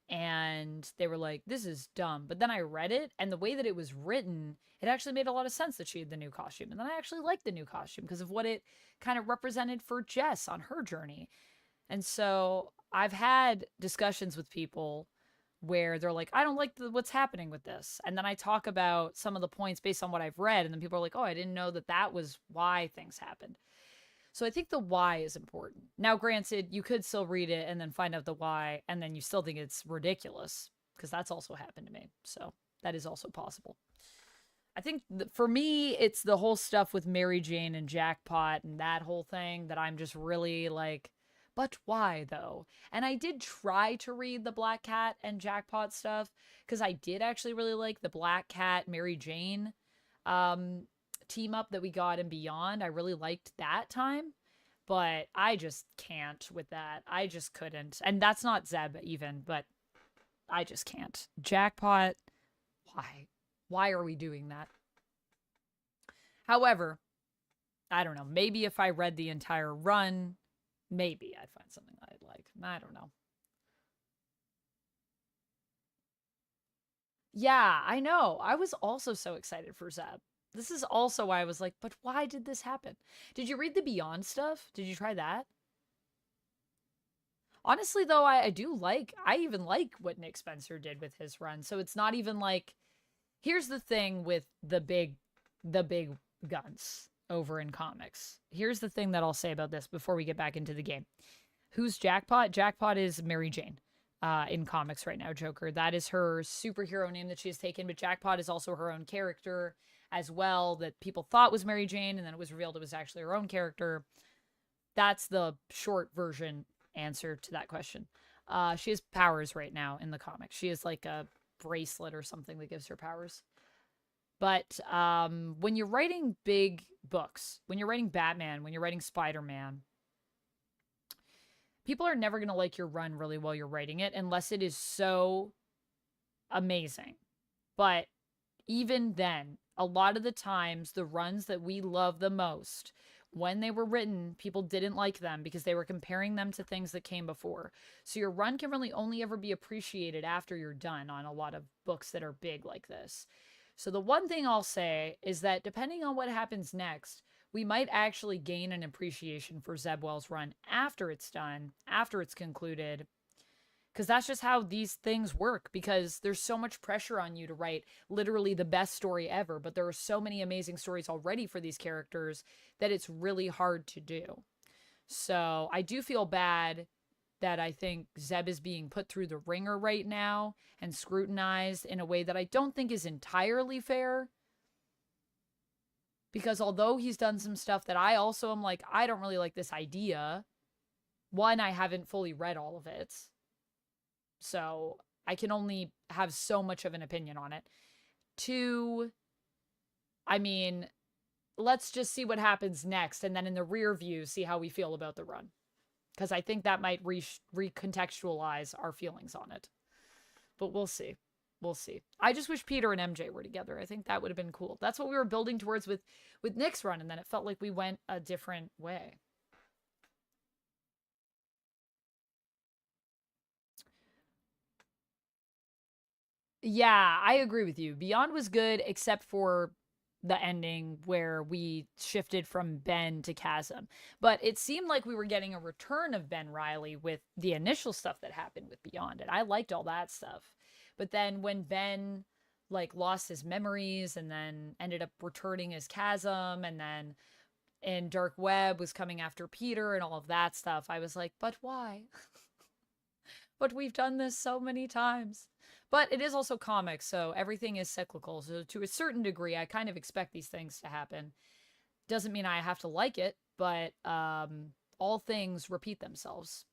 [SPEAKER 1] And they were like, this is dumb. But then I read it, and the way that it was written, it actually made a lot of sense that she had the new costume. And then I actually liked the new costume because of what it kind of represented for Jess on her journey. And so I've had discussions with people where they're like, I don't like what's happening with this. And then I talk about some of the points based on what I've read. And then people are like, oh, I didn't know that that was why things happened. So I think the why is important. Now, granted, you could still read it and then find out the why, and then you still think it's ridiculous, because that's also happened to me. So that is also possible. I think for me, it's the whole stuff with Mary Jane and Jackpot and that whole thing that I'm just really like, but why though? And I did try to read the Black Cat and Jackpot stuff, because I did actually really like the Black Cat Mary Jane team up that we got in Beyond. I really liked that time, but I just can't with that. I just couldn't. And that's not Zeb even, but I just can't. Jackpot, why? Why are we doing that? However, I don't know. Maybe if I read the entire run, maybe I'd find something that I'd like. I don't know. Yeah, I know. I was also so excited for Zeb. This is also why I was like, but why did this happen? Did you read the Beyond stuff? Did you try that? Honestly, though, I even like what Nick Spencer did with his run. So it's not even like, here's the thing with the big guns over in comics. Here's the thing that I'll say about this before we get back into the game. Who's Jackpot? Jackpot is Mary Jane in comics right now, Joker. That is her superhero name that she has taken, but Jackpot is also her own character as well that people thought was Mary Jane, and then it was revealed it was actually her own character. That's the short version answer to that question. She has powers right now in the comics. She has like a bracelet or something that gives her powers. But when you're writing big books, when you're writing Batman, when you're writing Spider-Man, people are never going to like your run really while you're writing it unless it is so amazing. But even then, a lot of the times, the runs that we love the most, when they were written, people didn't like them because they were comparing them to things that came before. So your run can really only ever be appreciated after you're done on a lot of books that are big like this. So the one thing I'll say is that depending on what happens next, we might actually gain an appreciation for Zeb Wells' run after it's done, after it's concluded. Because that's just how these things work, because there's so much pressure on you to write literally the best story ever, but there are so many amazing stories already for these characters that it's really hard to do. So I do feel bad that I think Zeb is being put through the ringer right now and scrutinized in a way that I don't think is entirely fair. Because although he's done some stuff that I also am like, I don't really like this idea. One, I haven't fully read all of it, so I can only have so much of an opinion on it. Two, I mean, let's just see what happens next, and then in the rear view, see how we feel about the run. Because I think that might recontextualize our feelings on it. But we'll see. We'll see. I just wish Peter and MJ were together. I think that would have been cool. That's what we were building towards with Nick's run, and then it felt like we went a different way. Yeah, I agree with you. Beyond was good, except for the ending where we shifted from Ben to Chasm. But it seemed like we were getting a return of Ben Reilly with the initial stuff that happened with Beyond, and I liked all that stuff. But then when Ben like lost his memories and then ended up returning as Chasm, and then in Dark Web was coming after Peter and all of that stuff, I was like, but why? But we've done this so many times. But it is also comics, so everything is cyclical. So to a certain degree, I kind of expect these things to happen. Doesn't mean I have to like it, but all things repeat themselves.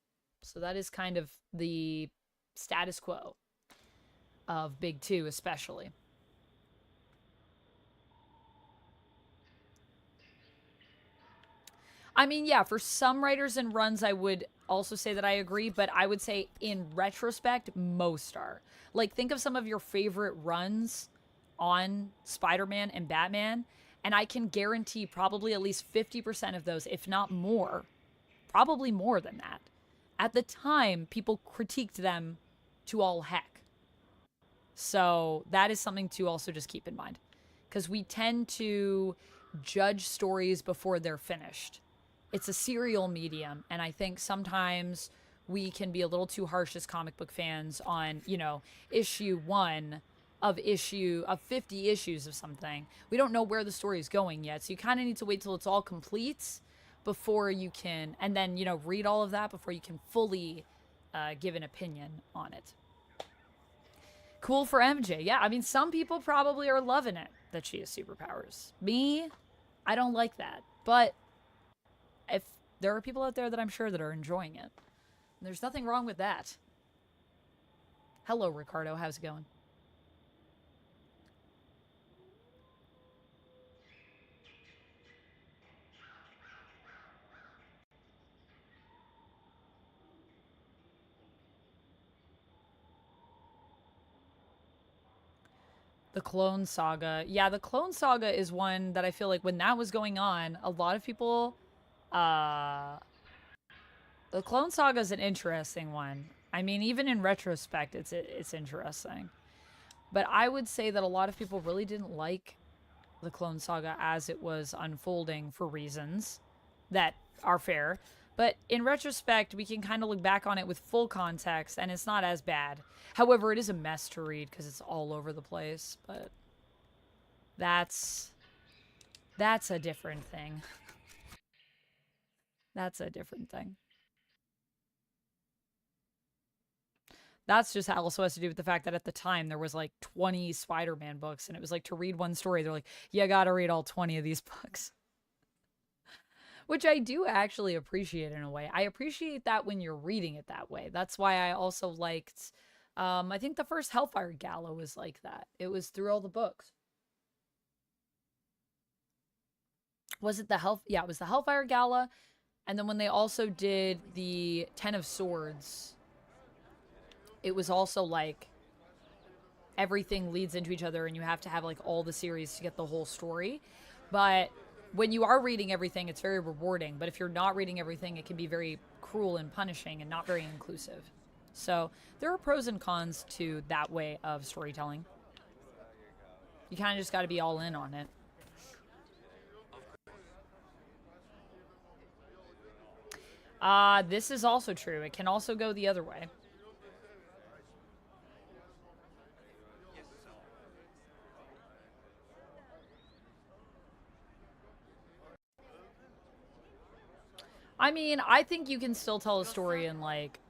[SPEAKER 1] So that is kind of the status quo of Big 2 especially. I mean, yeah, for some writers and runs, I would also say that I agree, but I would say in retrospect, most are. Like, think of some of your favorite runs on Spider-Man and Batman, and I can guarantee probably at least 50% of those, if not more, probably more than that. At the time, people critiqued them to all heck. So that is something to also just keep in mind. Because we tend to judge stories before they're finished. It's a serial medium, and I think sometimes we can be a little too harsh as comic book fans on, you know, issue 1 of 50 issues of something. We don't know where the story is going yet, so you kind of need to wait till it's all complete before you can, and then, you know, read all of that before you can fully give an opinion on it. Cool for MJ. Yeah, I mean, some people probably are loving it that she has superpowers. Me, I don't like that. But if there are people out there that I'm sure that are enjoying it, there's nothing wrong with that. Hello, Ricardo. How's it going? The Clone Saga. Yeah, the Clone Saga is one that I feel like when that was going on, a lot of people... the Clone Saga is an interesting one. I mean, even in retrospect, it's interesting. But I would say that a lot of people really didn't like the Clone Saga as it was unfolding for reasons that are fair. But in retrospect, we can kind of look back on it with full context, and it's not as bad. However, it is a mess to read because it's all over the place, but that's a different thing. That's a different thing. That's just also has to do with the fact that at the time there was like 20 Spider-Man books, and it was like to read one story, they're like, you gotta read all 20 of these books. Which I do actually appreciate in a way. I appreciate that when you're reading it that way. That's why I also liked, I think the first Hellfire Gala was like that. It was through all the books. Was it the Yeah, it was the Hellfire Gala. And then when they also did the Ten of Swords, it was also like everything leads into each other and you have to have like all the series to get the whole story. But when you are reading everything, it's very rewarding. But if you're not reading everything, it can be very cruel and punishing and not very inclusive. So there are pros and cons to that way of storytelling. You kind of just got to be all in on it. This is also true. It can also go the other way. I mean, I think you can still tell a story in, like,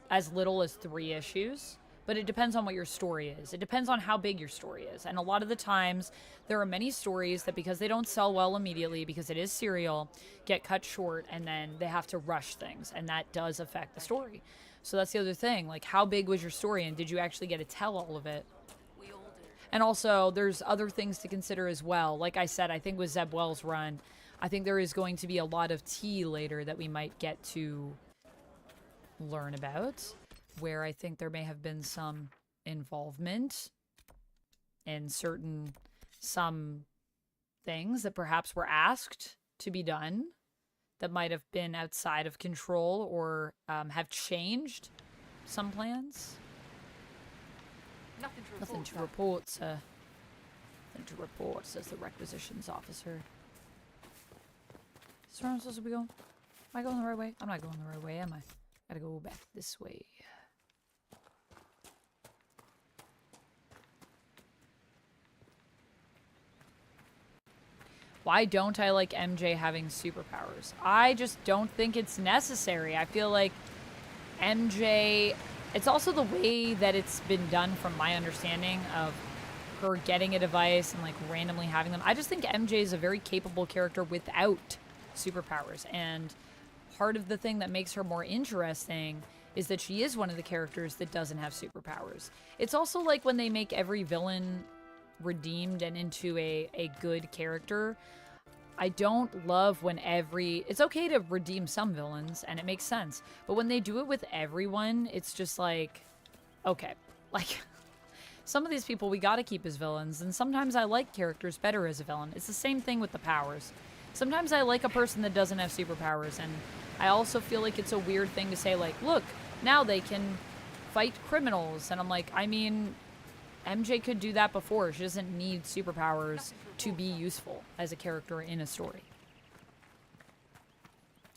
[SPEAKER 1] as little as 3 issues, but it depends on what your story is. It depends on how big your story is. And a lot of the times, there are many stories that because they don't sell well immediately, because it is serial, get cut short, and then they have to rush things, and that does affect the story. So that's the other thing. Like, how big was your story, and did you actually get to tell all of it? And also, there's other things to consider as well. Like I said, I think with Zeb Wells' run, I think there is going to be a lot of tea later that we might get to learn about, where I think there may have been some involvement in some things that perhaps were asked to be done that might have been outside of control or have changed some plans. Nothing to report, sir. Nothing to report, says the requisitions officer. So where am I supposed to be going? Am I going the right way? I'm not going the right way, am I? Gotta go back this way. Why don't I like MJ having superpowers? I just don't think it's necessary. I feel like MJ... It's also the way that it's been done from my understanding of her getting a device and like randomly having them. I just think MJ is a very capable character without superpowers, and part of the thing that makes her more interesting is that she is one of the characters that doesn't have superpowers. It's also like when they make every villain redeemed and into a good character, I don't love when it's okay to redeem some villains, and it makes sense. But when they do it with everyone, it's just like, okay. Like, some of these people we gotta keep as villains, and sometimes I like characters better as a villain. It's the same thing with the powers. Sometimes I like a person that doesn't have superpowers, and I also feel like it's a weird thing to say, like, look, now they can fight criminals. And I'm like, I mean, MJ could do that before. She doesn't need superpowers to be useful as a character in a story.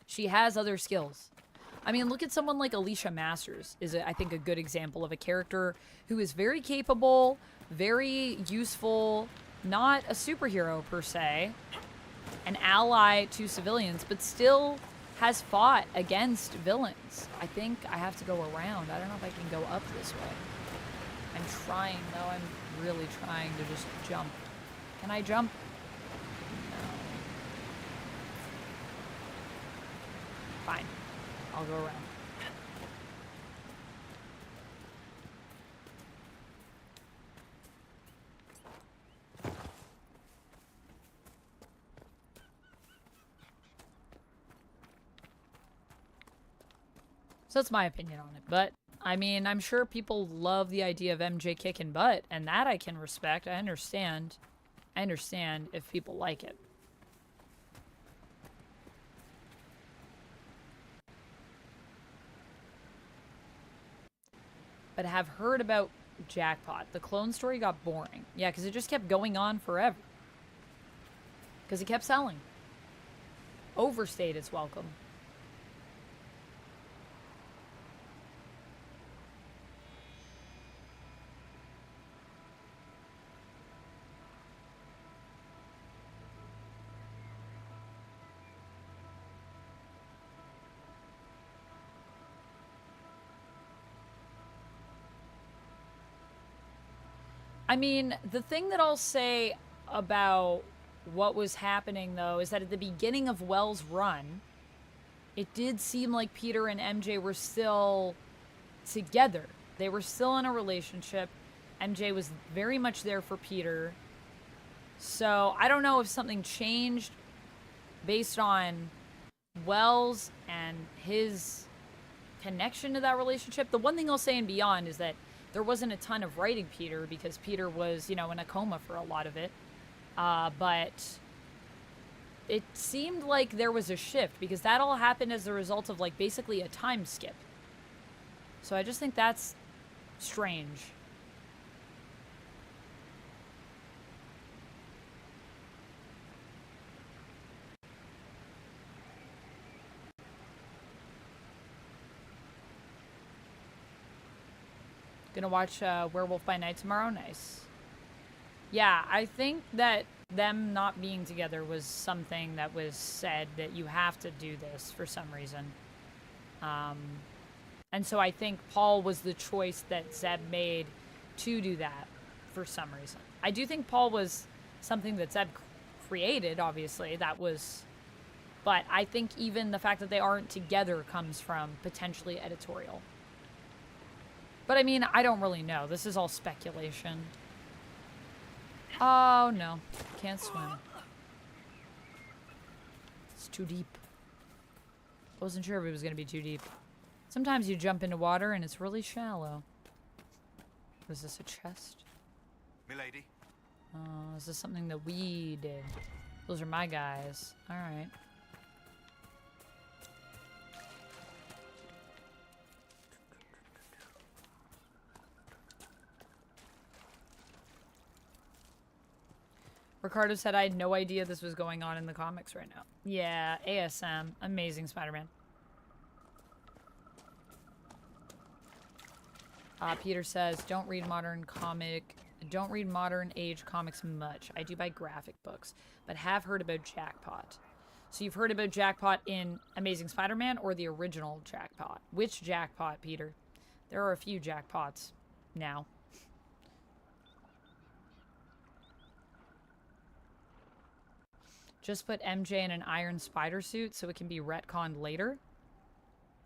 [SPEAKER 1] She has other skills. I mean, look at someone like Alicia Masters is, I think, a good example of a character who is very capable, very useful, not a superhero per se, an ally to civilians, but still has fought against villains. I think I have to go around. I don't know if I can go up this way. I'm trying, though. I'm really trying to just jump. Can I jump? No. Fine. I'll go around. So that's my opinion on it. But, I mean, I'm sure people love the idea of MJ kicking butt, and that I can respect. I understand. I understand if people like it. But have heard about Jackpot. The clone story got boring. Yeah, because it just kept going on forever. Because it kept selling. Overstayed its welcome. I mean, the thing that I'll say about what was happening, though, is that at the beginning of Wells' run, it did seem like Peter and MJ were still together. They were still in a relationship. MJ was very much there for Peter. So I don't know if something changed based on Wells and his connection to that relationship. The one thing I'll say in Beyond is that there wasn't a ton of writing Peter because Peter was, you know, in a coma for a lot of it. But it seemed like there was a shift because that all happened as a result of, like, basically a time skip. So I just think that's strange. Gonna watch Werewolf by Night tomorrow? Nice. Yeah, I think that them not being together was something that was said that you have to do this for some reason. And so I think Paul was the choice that Zeb made to do that for some reason. I do think Paul was something that Zeb created, obviously. That was... But I think even the fact that they aren't together comes from potentially editorial. But I mean, I don't really know. This is all speculation. Oh, no. Can't swim. It's too deep. Wasn't sure if it was going to be too deep. Sometimes you jump into water and it's really shallow. Was this a chest?
[SPEAKER 7] Milady?
[SPEAKER 1] Oh, is this something that we did? Those are my guys. Alright. Ricardo said I had no idea this was going on in the comics right now. Yeah, ASM. Amazing Spider-Man. Peter says, don't read modern age comics much. I do buy graphic books, but have heard about Jackpot. So you've heard about Jackpot in Amazing Spider-Man or the original Jackpot? Which Jackpot, Peter? There are a few Jackpots now. Just put MJ in an iron spider suit so it can be retconned later?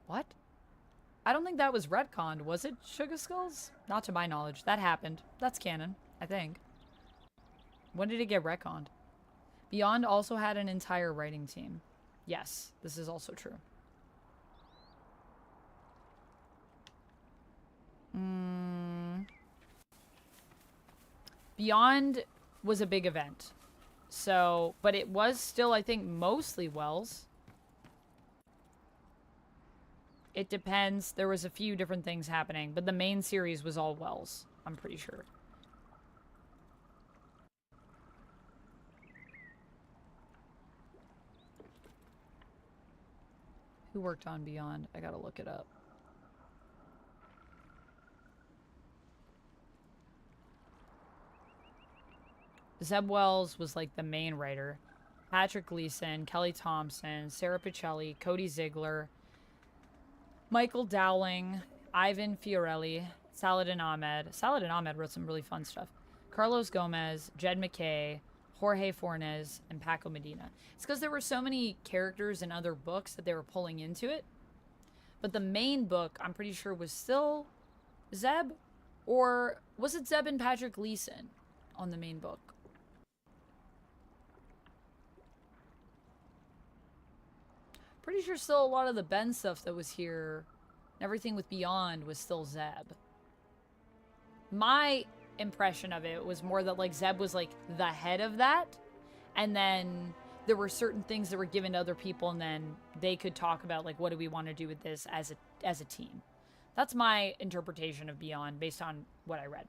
[SPEAKER 1] What? I don't think that was retconned, was it, Sugar Skulls? Not to my knowledge. That happened. That's canon, I think. When did it get retconned? Beyond also had an entire writing team. Yes, this is also true. Beyond was a big event. So, but it was still, I think, mostly Wells. It depends. There was a few different things happening, but the main series was all Wells, I'm pretty sure. Who worked on Beyond? I gotta look it up. Zeb Wells was like the main writer. Patrick Gleason, Kelly Thompson, Sarah Pichelli, Cody Ziegler, Michael Dowling, Ivan Fiorelli, Saladin Ahmed. Saladin Ahmed wrote some really fun stuff. Carlos Gomez, Jed McKay, Jorge Fornes, and Paco Medina. It's because there were so many characters in other books that they were pulling into it. But the main book, I'm pretty sure, was still Zeb? Or was it Zeb and Patrick Gleason on the main book? Pretty sure still a lot of the Ben stuff that was here, and everything with Beyond was still Zeb. My impression of it was more that like Zeb was like the head of that, and then there were certain things that were given to other people, and then they could talk about like what do we want to do with this as a team. That's my interpretation of Beyond based on what I read.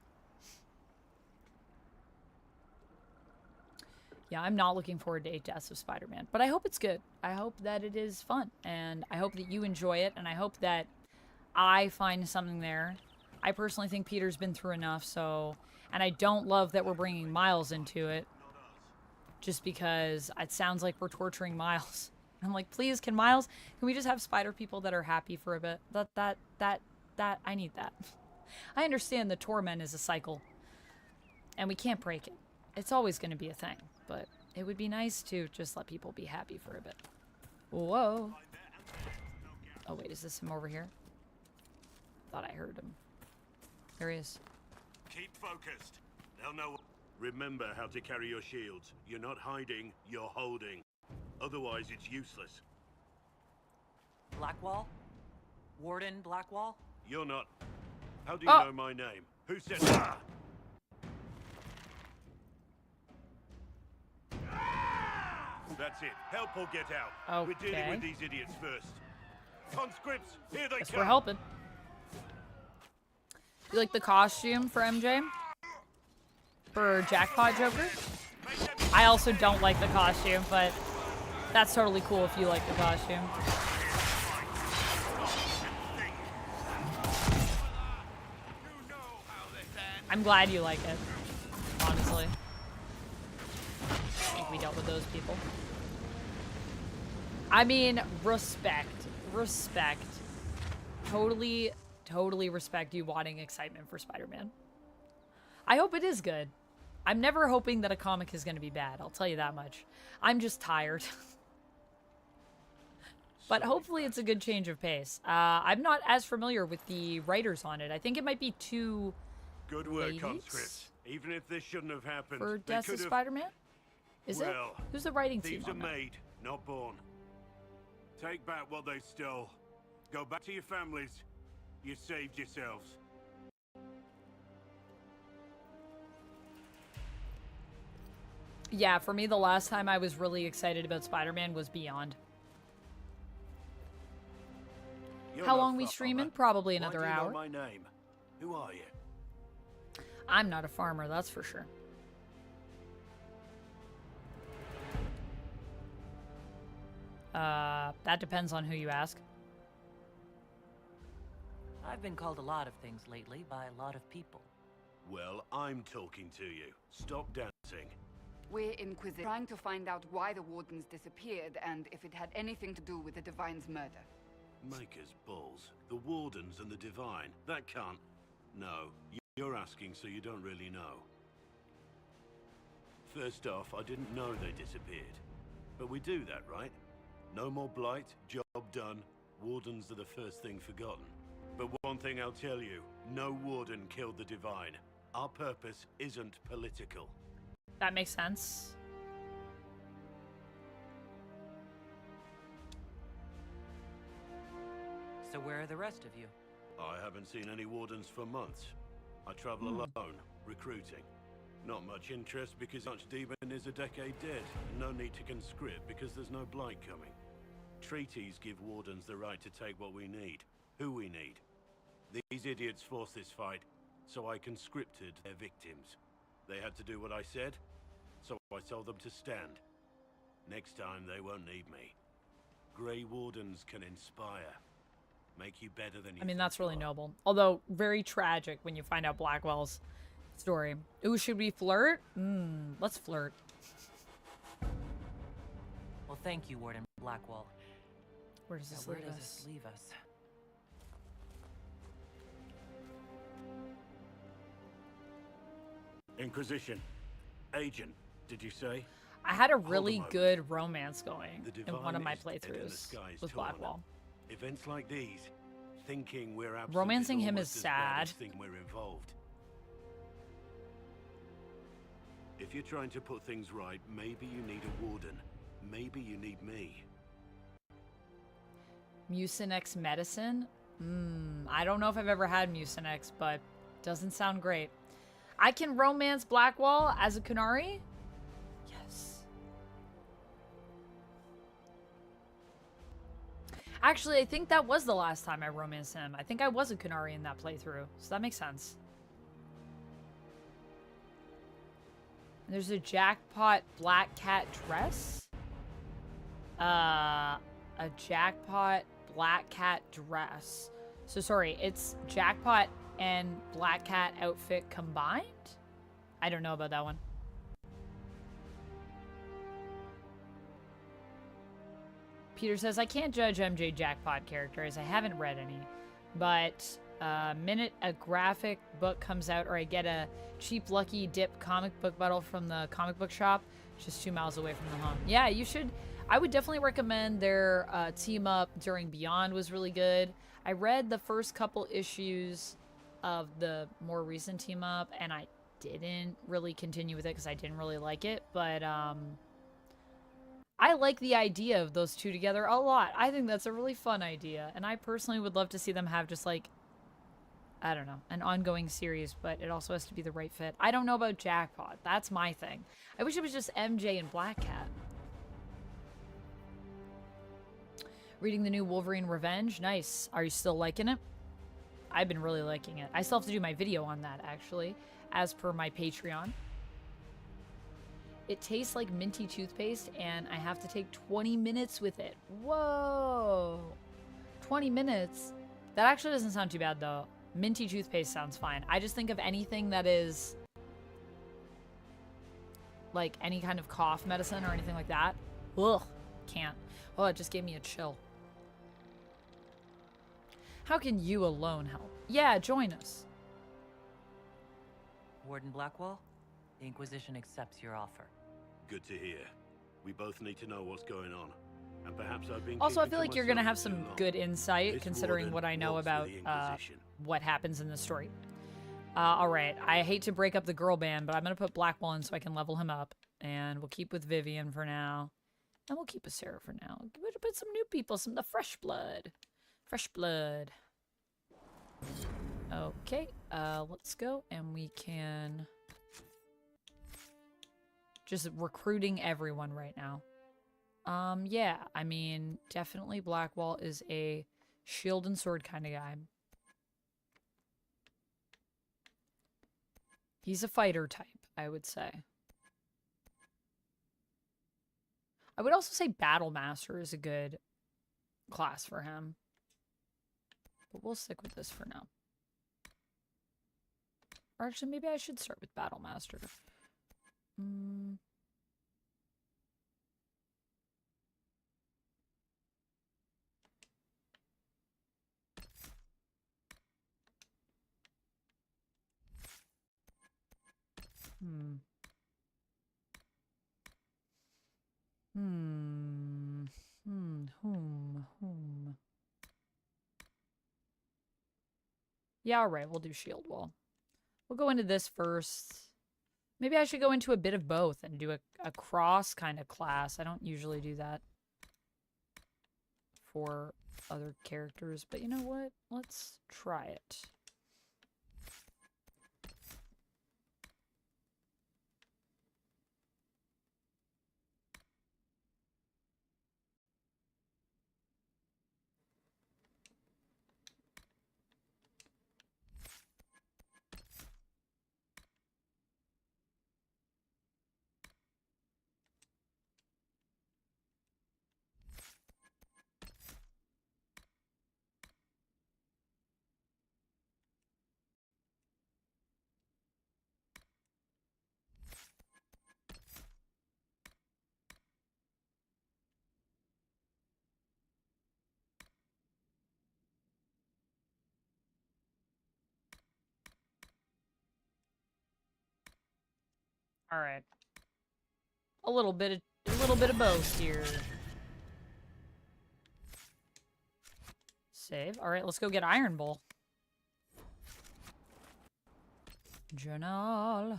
[SPEAKER 1] Yeah, I'm not looking forward to 8 Deaths of Spider-Man, but I hope it's good. I hope that it is fun, and I hope that you enjoy it, and I hope that I find something there. I personally think Peter's been through enough, so... And I don't love that we're bringing Miles into it, just because it sounds like we're torturing Miles. I'm like, please, can we just have spider people that are happy for a bit? I need that. I understand the torment is a cycle, and we can't break it. It's always going to be a thing. But it would be nice to just let people be happy for a bit. Whoa. Oh, wait, is this him over here? Thought I heard him. There he is.
[SPEAKER 17] Keep focused. They'll know. Remember how to carry your shields. You're not hiding, you're holding. Otherwise, it's useless.
[SPEAKER 5] Blackwall? Warden Blackwall?
[SPEAKER 17] You're not. How do you know my name? Who said that? That's it. Help or get out.
[SPEAKER 1] Okay.
[SPEAKER 17] We're dealing with these idiots first. Conscripts, here they
[SPEAKER 1] Guess
[SPEAKER 17] come.
[SPEAKER 1] we're helping. You like the costume for MJ? For Jackpot Joker? I also don't like the costume, but that's totally cool if you like the costume. I'm glad you like it, honestly. I think we dealt with those people. I mean, respect. Respect. Totally respect you wanting excitement for Spider-Man. I hope it is good. I'm never hoping that a comic is going to be bad, I'll tell you that much. I'm just tired. But hopefully it's a good change of pace. I'm not as familiar with the writers on it. I think it might be two
[SPEAKER 17] Good work,
[SPEAKER 1] ladies
[SPEAKER 17] conscripts. Even if this shouldn't have happened.
[SPEAKER 1] for Death of Spider-Man? Is it? Who's the writing team
[SPEAKER 17] Thieves are
[SPEAKER 1] on that?
[SPEAKER 17] made, not born. Take back what they stole. Go back to your families. You saved yourselves.
[SPEAKER 1] Yeah, for me, the last time I was really excited about Spider-Man was Beyond.
[SPEAKER 17] You're
[SPEAKER 1] How
[SPEAKER 17] no
[SPEAKER 1] long we
[SPEAKER 17] farmer.
[SPEAKER 1] streaming? Probably
[SPEAKER 17] Why
[SPEAKER 1] another
[SPEAKER 17] do you know
[SPEAKER 1] hour.
[SPEAKER 17] my name? Who are you?
[SPEAKER 1] I'm not a farmer, that's for sure. That depends on who you ask.
[SPEAKER 5] I've been called a lot of things lately by a lot of people.
[SPEAKER 17] Well, I'm talking to you. Stop dancing.
[SPEAKER 3] We're Inquisition, trying to find out why the Wardens disappeared and if it had anything to do with the Divine's murder.
[SPEAKER 17] Maker's balls. The Wardens and the Divine. That can't... No, you're asking so you don't really know. First off, I didn't know they disappeared. But we do that, right? No more blight, job done. Wardens are the first thing forgotten. But one thing I'll tell you, no Warden killed the Divine. Our purpose isn't political.
[SPEAKER 1] That makes sense.
[SPEAKER 5] So where are the rest of you?
[SPEAKER 17] I haven't seen any wardens for months. I travel alone, recruiting. Not much interest because Archdemon is a decade dead, and no need to conscript because there's no blight coming. Treaties give wardens the right to take what we need, who we need. These idiots forced this fight, so I conscripted their victims. They had to do what I said, so I told them to stand. Next time they won't need me. Grey Wardens can inspire. Make you better than you
[SPEAKER 1] I mean, that's really noble. Although, very tragic when you find out Blackwell's story. Ooh, should we flirt? Let's flirt.
[SPEAKER 5] Well, thank you, Warden Blackwell.
[SPEAKER 1] Where does this
[SPEAKER 5] Where
[SPEAKER 1] leave
[SPEAKER 5] does
[SPEAKER 1] us?
[SPEAKER 5] this leave us?
[SPEAKER 17] Inquisition. Agent, did you say?
[SPEAKER 1] I had a really good romance going
[SPEAKER 17] The
[SPEAKER 1] in one of
[SPEAKER 17] Divine
[SPEAKER 1] my
[SPEAKER 17] is dead and the
[SPEAKER 1] playthroughs
[SPEAKER 17] sky is
[SPEAKER 1] with
[SPEAKER 17] torn.
[SPEAKER 1] Blackwell.
[SPEAKER 17] Events like these, thinking we're absent
[SPEAKER 1] Romancing him
[SPEAKER 17] almost
[SPEAKER 1] is
[SPEAKER 17] as bad
[SPEAKER 1] sad.
[SPEAKER 17] as think we're involved. If you're trying to put things right, maybe you need a warden. Maybe you need me.
[SPEAKER 1] Mucinex medicine? I don't know if I've ever had Mucinex, but doesn't sound great. I can romance Blackwell as a Kunari? Yes. Actually, I think that was the last time I romanced him. I think I was a Kunari in that playthrough, so that makes sense. And there's a jackpot black cat dress? A jackpot black cat dress. So sorry, it's jackpot and black cat outfit combined? I don't know about that one. Peter says, I can't judge MJ Jackpot characters. I haven't read any. But minute a graphic book comes out or I get a cheap Lucky Dip comic book bottle from the comic book shop, just 2 miles away from the home. Yeah, you should. I would definitely recommend their team up during Beyond was really good. I read the first couple issues of the more recent team up and I didn't really continue with it because I didn't really like it, but I like the idea of those two together a lot. I think that's a really fun idea, and I personally would love to see them have just like, I don't know, an ongoing series, but it also has to be the right fit. I don't know about Jackpot. That's my thing. I wish it was just MJ and Black Cat. Reading the new Wolverine Revenge. Nice. Are you still liking it? I've been really liking it. I still have to do my video on that, actually, as per my Patreon. It tastes like minty toothpaste, and I have to take 20 minutes with it. Whoa! 20 minutes? That actually doesn't sound too bad, though. Minty toothpaste sounds fine. I just think of anything that is like any kind of cough medicine or anything like that. Ugh, can't. Oh, it just gave me a chill. How can you alone help? Yeah, join us.
[SPEAKER 5] Warden Blackwell, the Inquisition accepts your offer.
[SPEAKER 17] Good to hear. We both need to know what's going on. And perhaps I've been
[SPEAKER 1] Also, I
[SPEAKER 17] keeping
[SPEAKER 1] feel
[SPEAKER 17] to
[SPEAKER 1] like you're going to have
[SPEAKER 17] myself too
[SPEAKER 1] some
[SPEAKER 17] long.
[SPEAKER 1] good insight
[SPEAKER 17] This
[SPEAKER 1] considering
[SPEAKER 17] warden
[SPEAKER 1] what I know
[SPEAKER 17] works for
[SPEAKER 1] about
[SPEAKER 17] the Inquisition.
[SPEAKER 1] what happens in the story. Alright, I hate to break up the girl band, but I'm going to put Blackwell in so I can level him up. And we'll keep with Vivian for now. And we'll keep with Sarah for now. We'll put some new people, some of the fresh blood. Fresh blood. Okay, let's go. And we can... just recruiting everyone right now. Yeah, I mean, definitely Blackwell is a shield and sword kind of guy. He's a fighter type, I would say. I would also say Battle Master is a good class for him. But we'll stick with this for now. Or actually, maybe I should start with Battle Master. Whom? Yeah, alright, we'll do Shield Wall. We'll go into this first. Maybe I should go into a bit of both and do a cross kind of class. I don't usually do that for other characters, but you know what? Let's try it. All right. A little bit of both here. Save. All right, let's go get Iron Bull. Journal.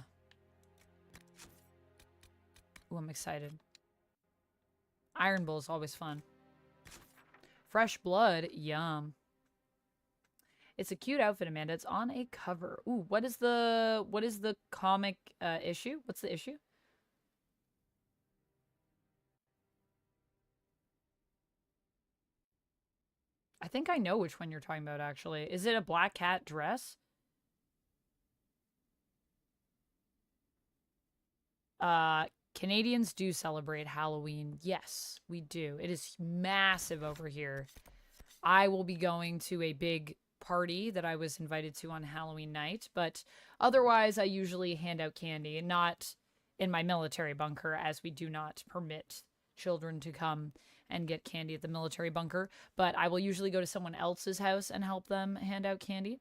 [SPEAKER 1] Ooh, I'm excited. Iron Bull is always fun. Fresh blood. Yum. It's a cute outfit, Amanda. It's on a cover. Ooh, what is the comic issue? What's the issue? I think I know which one you're talking about, actually. Is it a black cat dress? Canadians do celebrate Halloween. Yes, we do. It is massive over here. I will be going to a big party that I was invited to on Halloween night, but otherwise I usually hand out candy, and not in my military bunker, as we do not permit children to come and get candy at the military bunker, but I will usually go to someone else's house and help them hand out candy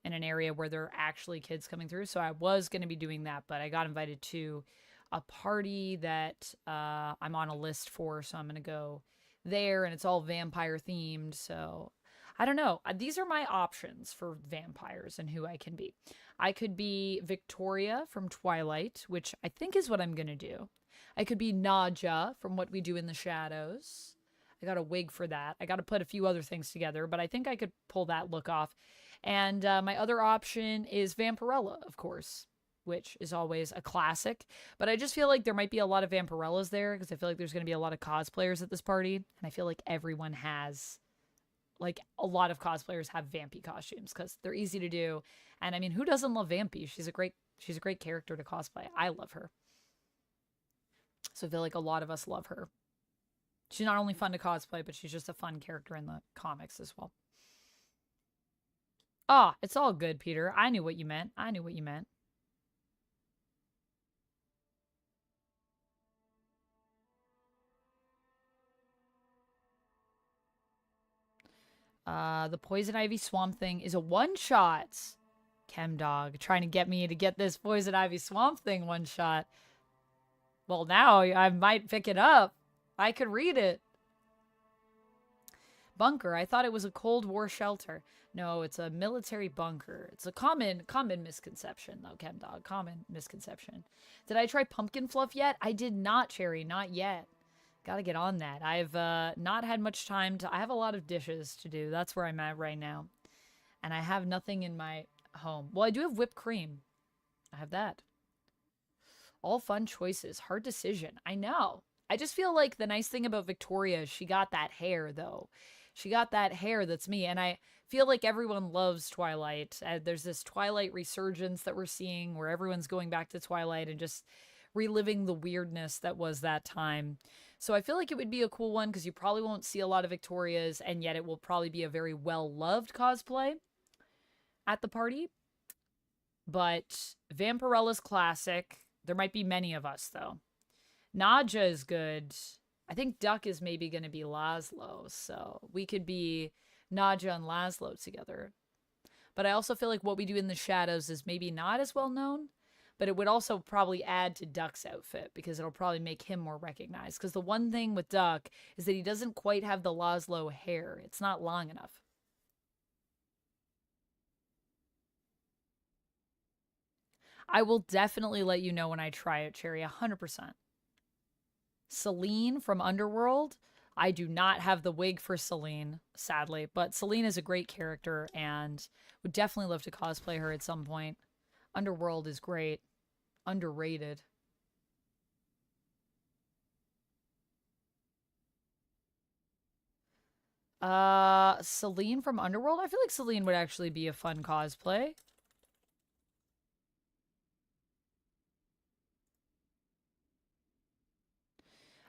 [SPEAKER 1] in an area where there are actually kids coming through. So I was going to be doing that, but I got invited to a party that I'm on a list for, so I'm going to go there, and it's all vampire themed, so I don't know. These are my options for vampires and who I can be. I could be Victoria from Twilight, which I think is what I'm going to do. I could be Nadja from What We Do in the Shadows. I got a wig for that. I got to put a few other things together, but I think I could pull that look off. And my other option is Vampirella, of course, which is always a classic. But I just feel like there might be a lot of Vampirellas there, because I feel like there's going to be a lot of cosplayers at this party. And I feel like everyone has, like, a lot of cosplayers have Vampy costumes because they're easy to do. And I mean, who doesn't love Vampy? She's a great character to cosplay. I love her. So I feel like a lot of us love her. She's not only fun to cosplay, but she's just a fun character in the comics as well. Ah, it's all good, Peter. I knew what you meant. I knew what you meant. The Poison Ivy Swamp Thing is a one-shot. Chemdog trying to get me to get this Poison Ivy Swamp Thing one-shot. Well, now I might pick it up. I could read it. Bunker. I thought it was a Cold War shelter. No, it's a military bunker. It's a common misconception, though, Chemdog. Common misconception. Did I try pumpkin fluff yet? I did not, Cherry. Not yet. Gotta get on that. I've not had much time to... I have a lot of dishes to do. That's where I'm at right now. And I have nothing in my home. Well, I do have whipped cream. I have that. All fun choices. Hard decision. I know. I just feel like the nice thing about Victoria is she got that hair, though. She got that hair that's me. And I feel like everyone loves Twilight. There's this Twilight resurgence that we're seeing where everyone's going back to Twilight and just reliving the weirdness that was that time. So I feel like it would be a cool one because you probably won't see a lot of Victorias, and yet it will probably be a very well-loved cosplay at the party. But Vampirella's classic. There might be many of us, though. Nadja is good. I think Duck is maybe going to be Laszlo, so we could be Nadja and Laszlo together. But I also feel like What We Do in the Shadows is maybe not as well known, but it would also probably add to Duck's outfit because it'll probably make him more recognized. Because the one thing with Duck is that he doesn't quite have the Laszlo hair. It's not long enough. I will definitely let you know when I try it, Cherry, 100%. Celine from Underworld. I do not have the wig for Celine, sadly, but Celine is a great character and would definitely love to cosplay her at some point. Underworld is great. Underrated. Celine from Underworld? I feel like Celine would actually be a fun cosplay.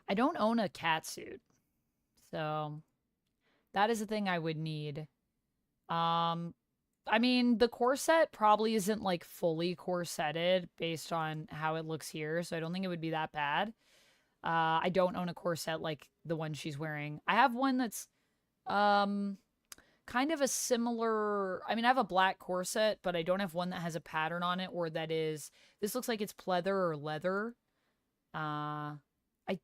[SPEAKER 1] I don't own a cat suit. So that is a thing I would need. I mean, the corset probably isn't like fully corseted based on how it looks here, so I don't think it would be that bad. I don't own a corset like the one she's wearing. I have one that's kind of a similar, I mean, I have a black corset, but I don't have one that has a pattern on it or that is, this looks like it's pleather or leather. I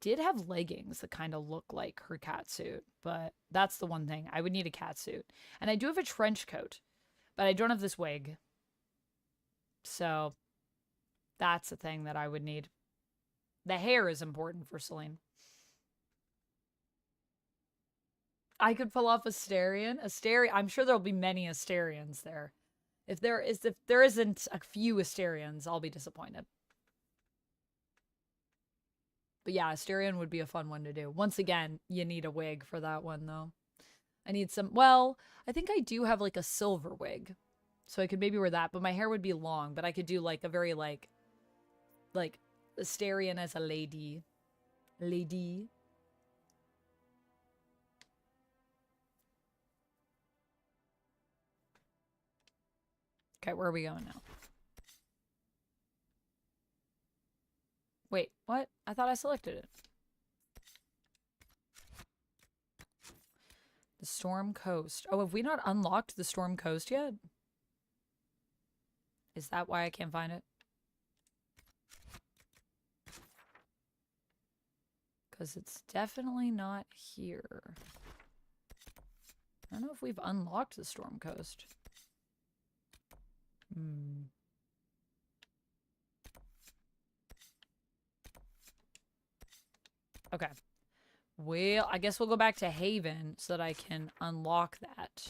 [SPEAKER 1] did have leggings that kind of look like her catsuit, but that's the one thing. I would need a catsuit. And I do have a trench coat, but I don't have this wig. So that's the thing that I would need. The hair is important for Celine. I could pull off Asterion. I'm sure there'll be many Asterions there. If there isn't a few Asterions, I'll be disappointed. But yeah, Asterion would be a fun one to do. Once again, you need a wig for that one, though. I need some... Well, I think I do have, like, a silver wig. So I could maybe wear that, but my hair would be long. But I could do, like, a very, like Asterion as a lady. Lady. Okay, where are we going now? Wait, what? I thought I selected it. The Storm Coast. Oh, have we not unlocked the Storm Coast yet? Is that why I can't find it? Because it's definitely not here. I don't know if we've unlocked the Storm Coast. Okay. Well, I guess we'll go back to Haven so that I can unlock that.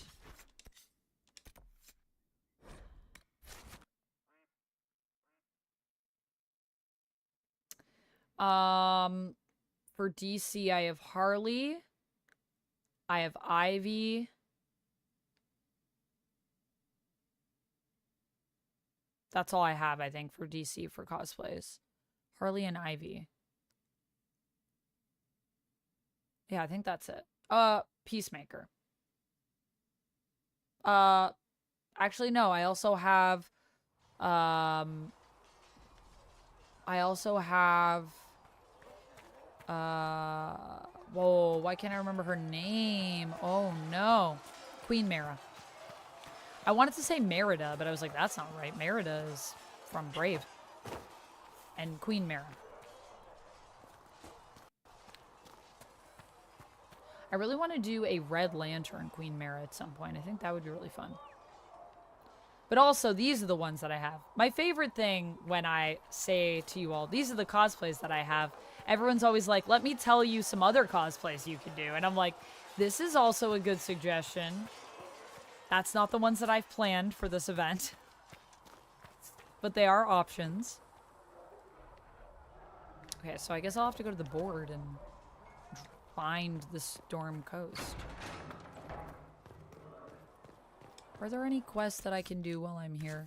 [SPEAKER 1] For DC, I have Harley. I have Ivy. That's all I have, I think, for DC for cosplays. Harley and Ivy. Yeah, I think that's it. Peacemaker. Actually, no, I also have, whoa, why can't I remember her name? Oh, no. Queen Mara. I wanted to say Merida, but I was like, that's not right. Merida is from Brave. And Queen Mara. I really want to do a Red Lantern Queen Mara at some point. I think that would be really fun. But also, these are the ones that I have. My favorite thing when I say to you all, these are the cosplays that I have, everyone's always like, let me tell you some other cosplays you can do. And I'm like, this is also a good suggestion. That's not the ones that I've planned for this event. But they are options. Okay, so I guess I'll have to go to the board and find the Storm Coast. Are there any quests that I can do while I'm here?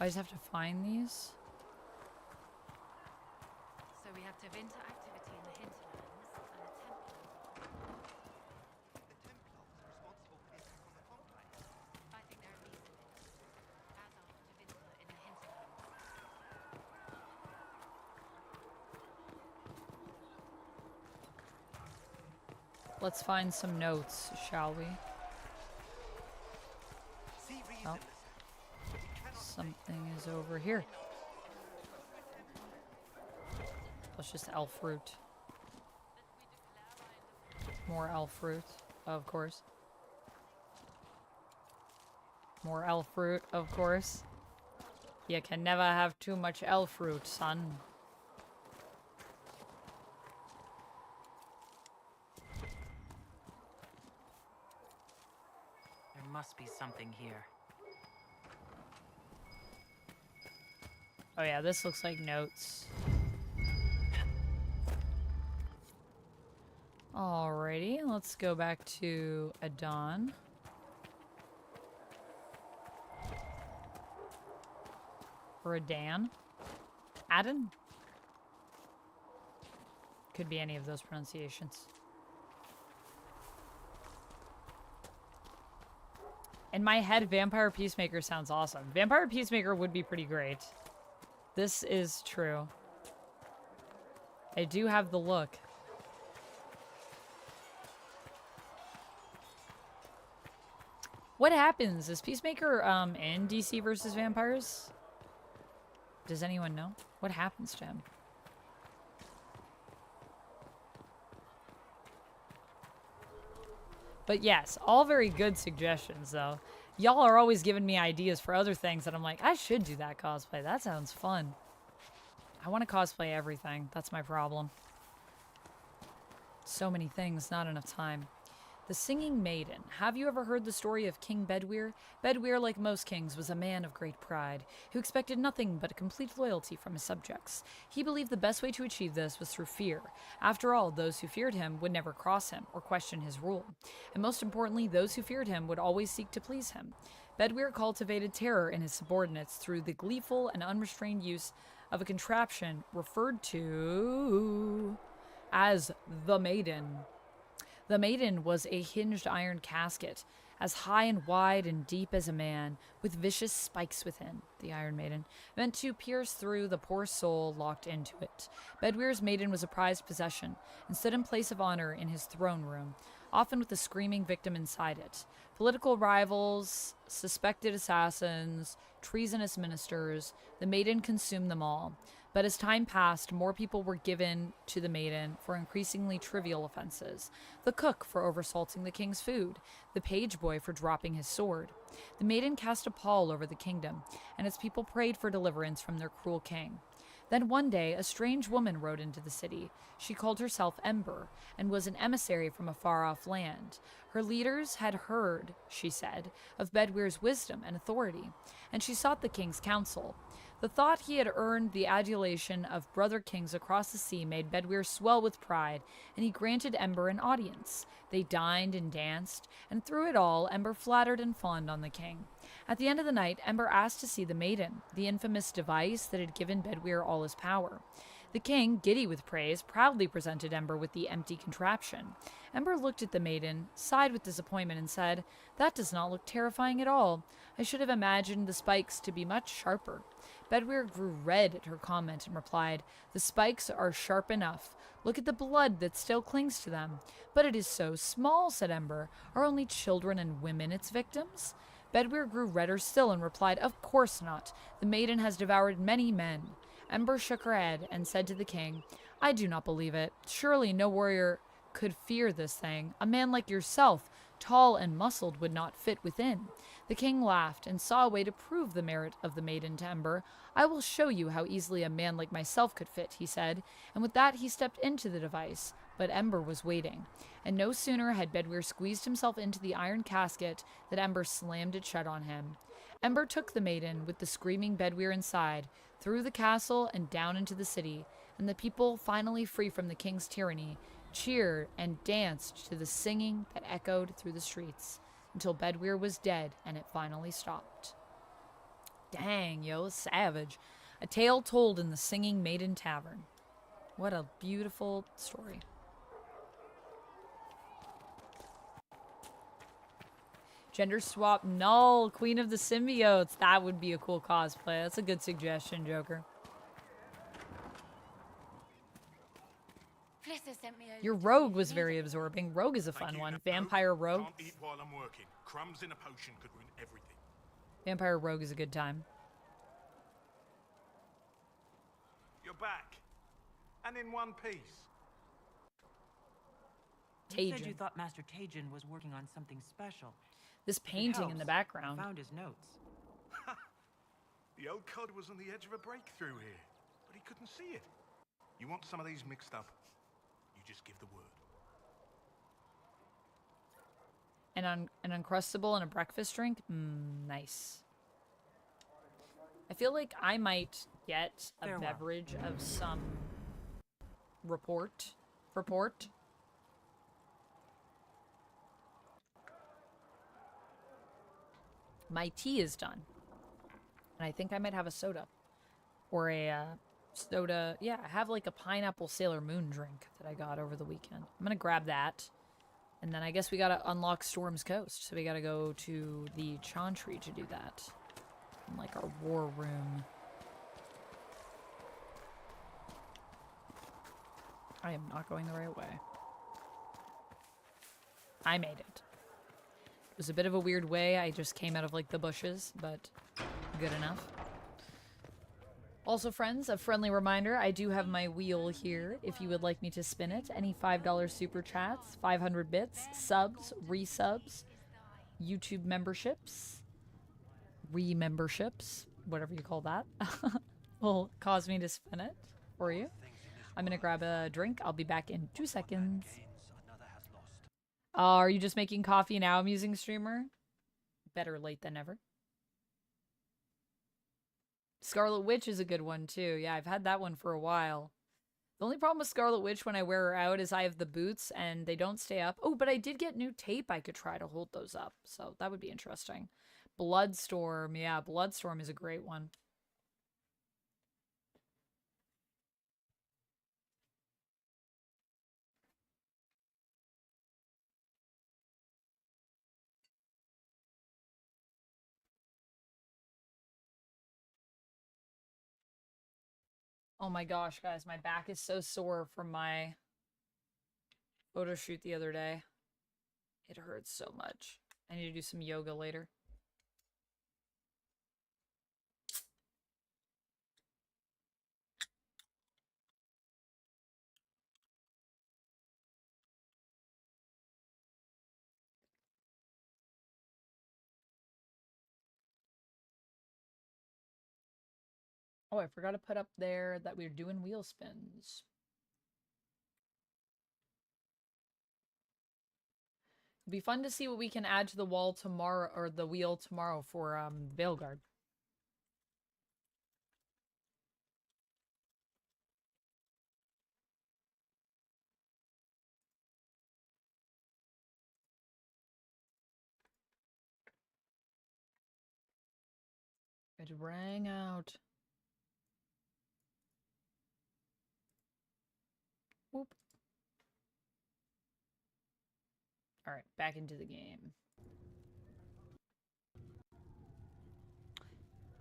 [SPEAKER 1] I just have to find these?
[SPEAKER 8] So we have to have interactivity in the hinterlands and a Templar.
[SPEAKER 18] The Templars are responsible for the attack on the Conclave.
[SPEAKER 8] I think there are reasons. As are Tevinter in the hinterlands.
[SPEAKER 1] Let's find some notes, shall we? Oh. Something is over here. Let's just elf root. More elf fruit, of course. More elf fruit, of course. You can never have too much elf fruit, son.
[SPEAKER 5] There must be something here.
[SPEAKER 1] Oh yeah, this looks like notes. Alrighty, let's go back to Adon. Or Adan. Adon? Could be any of those pronunciations. In my head, Vampire Peacemaker sounds awesome. Vampire Peacemaker would be pretty great. This is true. I do have the look. What happens? Is Peacemaker in DC versus Vampires? Does anyone know? What happens to him? But yes, all very good suggestions, though. Y'all are always giving me ideas for other things that I'm like, I should do that cosplay. That sounds fun. I want to cosplay everything. That's my problem. So many things, not enough time. The Singing Maiden. Have you ever heard the story of King Bedwyr? Bedwyr, like most kings, was a man of great pride, who expected nothing but complete loyalty from his subjects. He believed the best way to achieve this was through fear. After all, those who feared him would never cross him or question his rule. And most importantly, those who feared him would always seek to please him. Bedwyr cultivated terror in his subordinates through the gleeful and unrestrained use of a contraption referred to as the Maiden. The Maiden was a hinged iron casket, as high and wide and deep as a man, with vicious spikes within, the Iron Maiden, meant to pierce through the poor soul locked into it. Bedwyr's Maiden was a prized possession, and stood in place of honor in his throne room, often with a screaming victim inside it. Political rivals, suspected assassins, treasonous ministers, the Maiden consumed them all. But as time passed, more people were given to the Maiden for increasingly trivial offenses. The cook for oversalting the king's food, the page boy for dropping his sword. The Maiden cast a pall over the kingdom, and its people prayed for deliverance from their cruel king. Then one day, a strange woman rode into the city. She called herself Ember, and was an emissary from a far-off land. Her leaders had heard, she said, of Bedwyr's wisdom and authority, and she sought the king's counsel. The thought he had earned the adulation of brother kings across the sea made Bedwyr swell with pride, and he granted Ember an audience. They dined and danced, and through it all, Ember flattered and fawned on the king. At the end of the night, Ember asked to see the Maiden, the infamous device that had given Bedwyr all his power. The king, giddy with praise, proudly presented Ember with the empty contraption. Ember looked at the Maiden, sighed with disappointment, and said, "That does not look terrifying at all. I should have imagined the spikes to be much sharper." Bedwyr grew red at her comment and replied, "The spikes are sharp enough. Look at the blood that still clings to them." "But it is so small," said Ember. "Are only children and women its victims?" Bedwyr grew redder still and replied, "Of course not. The Maiden has devoured many men." Ember shook her head and said to the king, "I do not believe it. Surely no warrior could fear this thing. A man like yourself, tall and muscled, would not fit within." The king laughed and saw a way to prove the merit of the Maiden to Ember. "I will show you how easily a man like myself could fit," he said, and with that he stepped into the device. But Ember was waiting, and no sooner had Bedwyr squeezed himself into the iron casket than Ember slammed it shut on him. Ember took the Maiden, with the screaming Bedwyr inside, through the castle and down into the city, and the people, finally free from the king's tyranny, cheered and danced to the singing that echoed through the streets, until Bedwyr was dead and it finally stopped. Dang, yo, savage. A tale told in the Singing Maiden Tavern. What a beautiful story. Gender swap null, Queen of the Symbiotes. That would be a cool cosplay. That's a good suggestion, Joker. Your rogue was very absorbing. Rogue is a fun one. Vampire rogue.
[SPEAKER 11] Can't eat while I'm working. Crumbs in a potion could ruin everything.
[SPEAKER 1] Vampire rogue is a good time.
[SPEAKER 11] You're back. And in one piece.
[SPEAKER 5] You said you
[SPEAKER 1] Tajin.
[SPEAKER 5] thought Master Tajin was working on something special.
[SPEAKER 1] This
[SPEAKER 5] If it
[SPEAKER 1] painting in the
[SPEAKER 5] helps,
[SPEAKER 1] background.
[SPEAKER 5] I found his notes.
[SPEAKER 11] The old cod was on the edge of a breakthrough here, but he couldn't see it. You want some of these mixed up? You just give the word.
[SPEAKER 1] An Uncrustable and a breakfast drink? Nice. I feel like I might get a
[SPEAKER 5] Farewell.
[SPEAKER 1] beverage of some report. My tea is done. And I think I might have a soda. Or a soda. Yeah, I have like a pineapple Sailor Moon drink that I got over the weekend. I'm gonna grab that. And then I guess we gotta unlock Storm's Coast. So we gotta go to the Chantry to do that. In like our war room. I am not going the right way. I made it. It was a bit of a weird way. I just came out of like the bushes, but good enough. Also, friends, a friendly reminder, I do have my wheel here if you would like me to spin it. Any $5 super chats, 500 bits, subs, resubs, YouTube memberships, re-memberships, whatever you call that, will cause me to spin it for you. I'm going to grab a drink. I'll be back in 2 seconds. Are you just making coffee now, Amusing Streamer? Better late than never. Scarlet Witch is a good one, too. Yeah, I've had that one for a while. The only problem with Scarlet Witch when I wear her out is I have the boots and they don't stay up. Oh, but I did get new tape I could try to hold those up, so that would be interesting. Bloodstorm. Yeah, Bloodstorm is a great one. Oh my gosh, guys, my back is so sore from my photo shoot the other day. It hurts so much. I need to do some yoga later. Oh, I forgot to put up there that we're doing wheel spins. It'll be fun to see what we can add to the wall tomorrow, or the wheel tomorrow for Veilguard. It rang out. Whoop. All right, back into the game.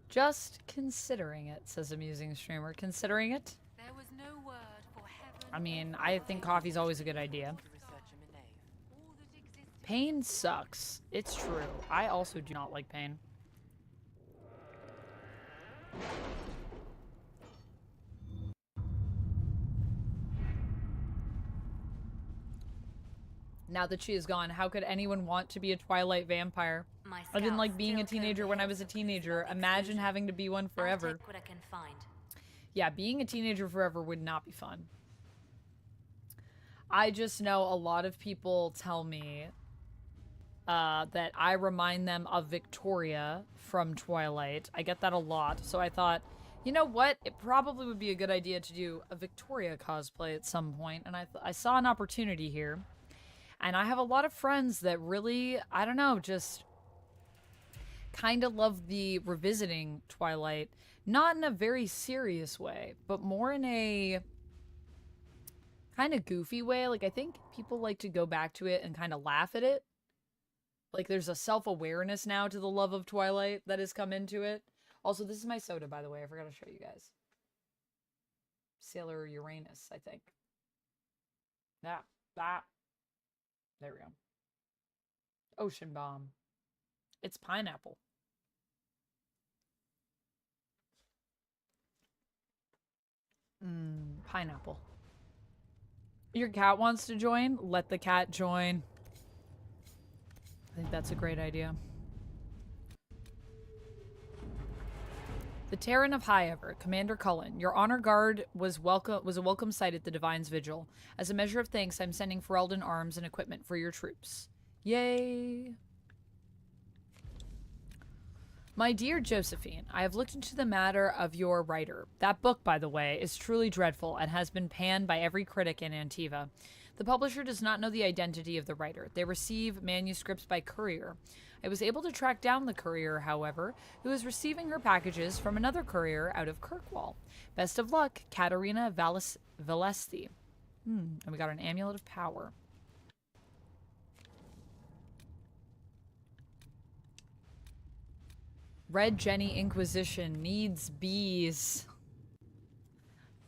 [SPEAKER 1] Just considering it, says Amusing Streamer. Considering it?
[SPEAKER 13] There was no word for heaven.
[SPEAKER 1] I mean, I think coffee's always a good idea. Pain sucks. It's true. I also do not like pain. Now that she is gone, how could anyone want to be a Twilight vampire? I didn't like being a teenager when I was a teenager. Imagine having to be one forever.
[SPEAKER 8] I'll take what I can find.
[SPEAKER 1] Yeah, being a teenager forever would not be fun. I just know a lot of people tell me that I remind them of Victoria from Twilight. I get that a lot, so I thought, you know what? It probably would be a good idea to do a Victoria cosplay at some point, and I saw an opportunity here. And I have a lot of friends that really, I don't know, just kind of love the revisiting Twilight. Not in a very serious way, but more in a kind of goofy way. Like, I think people like to go back to it and kind of laugh at it. Like, there's a self-awareness now to the love of Twilight that has come into it. Also, this is my soda, by the way. I forgot to show you guys. Sailor Uranus, I think. That. There we go. Ocean Bomb. It's pineapple. Pineapple. Your cat wants to join? Let the cat join. I think that's a great idea. The Terran of Highever, Commander Cullen. Your honor guard was a welcome sight at the Divine's Vigil. As a measure of thanks, I'm sending Ferelden arms and equipment for your troops. Yay! My dear Josephine, I have looked into the matter of your writer. That book, by the way, is truly dreadful and has been panned by every critic in Antiva. The publisher does not know the identity of the writer. They receive manuscripts by courier. I was able to track down the courier, however, who is receiving her packages from another courier out of Kirkwall. Best of luck, Katerina Valesti. And we got an Amulet of Power. Red Jenny Inquisition needs bees.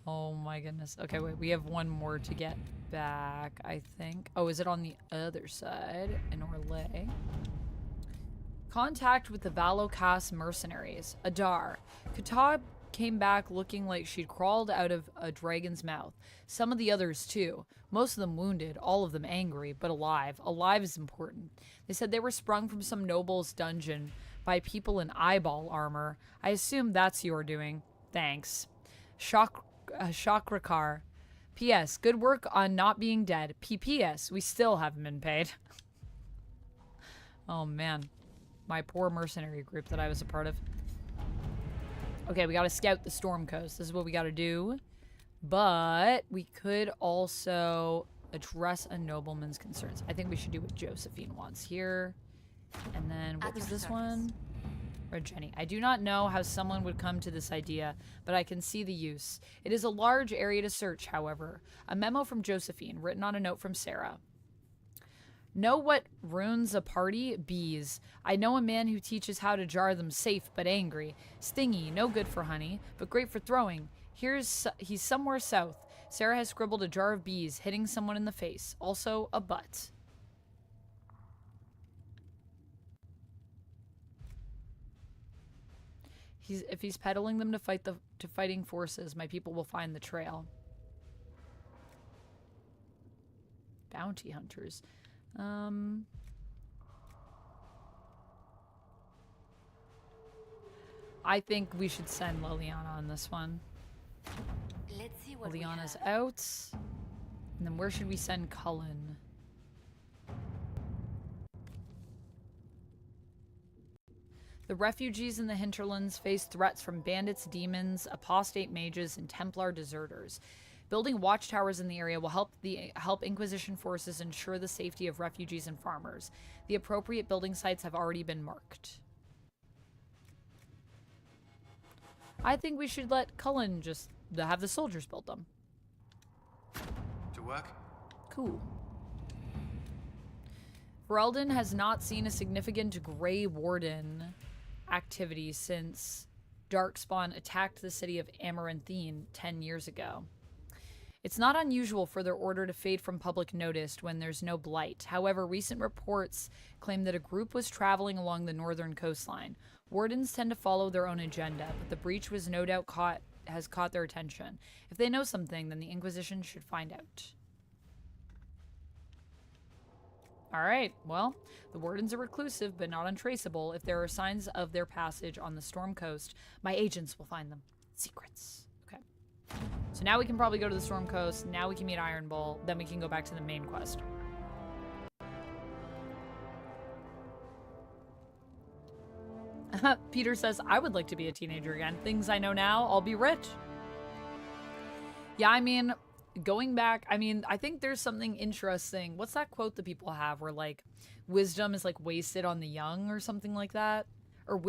[SPEAKER 1] Oh my goodness. Okay, wait, we have one more to get back, I think. Oh, is it on the other side in Orlais? Contact with the Valokas mercenaries. Adar. Katab came back looking like she'd crawled out of a dragon's mouth. Some of the others too. Most of them wounded, all of them angry, but alive. Alive is important. They said they were sprung from some noble's dungeon by people in eyeball armor. I assume that's your doing. Thanks. Shakrakar. P.S. Good work on not being dead. P.P.S. We still haven't been paid. Oh, man. My poor mercenary group that I was a part of. Okay, we gotta scout the Storm Coast. This is what we gotta do. But we could also address a nobleman's concerns. I think we should do what Josephine wants here. And then, what was this one? Red Jenny. I do not know how someone would come to this idea, but I can see the use. It is a large area to search, however. A memo from Josephine, written on a note from Sarah. Know what ruins a party? Bees. I know a man who teaches how to jar them safe but angry. Stingy, no good for honey, but great for throwing. He's somewhere south. Sarah has scribbled a jar of bees, hitting someone in the face. Also, a butt. If he's peddling them to fight to fighting forces, my people will find the trail. Bounty hunters. I think we should send Liliana on this one.
[SPEAKER 8] Let's see what
[SPEAKER 1] Liliana's out. And then where should we send Cullen? The refugees in the hinterlands face threats from bandits, demons, apostate mages, and Templar deserters. Building watchtowers in the area will help Inquisition forces ensure the safety of refugees and farmers. The appropriate building sites have already been marked. I think we should let Cullen just have the soldiers build them.
[SPEAKER 4] To work?
[SPEAKER 1] Cool. Ferelden has not seen a significant Grey Warden activity since Darkspawn attacked the city of Amaranthine 10 years ago. It's not unusual for their order to fade from public notice when there's no blight. However, recent reports claim that a group was traveling along the northern coastline. Wardens tend to follow their own agenda, but the breach was no doubt has caught their attention. If they know something, then the Inquisition should find out. Alright, well, the Wardens are reclusive, but not untraceable. If there are signs of their passage on the Storm Coast, my agents will find them. Secrets. Okay. So now we can probably go to the Storm Coast, now we can meet Iron Bull, then we can go back to the main quest. Peter says, I would like to be a teenager again. Things I know now, I'll be rich. Yeah, I mean, going back, I mean, I think there's something interesting. What's that quote that people have where, like, wisdom is, like, wasted on the young or something like that? Or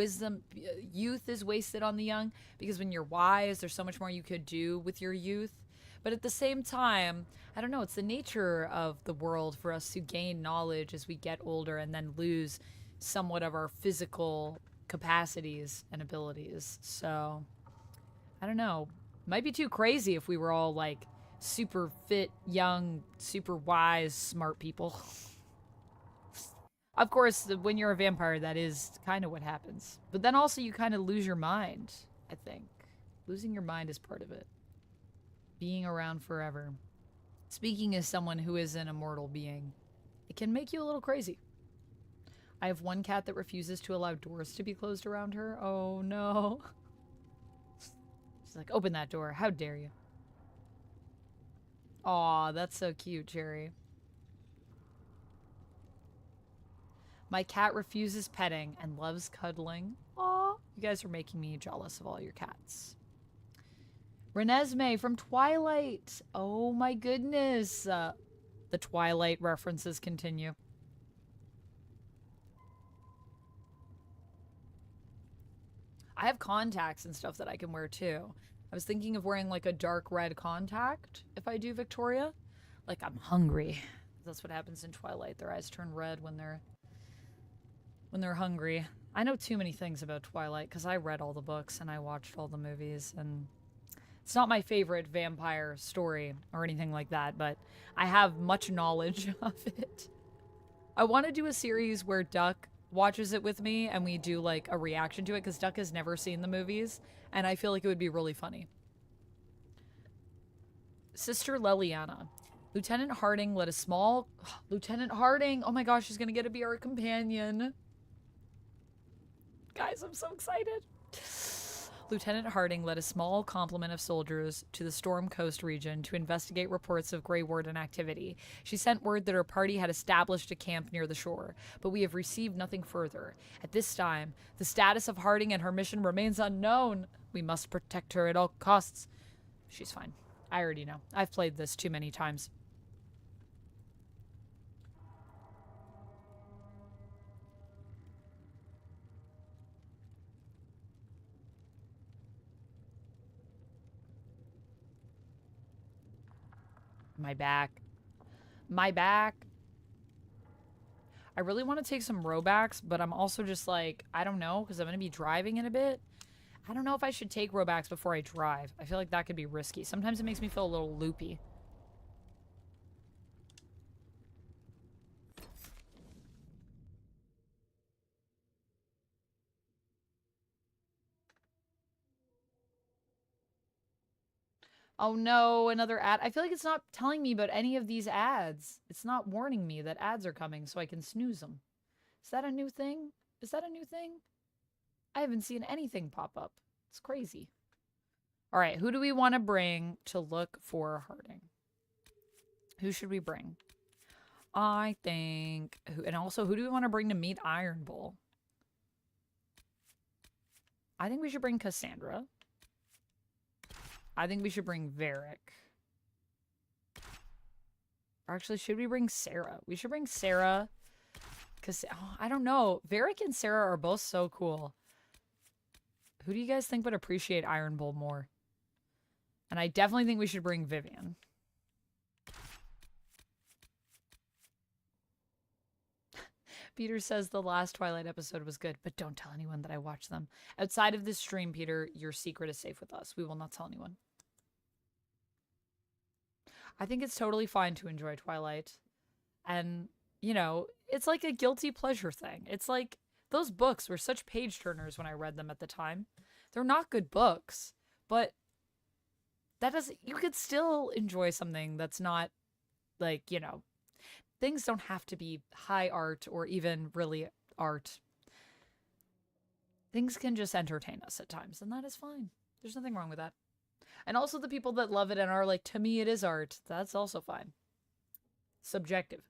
[SPEAKER 1] youth is wasted on the young? Because when you're wise, there's so much more you could do with your youth. But at the same time, I don't know, it's the nature of the world for us to gain knowledge as we get older and then lose somewhat of our physical capacities and abilities. So, I don't know. Might be too crazy if we were all, like, super fit, young, super wise, smart people. Of course, when you're a vampire, that is kind of what happens. But then also you kind of lose your mind, I think. Losing your mind is part of it. Being around forever. Speaking as someone who is an immortal being, it can make you a little crazy. I have one cat that refuses to allow doors to be closed around her. Oh no. She's like, open that door. How dare you? Aw, that's so cute, Cherry. My cat refuses petting and loves cuddling. Aw, you guys are making me jealous of all your cats. Renesmee from Twilight. Oh my goodness. The Twilight references continue. I have contacts and stuff that I can wear too. I was thinking of wearing like a dark red contact if I do Victoria. Like I'm hungry. That's what happens in Twilight. Their eyes turn red when they're hungry. I know too many things about Twilight because I read all the books and I watched all the movies, and it's not my favorite vampire story or anything like that, but I have much knowledge of it. I want to do a series where Duck watches it with me and we do like a reaction to it because Duck has never seen the movies and I feel like it would be really funny. Sister Leliana. Lieutenant Harding led a small... Lieutenant Harding! Oh my gosh, she's gonna get to be our companion. Guys, I'm so excited. Lieutenant Harding led a small complement of soldiers to the Storm Coast region to investigate reports of Grey Warden activity. She sent word that her party had established a camp near the shore, but we have received nothing further. At this time, the status of Harding and her mission remains unknown. We must protect her at all costs. She's fine. I already know. I've played this too many times. My back. My back. I really want to take some Robacks, but I'm also just like, I don't know, because I'm going to be driving in a bit. I don't know if I should take Robacks before I drive. I feel like that could be risky. Sometimes it makes me feel a little loopy. Oh no, another ad. I feel like it's not telling me about any of these ads. It's not warning me that ads are coming so I can snooze them. Is that a new thing? Is that a new thing? I haven't seen anything pop up. It's crazy. All right, who do we want to bring to look for Harding? Who should we bring? I think... And also, who do we want to bring to meet Iron Bull? I think we should bring Cassandra. I think we should bring Varric. Or actually, should we bring Sarah? We should bring Sarah. Because, I don't know. Varric and Sarah are both so cool. Who do you guys think would appreciate Iron Bull more? And I definitely think we should bring Vivian. Peter says the last Twilight episode was good, but don't tell anyone that I watched them. Outside of this stream, Peter, your secret is safe with us. We will not tell anyone. I think it's totally fine to enjoy Twilight. And, you know, it's like a guilty pleasure thing. It's like those books were such page turners when I read them at the time. They're not good books, but that doesn't, you could still enjoy something that's not like, you know, things don't have to be high art or even really art. Things can just entertain us at times, and that is fine. There's nothing wrong with that. And also the people that love it and are like, to me it is art, that's also fine. Subjective.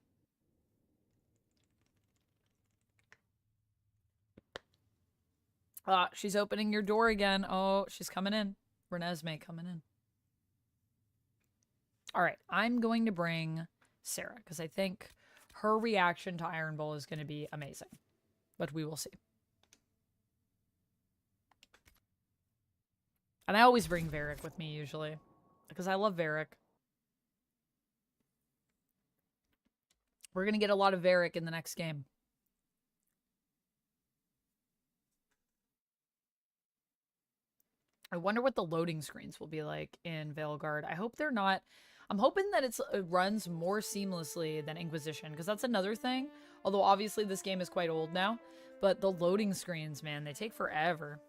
[SPEAKER 1] Ah, she's opening your door again. Oh, she's coming in. Renesmee coming in. All right, I'm going to bring Sarah because I think her reaction to Iron Bull is going to be amazing. But we will see. And I always bring Varric with me usually because I love Varric. We're going to get a lot of Varric in the next game. I wonder what the loading screens will be like in Veilguard. I hope they're not... I'm hoping that it runs more seamlessly than Inquisition, because that's another thing. Although obviously this game is quite old now, but the loading screens, man, they take forever.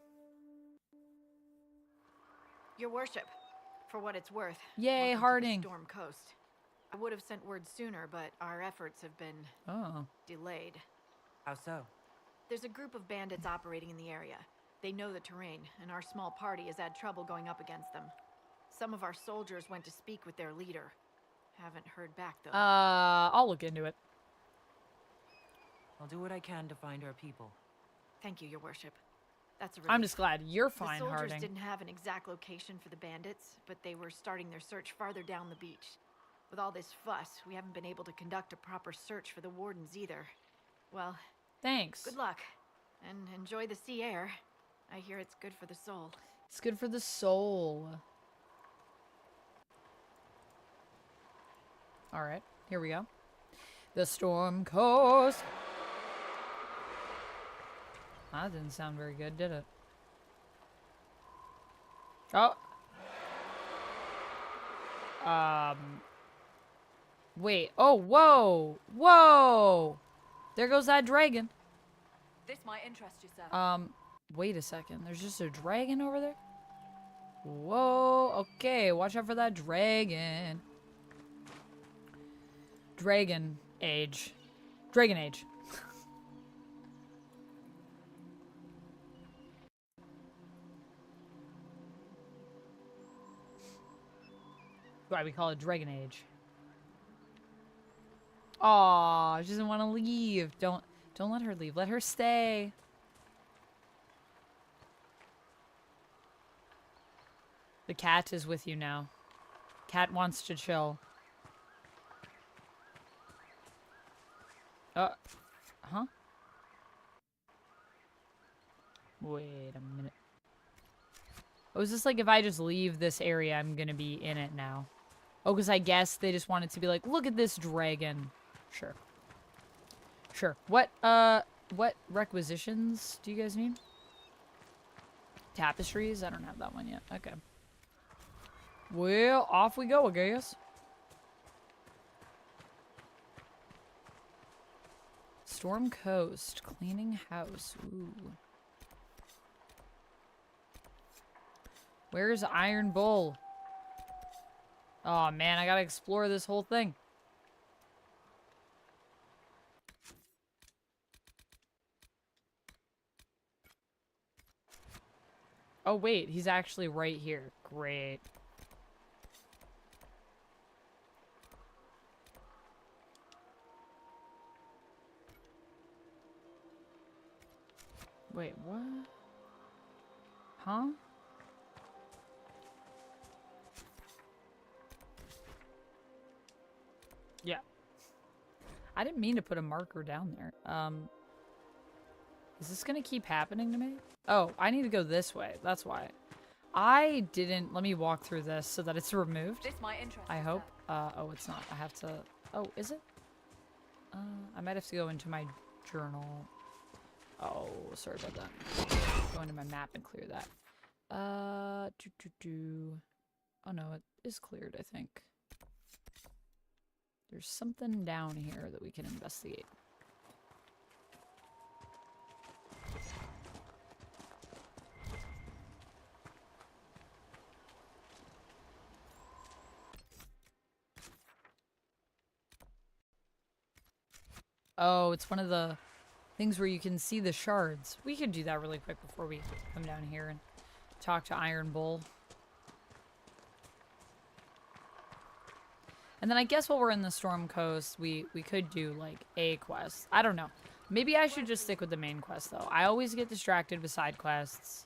[SPEAKER 19] Your worship, for what it's worth.
[SPEAKER 1] Yay,
[SPEAKER 19] welcome to the
[SPEAKER 1] Harding.
[SPEAKER 19] Storm Coast. I would have sent word sooner, but our efforts have been delayed.
[SPEAKER 5] How so?
[SPEAKER 19] There's a group of bandits operating in the area. They know the terrain, and our small party has had trouble going up against them. Some of our soldiers went to speak with their leader. Haven't heard back, though.
[SPEAKER 1] I'll look into it.
[SPEAKER 5] I'll do what I can to find our people.
[SPEAKER 19] Thank you, Your Worship. That's a relief.
[SPEAKER 1] I'm just glad you're fine,
[SPEAKER 19] The soldiers
[SPEAKER 1] Harding.
[SPEAKER 19] didn't have an exact location for the bandits, but they were starting their search farther down the beach. With all this fuss, we haven't been able to conduct a proper search for the wardens either. Well,
[SPEAKER 1] thanks.
[SPEAKER 19] Good luck, and enjoy the sea air. I hear it's good for the soul.
[SPEAKER 1] It's good for the soul. All right, here we go. The Storm Coast. That didn't sound very good, did it? Oh. Wait. Oh, whoa. Whoa. There goes that dragon.
[SPEAKER 9] This might interest you, sir.
[SPEAKER 1] Wait a second. There's just a dragon over there? Whoa. Okay, watch out for that dragon. Dragon age. Dragon age. Why we call it Dragon Age. Aw, she doesn't want to leave. Don't let her leave. Let her stay. The cat is with you now. Cat wants to chill. Huh? Wait a minute. Oh, is this like if I just leave this area, I'm gonna be in it now? Oh, because I guess they just wanted to be like, look at this dragon. Sure. Sure. What requisitions do you guys need? Tapestries? I don't have that one yet. Okay. Well, off we go, I guess. Storm Coast. Cleaning house. Ooh. Where's Iron Bull? Oh man, I gotta explore this whole thing. Oh wait, he's actually right here. Great. Wait, what? Huh? Yeah. I didn't mean to put a marker down there. Is this gonna keep happening to me? Oh, I need to go this way. That's why. I didn't... Let me walk through this so that it's removed.
[SPEAKER 9] This might interest
[SPEAKER 1] I
[SPEAKER 9] you,
[SPEAKER 1] hope.
[SPEAKER 9] sir.
[SPEAKER 1] Oh, it's not. I have to... Oh, is it? I might have to go into my journal. Oh, sorry about that. Go into my map and clear that. Oh no, it is cleared, I think. There's something down here that we can investigate. Oh, it's one of the things where you can see the shards. We could do that really quick before we come down here and talk to Iron Bull. And then I guess while we're in the Storm Coast, we could do, like, a quest. I don't know. Maybe I should just stick with the main quest, though. I always get distracted with side quests.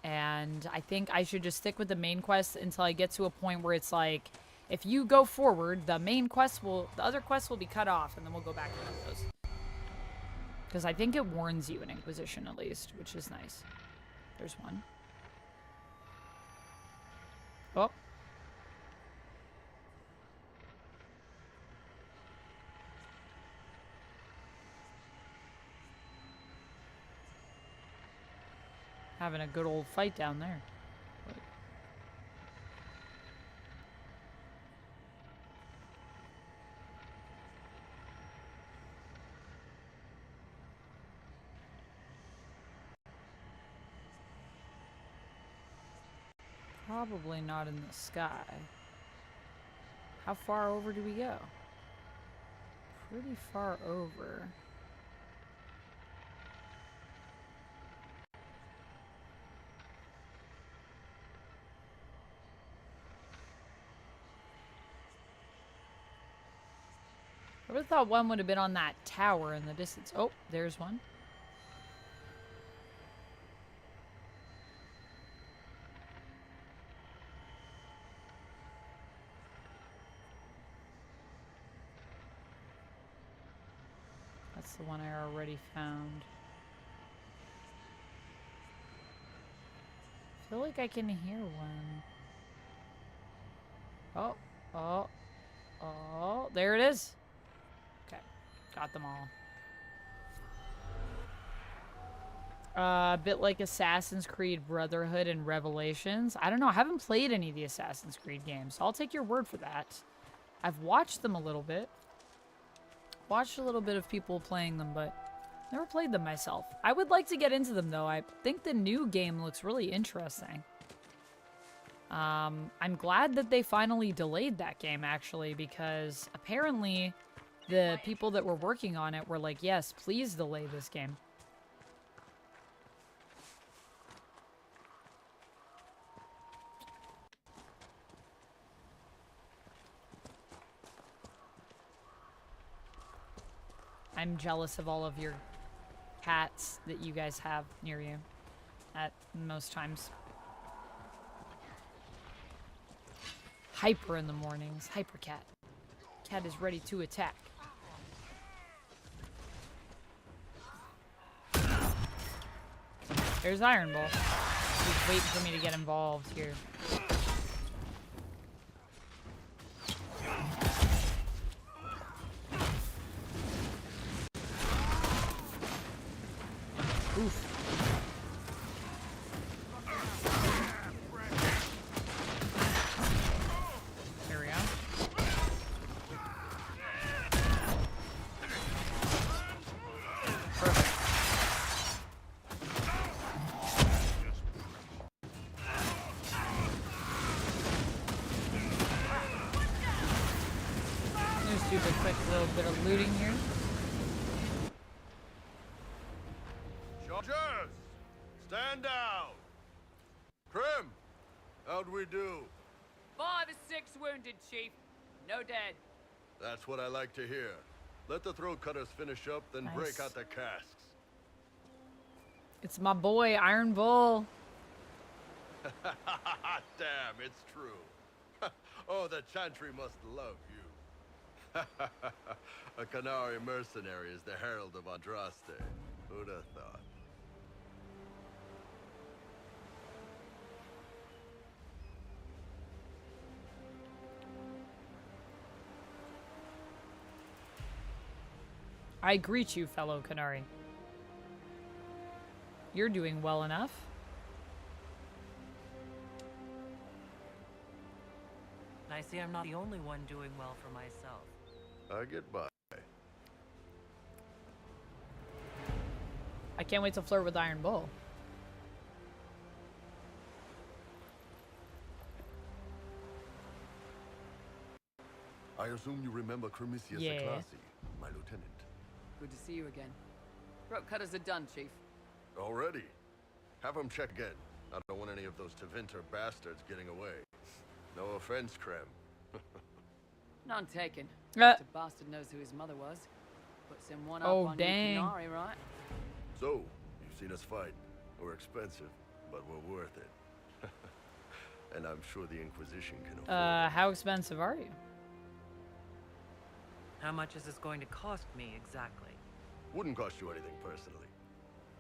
[SPEAKER 1] And I think I should just stick with the main quest until I get to a point where it's like, if you go forward, the other quests will be cut off, and then we'll go back to those. Because I think it warns you in Inquisition, at least, which is nice. There's one. Oh. Having a good old fight down there. Wait. Probably not in the sky. How far over do we go? Pretty far over. I would have thought one would have been on that tower in the distance. Oh, there's one. That's the one I already found. I feel like I can hear one. Oh, oh, oh, there it is. Okay, got them all. A bit like Assassin's Creed Brotherhood and Revelations. I don't know, I haven't played any of the Assassin's Creed games, so I'll take your word for that. I've watched them a little bit. Watched a little bit of people playing them, but never played them myself. I would like to get into them, though. I think the new game looks really interesting. I'm glad that they finally delayed that game, actually, because apparently the people that were working on it were like, yes, please delay this game. I'm jealous of all of your cats that you guys have near you at most times. Hyper in the mornings. Hyper cat. Cat is ready to attack. There's Iron Bull. He's waiting for me to get involved here. Oof. There we go. Perfect. Just do a quick little bit of looting here.
[SPEAKER 17] Chargers! Stand down! Krim! How'd we do?
[SPEAKER 9] 5 or 6 wounded, Chief. No dead.
[SPEAKER 17] That's what I like to hear. Let the throat cutters finish up, then break
[SPEAKER 1] Nice.
[SPEAKER 17] out the casks.
[SPEAKER 1] It's my boy, Iron Bull.
[SPEAKER 17] Damn, it's true. Oh, the Chantry must love you. A Canary mercenary is the herald of Andraste. Who'd have thought?
[SPEAKER 1] I greet you, fellow Canary. You're doing well enough.
[SPEAKER 5] I see I'm not the only one doing well for myself.
[SPEAKER 17] I get by.
[SPEAKER 1] I can't wait to flirt with Iron Bull.
[SPEAKER 17] I assume you remember Cremisius
[SPEAKER 1] Yeah.
[SPEAKER 17] Aclassi, my lieutenant.
[SPEAKER 9] Good to see you again. Throat cutters are done, Chief.
[SPEAKER 17] Already? Have him check again. I don't want any of those Tevinter bastards getting away. No offense, Krem.
[SPEAKER 9] None taken.
[SPEAKER 1] Uh.
[SPEAKER 9] Mr. Bastard knows who his mother was. Puts him one
[SPEAKER 1] Oh,
[SPEAKER 9] up on
[SPEAKER 1] dang.
[SPEAKER 9] you Canary, right?
[SPEAKER 17] So, you've seen us fight. We're expensive, but we're worth it. And I'm sure the Inquisition can afford it.
[SPEAKER 1] How expensive are you?
[SPEAKER 5] How much is this going to cost me exactly?
[SPEAKER 17] Wouldn't cost you anything personally.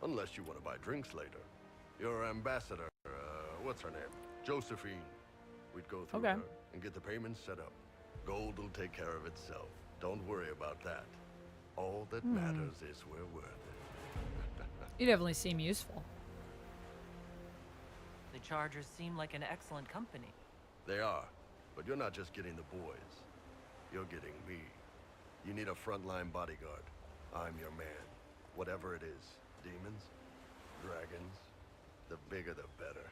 [SPEAKER 17] Unless you want to buy drinks later. Your ambassador, what's her name? Josephine. We'd go through her and get the payments set up. Gold will take care of itself. Don't worry about that. All that matters is we're worth it.
[SPEAKER 1] You definitely seem useful.
[SPEAKER 5] The Chargers seem like an excellent company.
[SPEAKER 17] They are, but you're not just getting the boys. You're getting me. You need a frontline bodyguard. I'm your man. Whatever it is. Demons? Dragons? The bigger the better.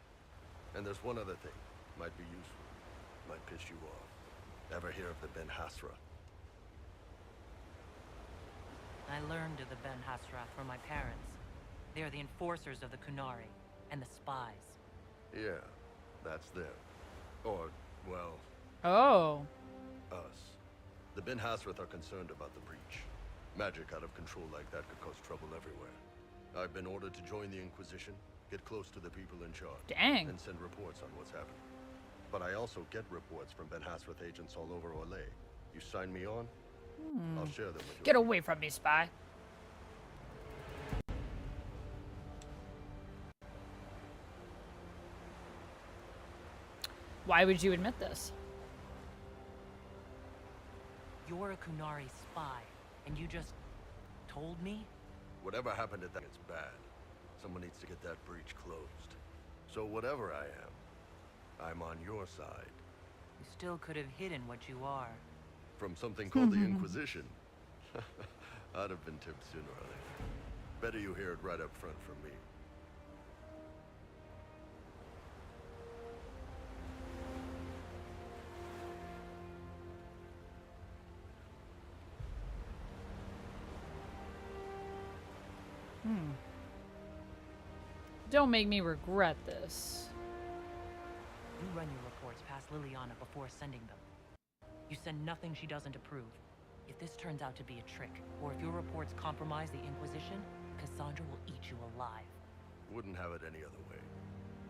[SPEAKER 17] And there's one other thing. Might be useful. Might piss you off.
[SPEAKER 20] Ever hear of the Ben Hasra?
[SPEAKER 5] I learned of the Ben Hasrath from my parents. They are the enforcers of the Kunari and the spies.
[SPEAKER 20] Yeah, that's them. Or, well...
[SPEAKER 1] Oh.
[SPEAKER 20] Us. The Ben Hasrath are concerned about the breach. Magic out of control like that could cause trouble everywhere. I've been ordered to join the Inquisition, get close to the people in charge.
[SPEAKER 1] Dang.
[SPEAKER 20] And send reports on what's happening. But I also get reports from Ben Hasrath agents all over Orlais. You sign me on, I'll share them with you.
[SPEAKER 1] Get away from me, spy. Why would you admit this?
[SPEAKER 5] You're a Kunari spy, and you just told me?
[SPEAKER 20] Whatever happened at that is bad. Someone needs to get that breach closed. So whatever I am, I'm on your side.
[SPEAKER 5] You still could have hidden what you are.
[SPEAKER 20] From something called the Inquisition. I'd have been tipped sooner or later. Better you hear it right up front from me.
[SPEAKER 1] Don't make me regret this.
[SPEAKER 5] You run your reports past Liliana before sending them. You send nothing she doesn't approve. If this turns out to be a trick, or if your reports compromise the Inquisition, Cassandra will eat you alive.
[SPEAKER 20] Wouldn't have it any other way.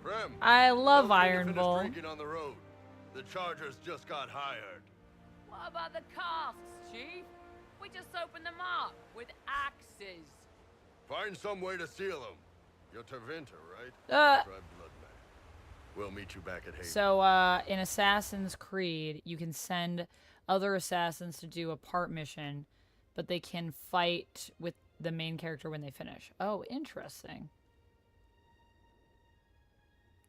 [SPEAKER 20] Prem!
[SPEAKER 1] I love
[SPEAKER 20] tell them to
[SPEAKER 1] Iron
[SPEAKER 20] finish
[SPEAKER 1] Bull.
[SPEAKER 20] drinking on the road. The Chargers just got hired.
[SPEAKER 9] What about the casks, Chief? We just opened them up with axes.
[SPEAKER 20] Find some way to seal them. You're Tevinter, right? Try blood man. We'll meet you back at Haven.
[SPEAKER 1] So, in Assassin's Creed, you can send other assassins to do a part mission, but they can fight with the main character when they finish. Oh, interesting.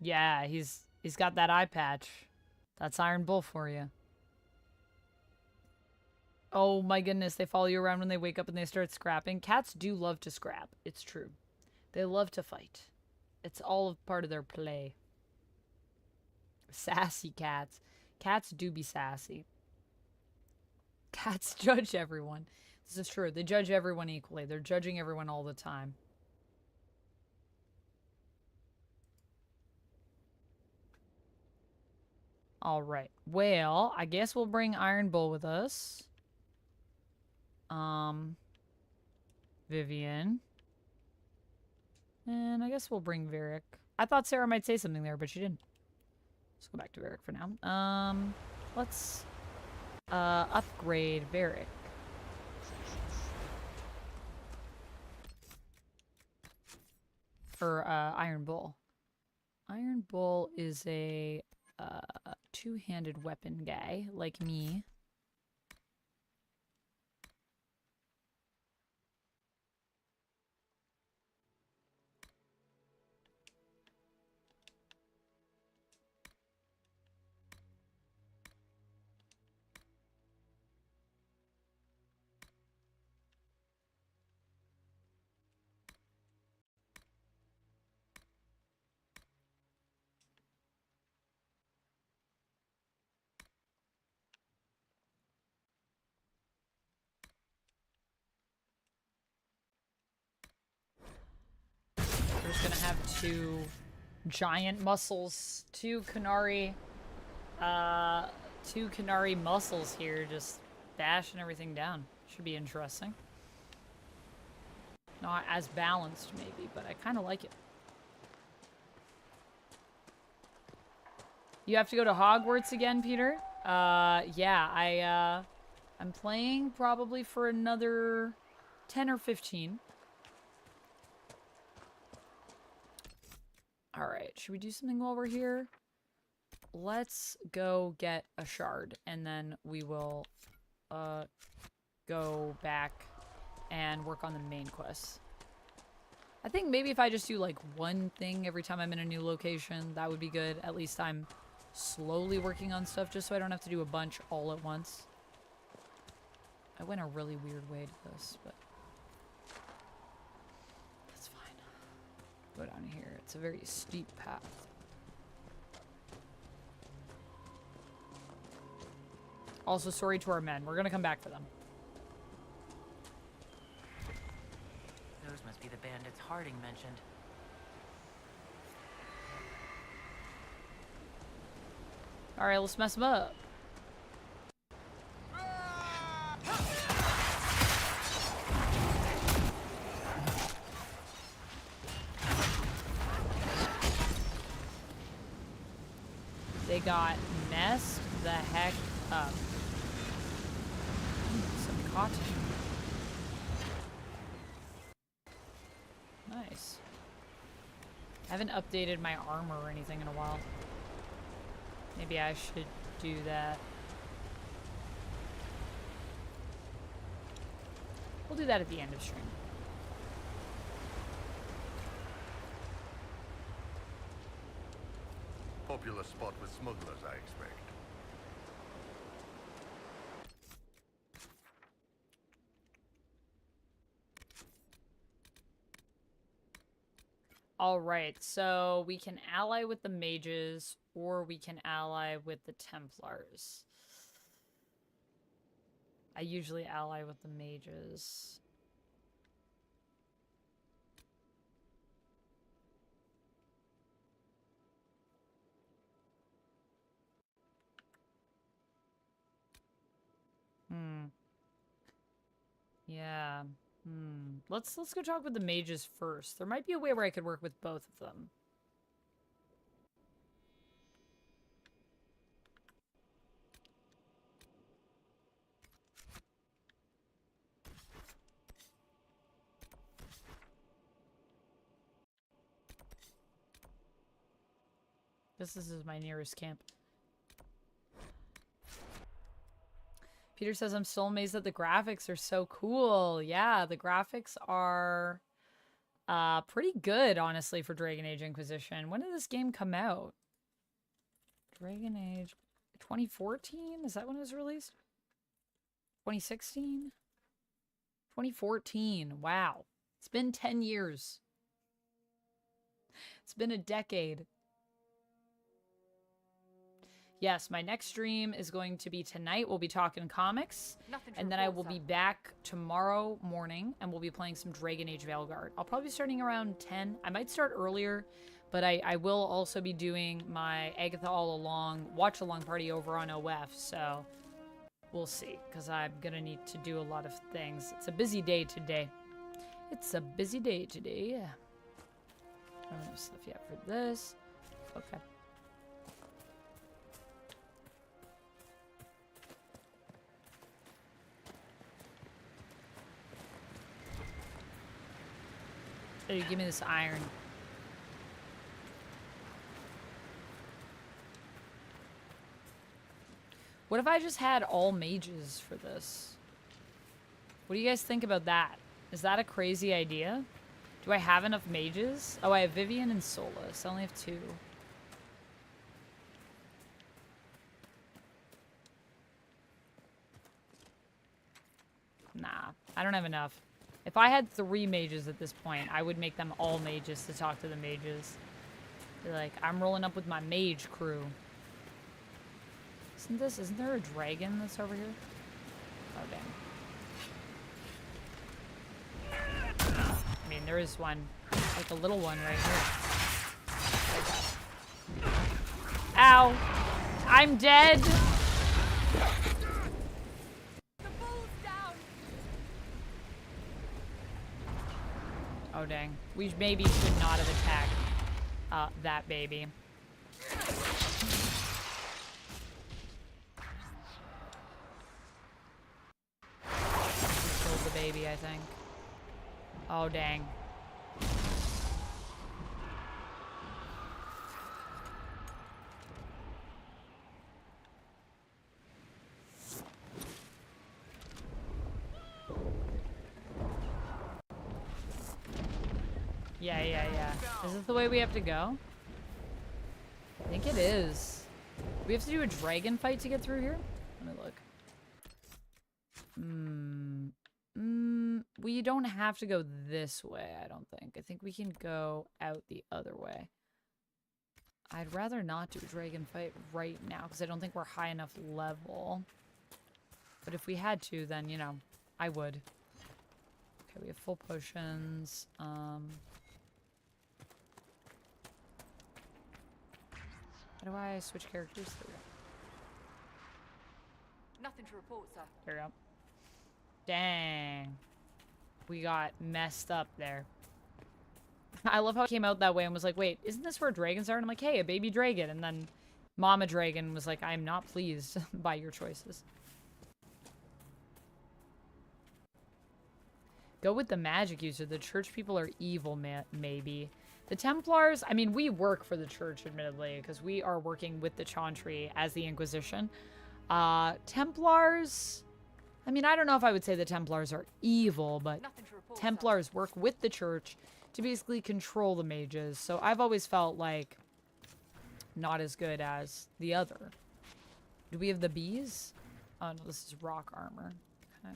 [SPEAKER 1] Yeah, he's got that eye patch. That's Iron Bull for you. Oh my goodness, they follow you around when they wake up and they start scrapping. Cats do love to scrap. It's true. They love to fight. It's all part of their play. Sassy cats. Cats do be sassy. Cats judge everyone. This is true. They judge everyone equally. They're judging everyone all the time. All right. Well, I guess we'll bring Iron Bull with us. Vivian. And I guess we'll bring Varric. I thought Sarah might say something there, but she didn't. Let's go back to Varric for now. Let's upgrade Varric. For Iron Bull. Iron Bull is a two-handed weapon guy like me. There's gonna have two giant muscles, two Kunari muscles here, just bashing everything down. Should be interesting. Not as balanced, maybe, but I kind of like it. You have to go to Hogwarts again, Peter? Yeah, I'm playing probably for another 10 or 15. Alright, should we do something while we're here? Let's go get a shard, and then we will go back and work on the main quests. I think maybe if I just do like one thing every time I'm in a new location, that would be good. At least I'm slowly working on stuff just so I don't have to do a bunch all at once. I went a really weird way to this, but that's fine. Go down here. It's a very steep path. Also, sorry to our men. We're gonna come back for them.
[SPEAKER 5] Those must be the bandits Harding mentioned.
[SPEAKER 1] Alright, let's mess them up. They got messed the heck up. Some cotton. Nice. I haven't updated my armor or anything in a while. Maybe I should do that. We'll do that at the end of stream.
[SPEAKER 20] Popular spot with smugglers, I expect.
[SPEAKER 1] Alright, so we can ally with the mages, or we can ally with the Templars. I usually ally with the mages. Yeah. Let's go talk with the mages first. There might be a way where I could work with both of them. This is my nearest camp. Peter says, I'm still amazed that the graphics are so cool. Yeah, the graphics are pretty good, honestly, for Dragon Age Inquisition. When did this game come out? Dragon Age 2014? Is that when it was released? 2016? 2014. Wow. It's been 10 years. It's been a decade. Yes, my next stream is going to be tonight. We'll be talking comics. And then I will be back tomorrow morning and we'll be playing some Dragon Age Veilguard. I'll probably be starting around 10. I might start earlier, but I will also be doing my Agatha All Along watch-along party over on OF. So we'll see, because I'm going to need to do a lot of things. It's a busy day today. It's a busy day today. I don't have stuff yet for this. Okay. Hey, give me this iron. What if I just had all mages for this? What do you guys think about that? Is that a crazy idea? Do I have enough mages? Oh, I have Vivian and Solus. I only have 2. Nah, I don't have enough. If I had 3 mages at this point, I would make them all mages to talk to the mages. Be like, I'm rolling up with my mage crew. Isn't there a dragon that's over here? Oh, damn. I mean, there is one. Like a little one right here. Ow! I'm dead! Oh, dang. We maybe should not have attacked that baby. Killed the baby, I think. Oh, dang. Yeah. Is this the way we have to go? I think it is. We have to do a dragon fight to get through here? Let me look. We don't have to go this way, I don't think. I think we can go out the other way. I'd rather not do a dragon fight right now, because I don't think we're high enough level. But if we had to, then, you know, I would. Okay, we have full potions. How do I switch characters? There we go.
[SPEAKER 3] Nothing to report, sir.
[SPEAKER 1] There we go. Dang. We got messed up there. I love how it came out that way and was like, wait, isn't this where dragons are? And I'm like, hey, a baby dragon. And then Mama Dragon was like, I'm not pleased by your choices. Go with the magic user. The church people are evil, maybe. The Templars, I mean, we work for the church, admittedly, because we are working with the Chantry as the Inquisition. Templars, I mean, I don't know if I would say the Templars are evil, but Templars work with the church to basically control the mages. So I've always felt like not as good as the other. Do we have the bees? Oh, no, this is rock armor. Okay.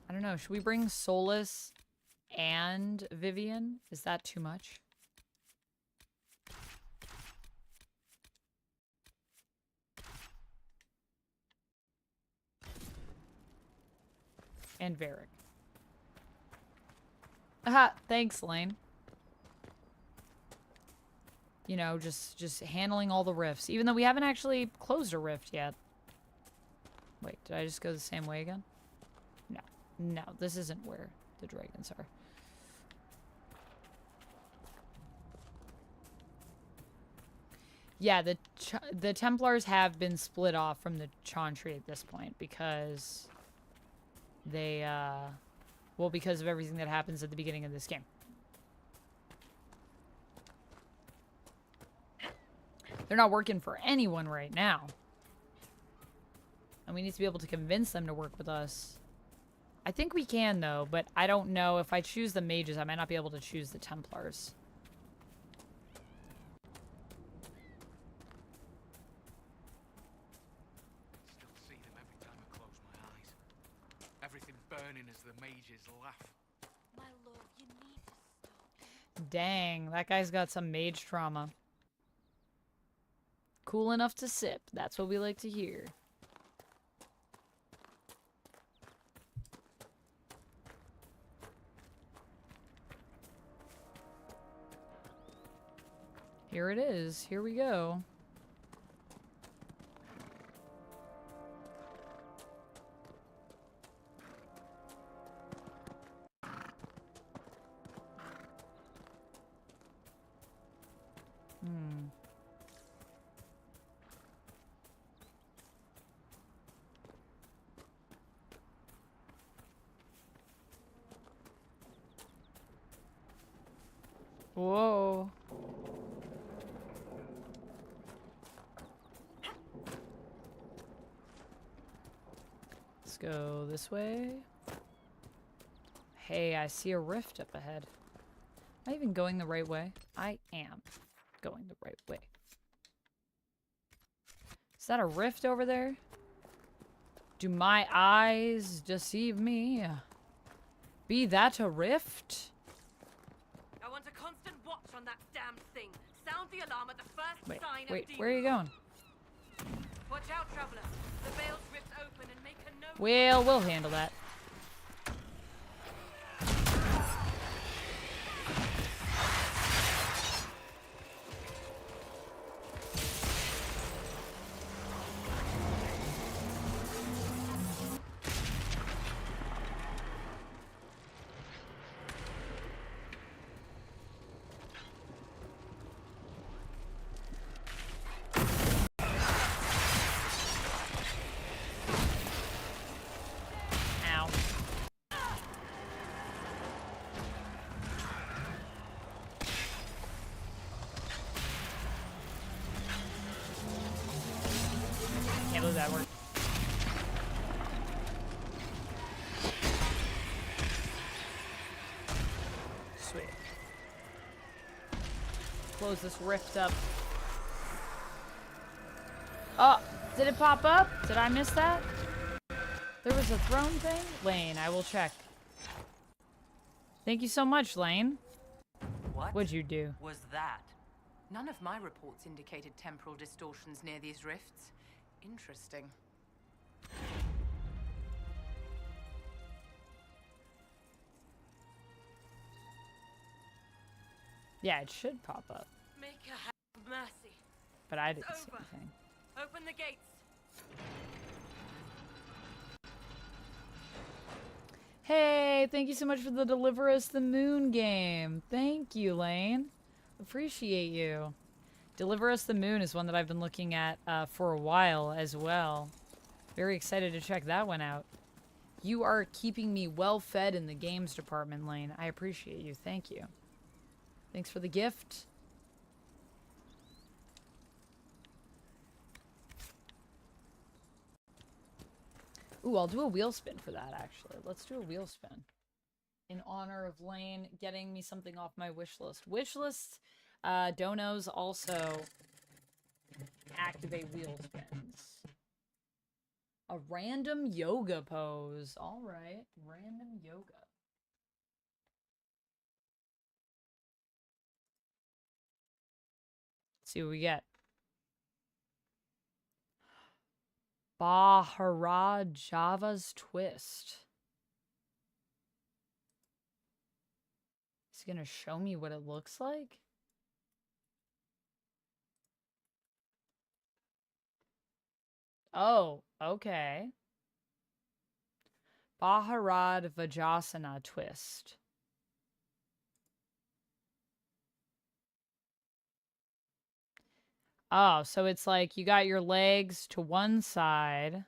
[SPEAKER 1] I don't know. Should we bring Solus and Vivian? Is that too much? And Varric. Aha, thanks, Lane. You know, just handling all the rifts. Even though we haven't actually closed a rift yet. Wait, did I just go the same way again? No. No, this isn't where the dragons are. Yeah, the Templars have been split off from the Chantry at this point because they, well, because of everything that happens at the beginning of this game. They're not working for anyone right now. And we need to be able to convince them to work with us. I think we can, though, but I don't know. If I choose the mages, I might not be able to choose the Templars.
[SPEAKER 21] Still see them every time I close my eyes. Everything burning as the mages laugh.
[SPEAKER 8] My lord, you need to stop.
[SPEAKER 1] Dang, that guy's got some mage trauma. Cool enough to sip. That's what we like to hear. Here it is. Here we go. Whoa. Let's go this way. Hey, I see a rift up ahead. Am I even going the right way? I am going the right way. Is that a rift over there? Do my eyes deceive me? Be that a rift?
[SPEAKER 16] I want a constant watch on that damn thing. Sound the alarm at the first sign of
[SPEAKER 1] Wait,
[SPEAKER 16] demon.
[SPEAKER 1] where are you going?
[SPEAKER 16] Watch out, traveler. The veil's ripped open and make a note.
[SPEAKER 1] Well, we'll handle that. Can't believe that worked. Sweet. Close this rift up. Oh, did it pop up? Did I miss that? There was a throne thing? Lane, I will check. Thank you so much, Lane.
[SPEAKER 5] What?
[SPEAKER 1] What'd you do?
[SPEAKER 5] Was that?
[SPEAKER 13] None of my reports indicated temporal distortions near these rifts. Interesting.
[SPEAKER 1] Yeah, it should pop up.
[SPEAKER 8] Make her have mercy.
[SPEAKER 1] But I didn't
[SPEAKER 8] It's
[SPEAKER 1] see
[SPEAKER 8] over.
[SPEAKER 1] anything.
[SPEAKER 8] Open the gates.
[SPEAKER 1] Hey, thank you so much for the Deliver Us the Moon game. Thank you, Lane. Appreciate you. Deliver Us the Moon is one that I've been looking at for a while as well. Very excited to check that one out. You are keeping me well fed in the games department, Lane. I appreciate you. Thank you. Thanks for the gift. Ooh, I'll do a wheel spin for that, actually. Let's do a wheel spin. In honor of Lane getting me something off my wish list. Wish lists, donos also activate wheel spins. A random yoga pose. All right. Random yoga. Let's see what we get. Java's Twist. Is he gonna show me what it looks like? Oh, okay. Bharat Vajasana Twist. Oh, so it's like you got your legs to one side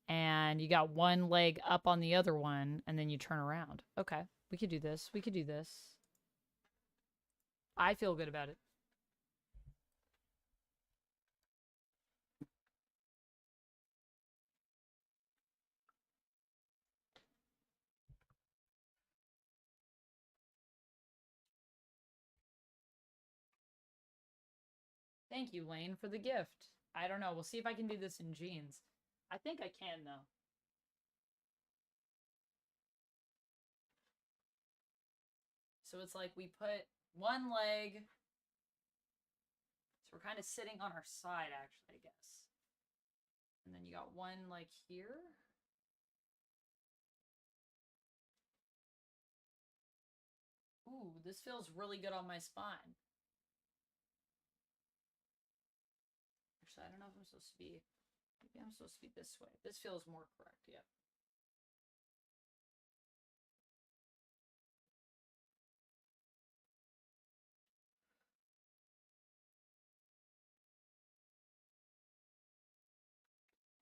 [SPEAKER 1] and you got one leg up on the other one and then you turn around. Okay, we could do this. We could do this. I feel good about it. Thank you, Lane, for the gift. I don't know. We'll see if I can do this in jeans. I think I can, though. So it's like we put one leg. So we're kind of sitting on our side, actually, I guess. And then you got one like here. Ooh, this feels really good on my spine. Actually, I don't know if I'm supposed to be, maybe I'm supposed to be this way. This feels more correct, yep.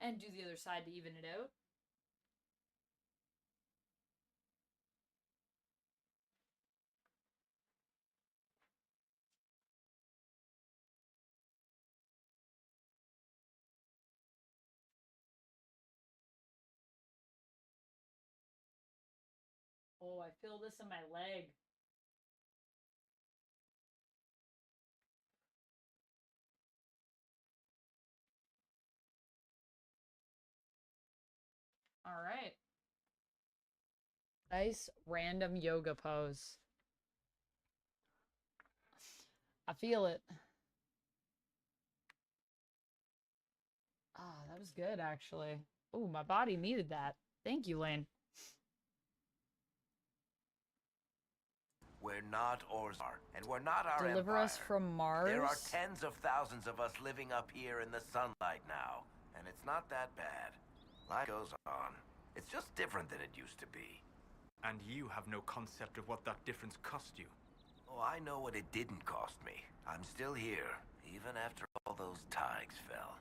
[SPEAKER 1] And do the other side to even it out. Oh, I feel this in my leg. All right. Nice random yoga pose. I feel it. Ah, that was good, actually. Oh, my body needed that. Thank you, Lane.
[SPEAKER 7] We're not Orzar, and we're not our
[SPEAKER 1] Deliver
[SPEAKER 7] empire.
[SPEAKER 1] us from Mars?
[SPEAKER 7] There are tens of thousands of us living up here in the sunlight now, and it's not that bad. Life goes on. It's just different than it used to be.
[SPEAKER 4] And you have no concept of what that difference cost you.
[SPEAKER 7] Oh, I know what it didn't cost me. I'm still here, even after all those tides fell.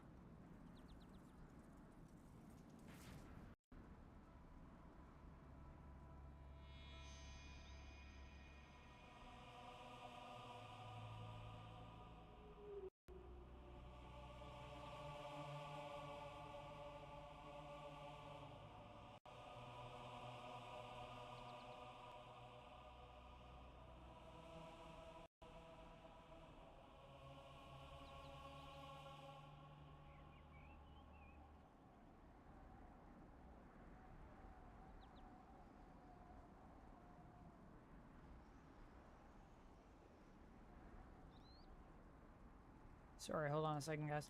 [SPEAKER 1] Sorry, hold on a second, guys.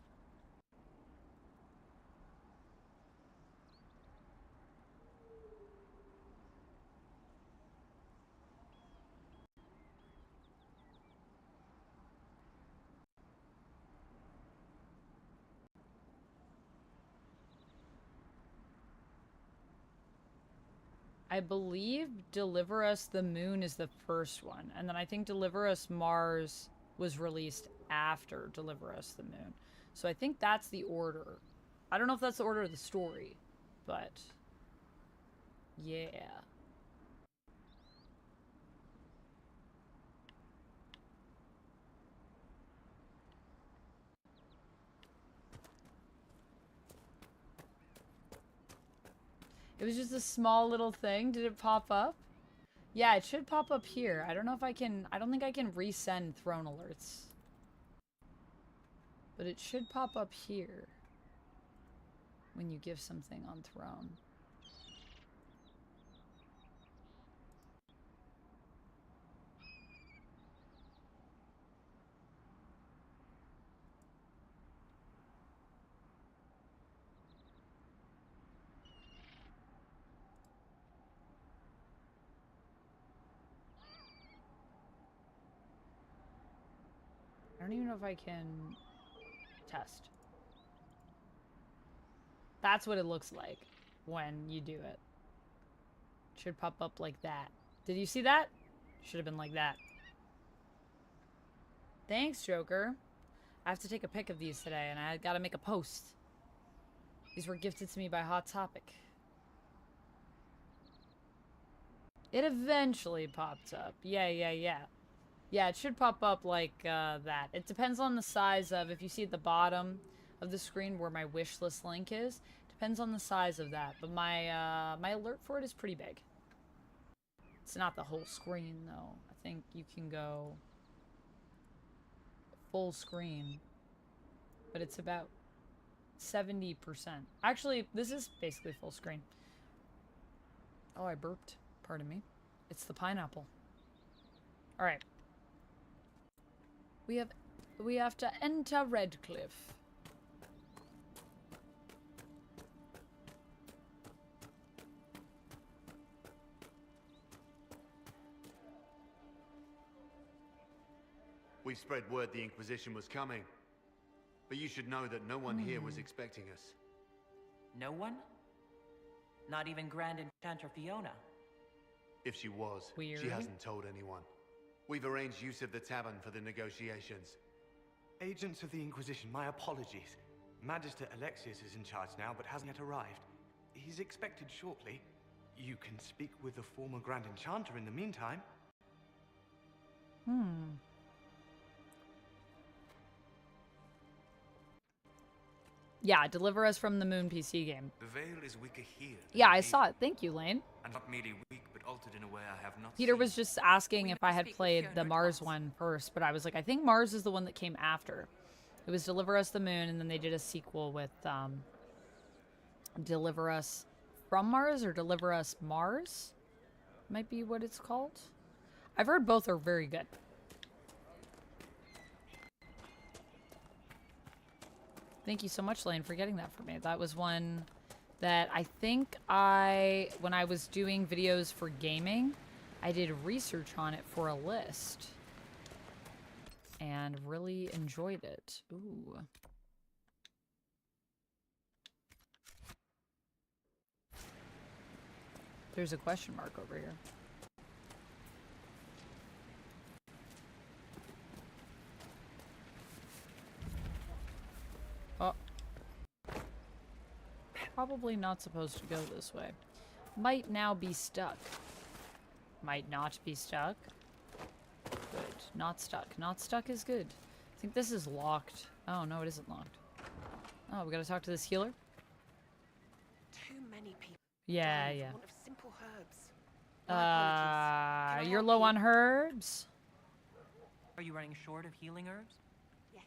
[SPEAKER 1] I believe Deliver Us the Moon is the first one. And then I think Deliver Us Mars was released after Deliver Us the Moon. So I think that's the order. I don't know if that's the order of the story, but yeah. It was just a small little thing. Did it pop up? Yeah, it should pop up here. I don't know if I can... I don't think I can resend throne alerts. But it should pop up here. When you give something on throne. I don't even know if I can test. That's what it looks like when you do it. Should pop up like that. Did you see that? Should have been like that. Thanks, Joker. I have to take a pic of these today, and I gotta make a post. These were gifted to me by Hot Topic. It eventually popped up. Yeah. Yeah, it should pop up like that. It depends on the size of, if you see at the bottom of the screen where my wish list link is, depends on the size of that. But my my alert for it is pretty big. It's not the whole screen though. I think you can go full screen, but it's about 70%. Actually, this is basically full screen. Oh, I burped. Pardon me. It's the pineapple. All right. We have to enter Redcliffe.
[SPEAKER 6] We spread word the Inquisition was coming. But you should know that no one here was expecting us.
[SPEAKER 5] No one? Not even Grand Enchanter Fiona?
[SPEAKER 6] If she was,
[SPEAKER 1] Weird.
[SPEAKER 6] she hasn't told anyone. We've arranged use of the tavern for the negotiations.
[SPEAKER 4] Agents of the Inquisition, my apologies. Magister Alexius is in charge now, but hasn't yet arrived. He's expected shortly. You can speak with the former Grand Enchanter in the meantime.
[SPEAKER 1] Yeah, Deliver Us from the Moon PC game.
[SPEAKER 22] The veil is weaker here.
[SPEAKER 1] Yeah, I saw it. Thank you, Lane.
[SPEAKER 22] And not merely weak, but altered in a way I have not
[SPEAKER 1] Peter
[SPEAKER 22] seen.
[SPEAKER 1] was just asking if I had played the Mars one first, but I was like, I think Mars is the one that came after. It was Deliver Us the Moon, and then they did a sequel with Deliver Us from Mars or Deliver Us Mars? Might be what it's called. I've heard both are very good. Thank you so much, Lane, for getting that for me. That was one that I think when I was doing videos for gaming, I did research on it for a list. And really enjoyed it. Ooh. There's a question mark over here. Oh. Probably not supposed to go this way. Might now be stuck. Might not be stuck. Good. Not stuck. Not stuck is good. I think this is locked. Oh, no, it isn't locked. Oh, we gotta talk to this healer?
[SPEAKER 10] Too many people.
[SPEAKER 1] Yeah,
[SPEAKER 10] dying for
[SPEAKER 1] yeah.
[SPEAKER 10] want of simple herbs. My apologies. Can I
[SPEAKER 1] You're
[SPEAKER 10] help
[SPEAKER 1] low
[SPEAKER 10] you?
[SPEAKER 1] on herbs?
[SPEAKER 5] Are you running short of healing herbs?
[SPEAKER 10] Yes.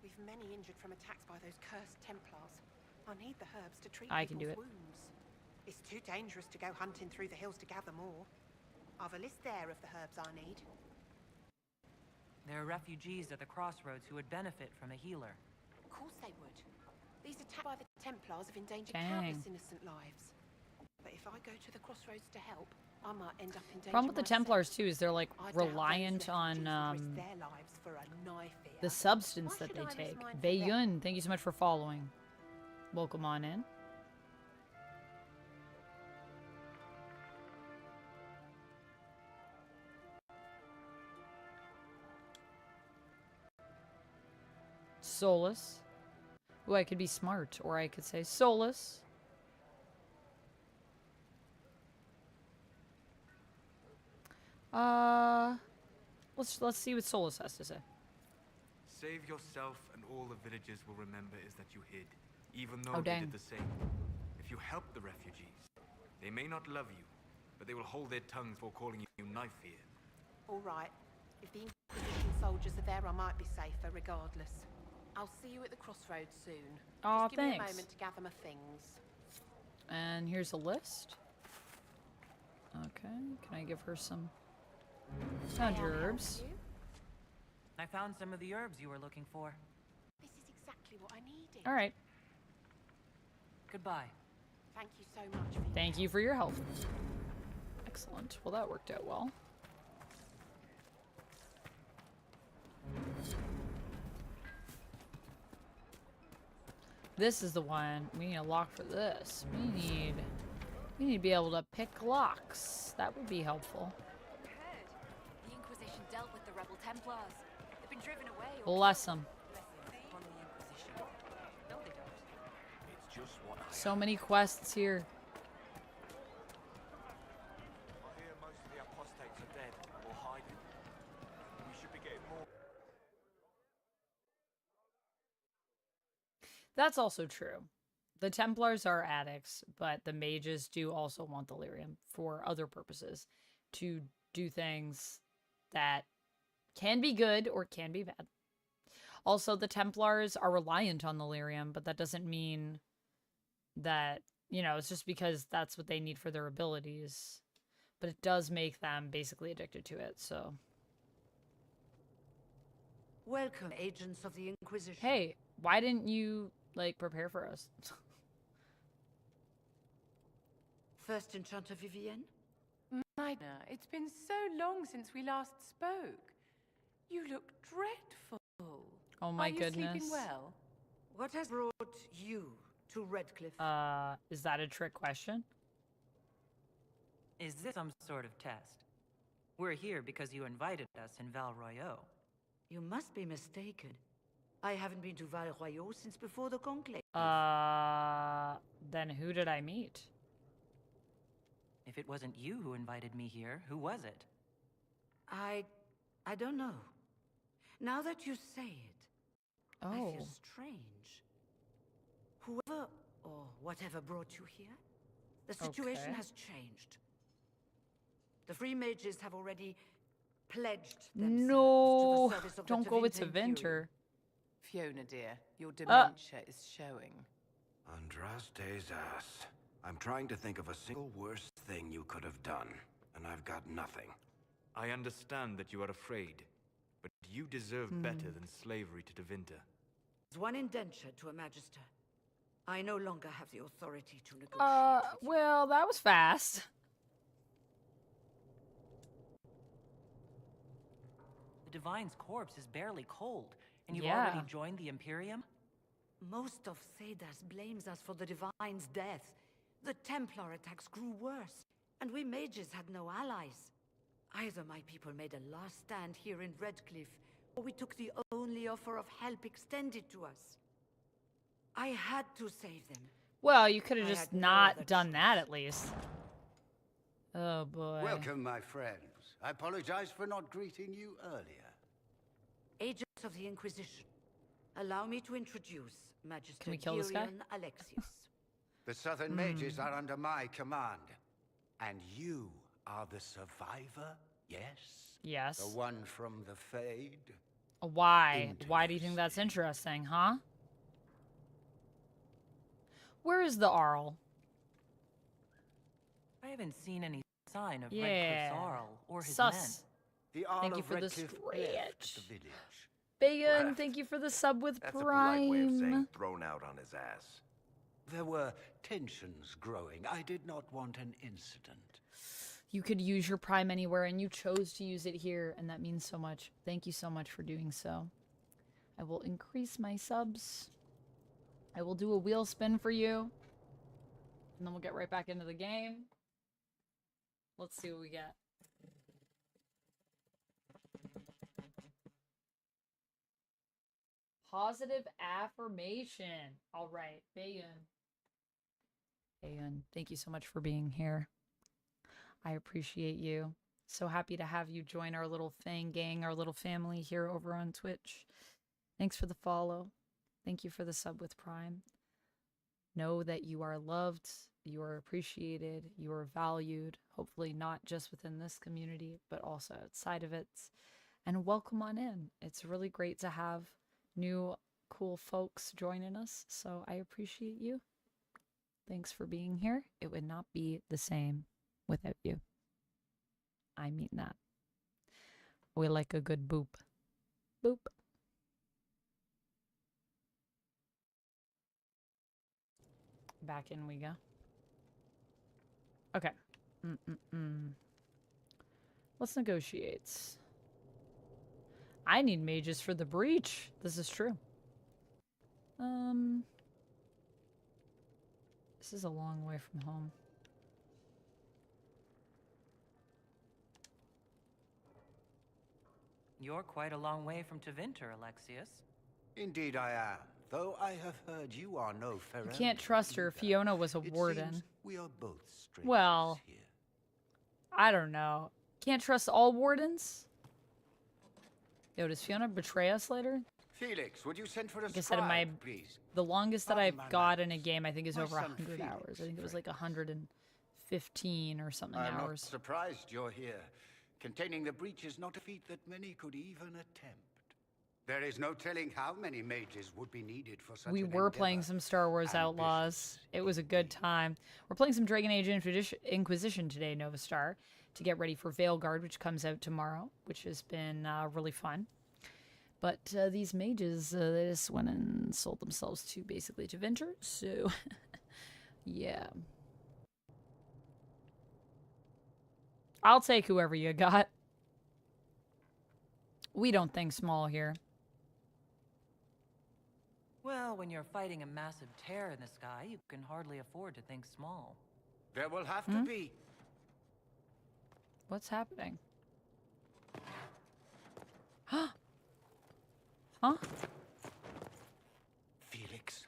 [SPEAKER 10] We've many injured from attacks by those cursed Templars. I need the herbs to treat
[SPEAKER 1] I can do
[SPEAKER 10] people's
[SPEAKER 1] it.
[SPEAKER 10] wounds. It's too dangerous to go hunting through the hills to gather more. I've a list there of the herbs I need.
[SPEAKER 5] There are refugees at the crossroads who would benefit from a healer.
[SPEAKER 10] Of course they would. These attacks by the Templars have endangered
[SPEAKER 1] Dang.
[SPEAKER 10] countless innocent lives. But if I go to the crossroads to help, I might end up in danger
[SPEAKER 1] Problem with the
[SPEAKER 10] myself.
[SPEAKER 1] Templars too is they're like
[SPEAKER 10] I doubt those
[SPEAKER 1] reliant on
[SPEAKER 10] refugees would risk their lives for a knife here.
[SPEAKER 1] the substance
[SPEAKER 10] Why
[SPEAKER 1] that
[SPEAKER 10] should
[SPEAKER 1] they
[SPEAKER 10] I
[SPEAKER 1] take.
[SPEAKER 10] risk mine for them?
[SPEAKER 1] Bayun, thank you so much for following. Welcome on in. Solus. Ooh, I could be smart, or I could say Solus. Let's see what Solus has to say.
[SPEAKER 22] Save yourself and all the villagers will remember is that you hid, even though
[SPEAKER 1] Oh,
[SPEAKER 22] they
[SPEAKER 1] dang.
[SPEAKER 22] did the same. If you help the refugees, they may not love you, but they will hold their tongues for calling you knife here.
[SPEAKER 10] All right. If the Inquisition soldiers are there, I might be safer regardless. I'll see you at the crossroads soon.
[SPEAKER 1] Aw,
[SPEAKER 10] Just give me a
[SPEAKER 1] thanks.
[SPEAKER 10] moment to gather my things.
[SPEAKER 1] And here's a list. Okay, can I give her some found your herbs?
[SPEAKER 5] I found some of the herbs you were looking for.
[SPEAKER 10] This is exactly what I needed.
[SPEAKER 1] All right.
[SPEAKER 5] Goodbye.
[SPEAKER 10] Thank you so much for
[SPEAKER 1] Thank you for your help. Excellent. Well, that worked out well. This is the one. We need a lock for this. We need to be able to pick locks. That would be helpful.
[SPEAKER 2] The Inquisition dealt with the rebel Templars. They've been driven away.
[SPEAKER 1] Bless them.
[SPEAKER 7] It's just what I
[SPEAKER 1] So many quests here.
[SPEAKER 7] I hear most of the apostates are dead or hiding. We should be getting more.
[SPEAKER 1] That's also true. The Templars are addicts, but the mages do also want the lyrium for other purposes, to do things that can be good or can be bad. Also, the Templars are reliant on the lyrium, but that doesn't mean that, you know, it's just because that's what they need for their abilities. But it does make them basically addicted to it, so.
[SPEAKER 12] Welcome, agents of the Inquisition.
[SPEAKER 1] Hey, why didn't you, like, prepare for us?
[SPEAKER 12] First Enchanter Vivienne?
[SPEAKER 13] Midna, it's been so long since we last spoke. You look dreadful.
[SPEAKER 1] Oh my
[SPEAKER 13] Are you
[SPEAKER 1] goodness.
[SPEAKER 13] sleeping well?
[SPEAKER 12] What has brought you to Redcliffe?
[SPEAKER 1] Is that a trick question?
[SPEAKER 5] Is this some sort of test? We're here because you invited us in Val Royeaux.
[SPEAKER 12] You must be mistaken. I haven't been to Val Royeaux since before the Conclave.
[SPEAKER 1] Then who did I meet?
[SPEAKER 5] If it wasn't you who invited me here, who was it?
[SPEAKER 12] I don't know. Now that you say it, I feel strange. Whoever or whatever brought you here, the situation
[SPEAKER 1] Okay.
[SPEAKER 12] has changed. The Free Mages have already pledged themselves
[SPEAKER 1] No,
[SPEAKER 12] to the service of
[SPEAKER 1] don't
[SPEAKER 12] the
[SPEAKER 1] go with
[SPEAKER 12] Tevinter
[SPEAKER 1] Tevinter.
[SPEAKER 13] Fiona, dear, your dementia is showing.
[SPEAKER 7] Andraste's ass. I'm trying to think of a single worst thing you could have done, and I've got nothing.
[SPEAKER 22] I understand that you are afraid, but you deserve better than slavery to Tevinter.
[SPEAKER 12] As one indenture to a Magister, I no longer have the authority to negotiate.
[SPEAKER 1] Well, that was fast.
[SPEAKER 5] The Divine's corpse is barely cold, and you've
[SPEAKER 1] Yeah.
[SPEAKER 5] already joined the Imperium?
[SPEAKER 12] Most of Cedas blames us for the Divine's death. The Templar attacks grew worse, and we mages had no allies. Either my people made a last stand here in Redcliffe, or we took the only offer of help extended to us. I had to save them.
[SPEAKER 1] Well, you could have
[SPEAKER 12] I
[SPEAKER 1] just
[SPEAKER 12] had no
[SPEAKER 1] not
[SPEAKER 12] other
[SPEAKER 1] done that at least. Oh boy.
[SPEAKER 23] Welcome, my friends. I apologize for not greeting you earlier.
[SPEAKER 12] Agents of the Inquisition, allow me to introduce Magister
[SPEAKER 1] Can we kill this guy?
[SPEAKER 12] Girion Alexius.
[SPEAKER 23] The Southern Mages are under my command. And you are the survivor, yes?
[SPEAKER 1] Yes.
[SPEAKER 23] The one from the Fade?
[SPEAKER 1] Why? Why do you think that's interesting, huh? Where is the Arl?
[SPEAKER 5] I haven't seen any sign of
[SPEAKER 1] Yeah.
[SPEAKER 5] Redcliffe's Arl or his
[SPEAKER 1] Sus.
[SPEAKER 5] men.
[SPEAKER 23] The Arl
[SPEAKER 1] Thank you
[SPEAKER 23] of
[SPEAKER 1] for the
[SPEAKER 23] Redcliffe left
[SPEAKER 1] stretch.
[SPEAKER 23] the village.
[SPEAKER 1] Bacon,
[SPEAKER 23] Left.
[SPEAKER 1] thank you for the sub with
[SPEAKER 7] That's a polite way of saying
[SPEAKER 1] Prime.
[SPEAKER 7] thrown out on his ass.
[SPEAKER 23] There were tensions growing. I did not want an incident.
[SPEAKER 1] You could use your Prime anywhere, and you chose to use it here, and that means so much. Thank you so much for doing so. I will increase my subs. I will do a wheel spin for you. And then we'll get right back into the game. Let's see what we get. Positive affirmation. All right, Bayun. Bayun, thank you so much for being here. I appreciate you. So happy to have you join our little Fang gang, our little family here over on Twitch. Thanks for the follow. Thank you for the sub with Prime. Know that you are loved, you are appreciated, you are valued, hopefully not just within this community, but also outside of it. And welcome on in. It's really great to have new cool folks joining us, so I appreciate you. Thanks for being here. It would not be the same without you. I mean that. We like a good boop. Boop. Back in we go. Okay. Let's negotiate. I need mages for the breach. This is true. This is a long way from home.
[SPEAKER 14] You're quite a long way from Tevinter, Alexius.
[SPEAKER 23] Indeed I am. Though I have heard you are no Ferelden.
[SPEAKER 1] You can't trust her. Fiona was a
[SPEAKER 23] It
[SPEAKER 1] warden.
[SPEAKER 23] seems we are both strangers
[SPEAKER 1] Well,
[SPEAKER 23] here.
[SPEAKER 1] I don't know. Can't trust all wardens? Yo, does Fiona betray us later?
[SPEAKER 23] Felix, would you send for a
[SPEAKER 1] Like I said, in my
[SPEAKER 23] scribe, please?
[SPEAKER 1] the longest that
[SPEAKER 23] Pardon
[SPEAKER 1] I've
[SPEAKER 23] my
[SPEAKER 1] got in a game, I think, is
[SPEAKER 23] My
[SPEAKER 1] over
[SPEAKER 23] son
[SPEAKER 1] 100
[SPEAKER 23] Felix,
[SPEAKER 1] hours. I think it was like 115 or something
[SPEAKER 23] I'm not
[SPEAKER 1] hours.
[SPEAKER 23] surprised you're here. Containing the breach is not a feat that many could even attempt. There is no telling how many mages would be needed for such
[SPEAKER 1] We
[SPEAKER 23] an
[SPEAKER 1] were playing
[SPEAKER 23] endeavor.
[SPEAKER 1] some Star Wars Outlaws. It was a good time. We're playing some Dragon Age Inquisition today, Nova Star, to get ready for Veilguard, which comes out tomorrow, which has been really fun. But these mages, they just went and sold themselves to basically Tevinter, so yeah. I'll take whoever you got. We don't think small here.
[SPEAKER 14] Well, when you're fighting a massive tear in the sky, you can hardly afford to think small.
[SPEAKER 23] There will have to be.
[SPEAKER 1] What's happening? Huh? Huh?
[SPEAKER 15] Felix.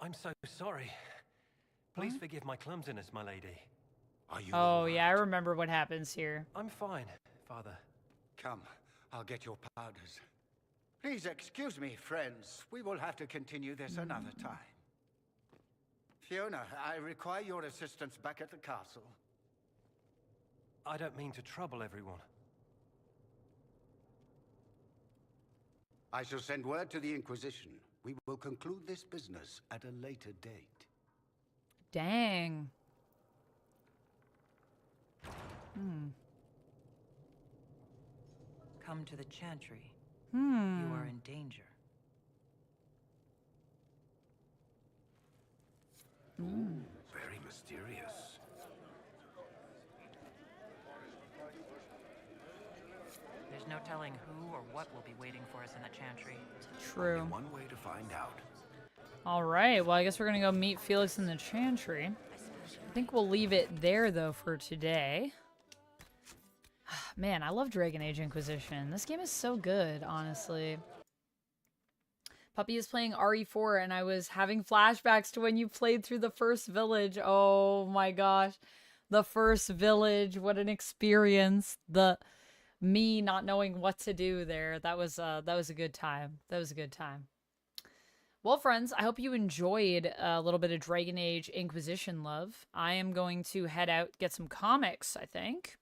[SPEAKER 15] I'm so sorry. Please forgive my clumsiness, my lady.
[SPEAKER 23] Are you
[SPEAKER 1] Oh, yeah, I remember what happens here.
[SPEAKER 15] I'm fine, Father.
[SPEAKER 23] Come, I'll get your powders. Please excuse me, friends. We will have to continue this another time. Fiona, I require your assistance back at the castle.
[SPEAKER 15] I don't mean to trouble everyone.
[SPEAKER 23] I shall send word to the Inquisition. We will conclude this business at a later date.
[SPEAKER 1] Dang.
[SPEAKER 14] Come to the Chantry.
[SPEAKER 1] You
[SPEAKER 14] You are in danger.
[SPEAKER 7] Very mysterious.
[SPEAKER 14] There's no telling who or what will be waiting for us in the Chantry.
[SPEAKER 1] True.
[SPEAKER 7] Only one way to find out.
[SPEAKER 1] All right, well, I guess we're going to go meet Felix in the Chantry. I think we'll leave it there, though, for today. Man, I love Dragon Age Inquisition. This game is so good, honestly. Puppy is playing RE4, and I was having flashbacks to when you played through the first village. Oh my gosh. The first village, what an experience. Me not knowing what to do there. That was a good time. That was a good time. Well, friends, I hope you enjoyed a little bit of Dragon Age Inquisition love. I am going to head out, get some comics, I think.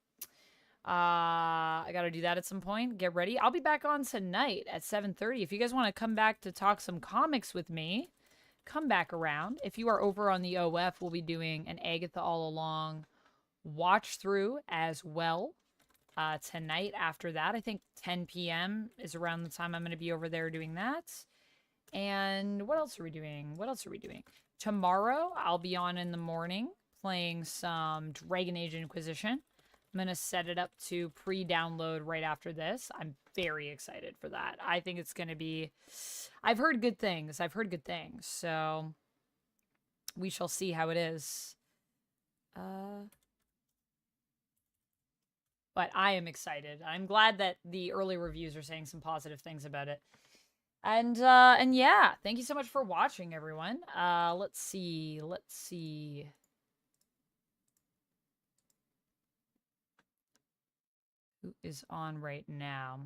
[SPEAKER 1] I got to do that at some point. Get ready. I'll be back on tonight at 7:30. If you guys want to come back to talk some comics with me, come back around. If you are over on the OF, we'll be doing an Agatha All Along watch through as well. Tonight after that, I think 10 p.m. is around the time I'm going to be over there doing that. And what else are we doing? Tomorrow, I'll be on in the morning playing some Dragon Age Inquisition. I'm going to set it up to pre-download right after this. I'm very excited for that. I think it's going to be... I've heard good things. So we shall see how it is. But I am excited. I'm glad that the early reviews are saying some positive things about it. And yeah, thank you so much for watching, everyone. Let's see. Who is on right now?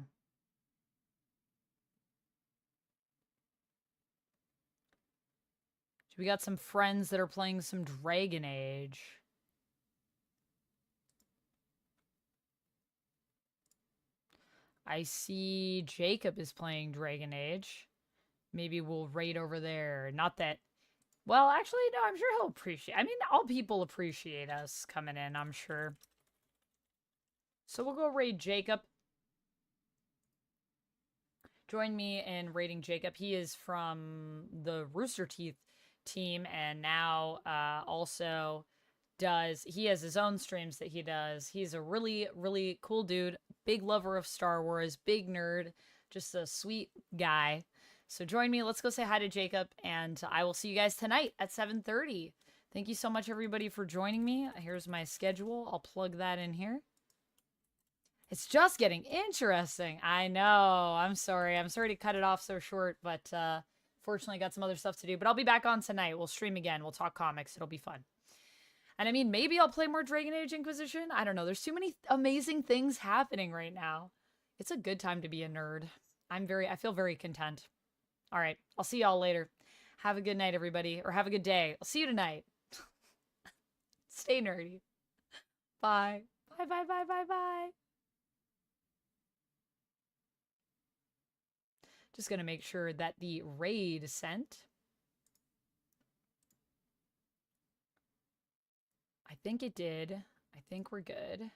[SPEAKER 1] We got some friends that are playing some Dragon Age. I see Jacob is playing Dragon Age. Maybe we'll raid over there. Not that... Well, actually, no, I'm sure he'll appreciate... I mean, all people appreciate us coming in, I'm sure. So we'll go raid Jacob. Join me in raiding Jacob. He is from the Rooster Teeth team, and now also does... He has his own streams that he does. He's a really, really cool dude. Big lover of Star Wars. Big nerd. Just a sweet guy. So join me. Let's go say hi to Jacob, and I will see you guys tonight at 7:30. Thank you so much, everybody, for joining me. Here's my schedule. I'll plug that in here. It's just getting interesting. I know. I'm sorry. I'm sorry to cut it off so short, but fortunately I got some other stuff to do. But I'll be back on tonight. We'll stream again. We'll talk comics. It'll be fun. And I mean, maybe I'll play more Dragon Age Inquisition. I don't know. There's too many amazing things happening right now. It's a good time to be a nerd. I feel very content. All right. I'll see y'all later. Have a good night, everybody. Or have a good day. I'll see you tonight. Stay nerdy. Bye. Bye, bye, bye, bye, bye. Just going to make sure that the raid sent. I think it did. I think we're good.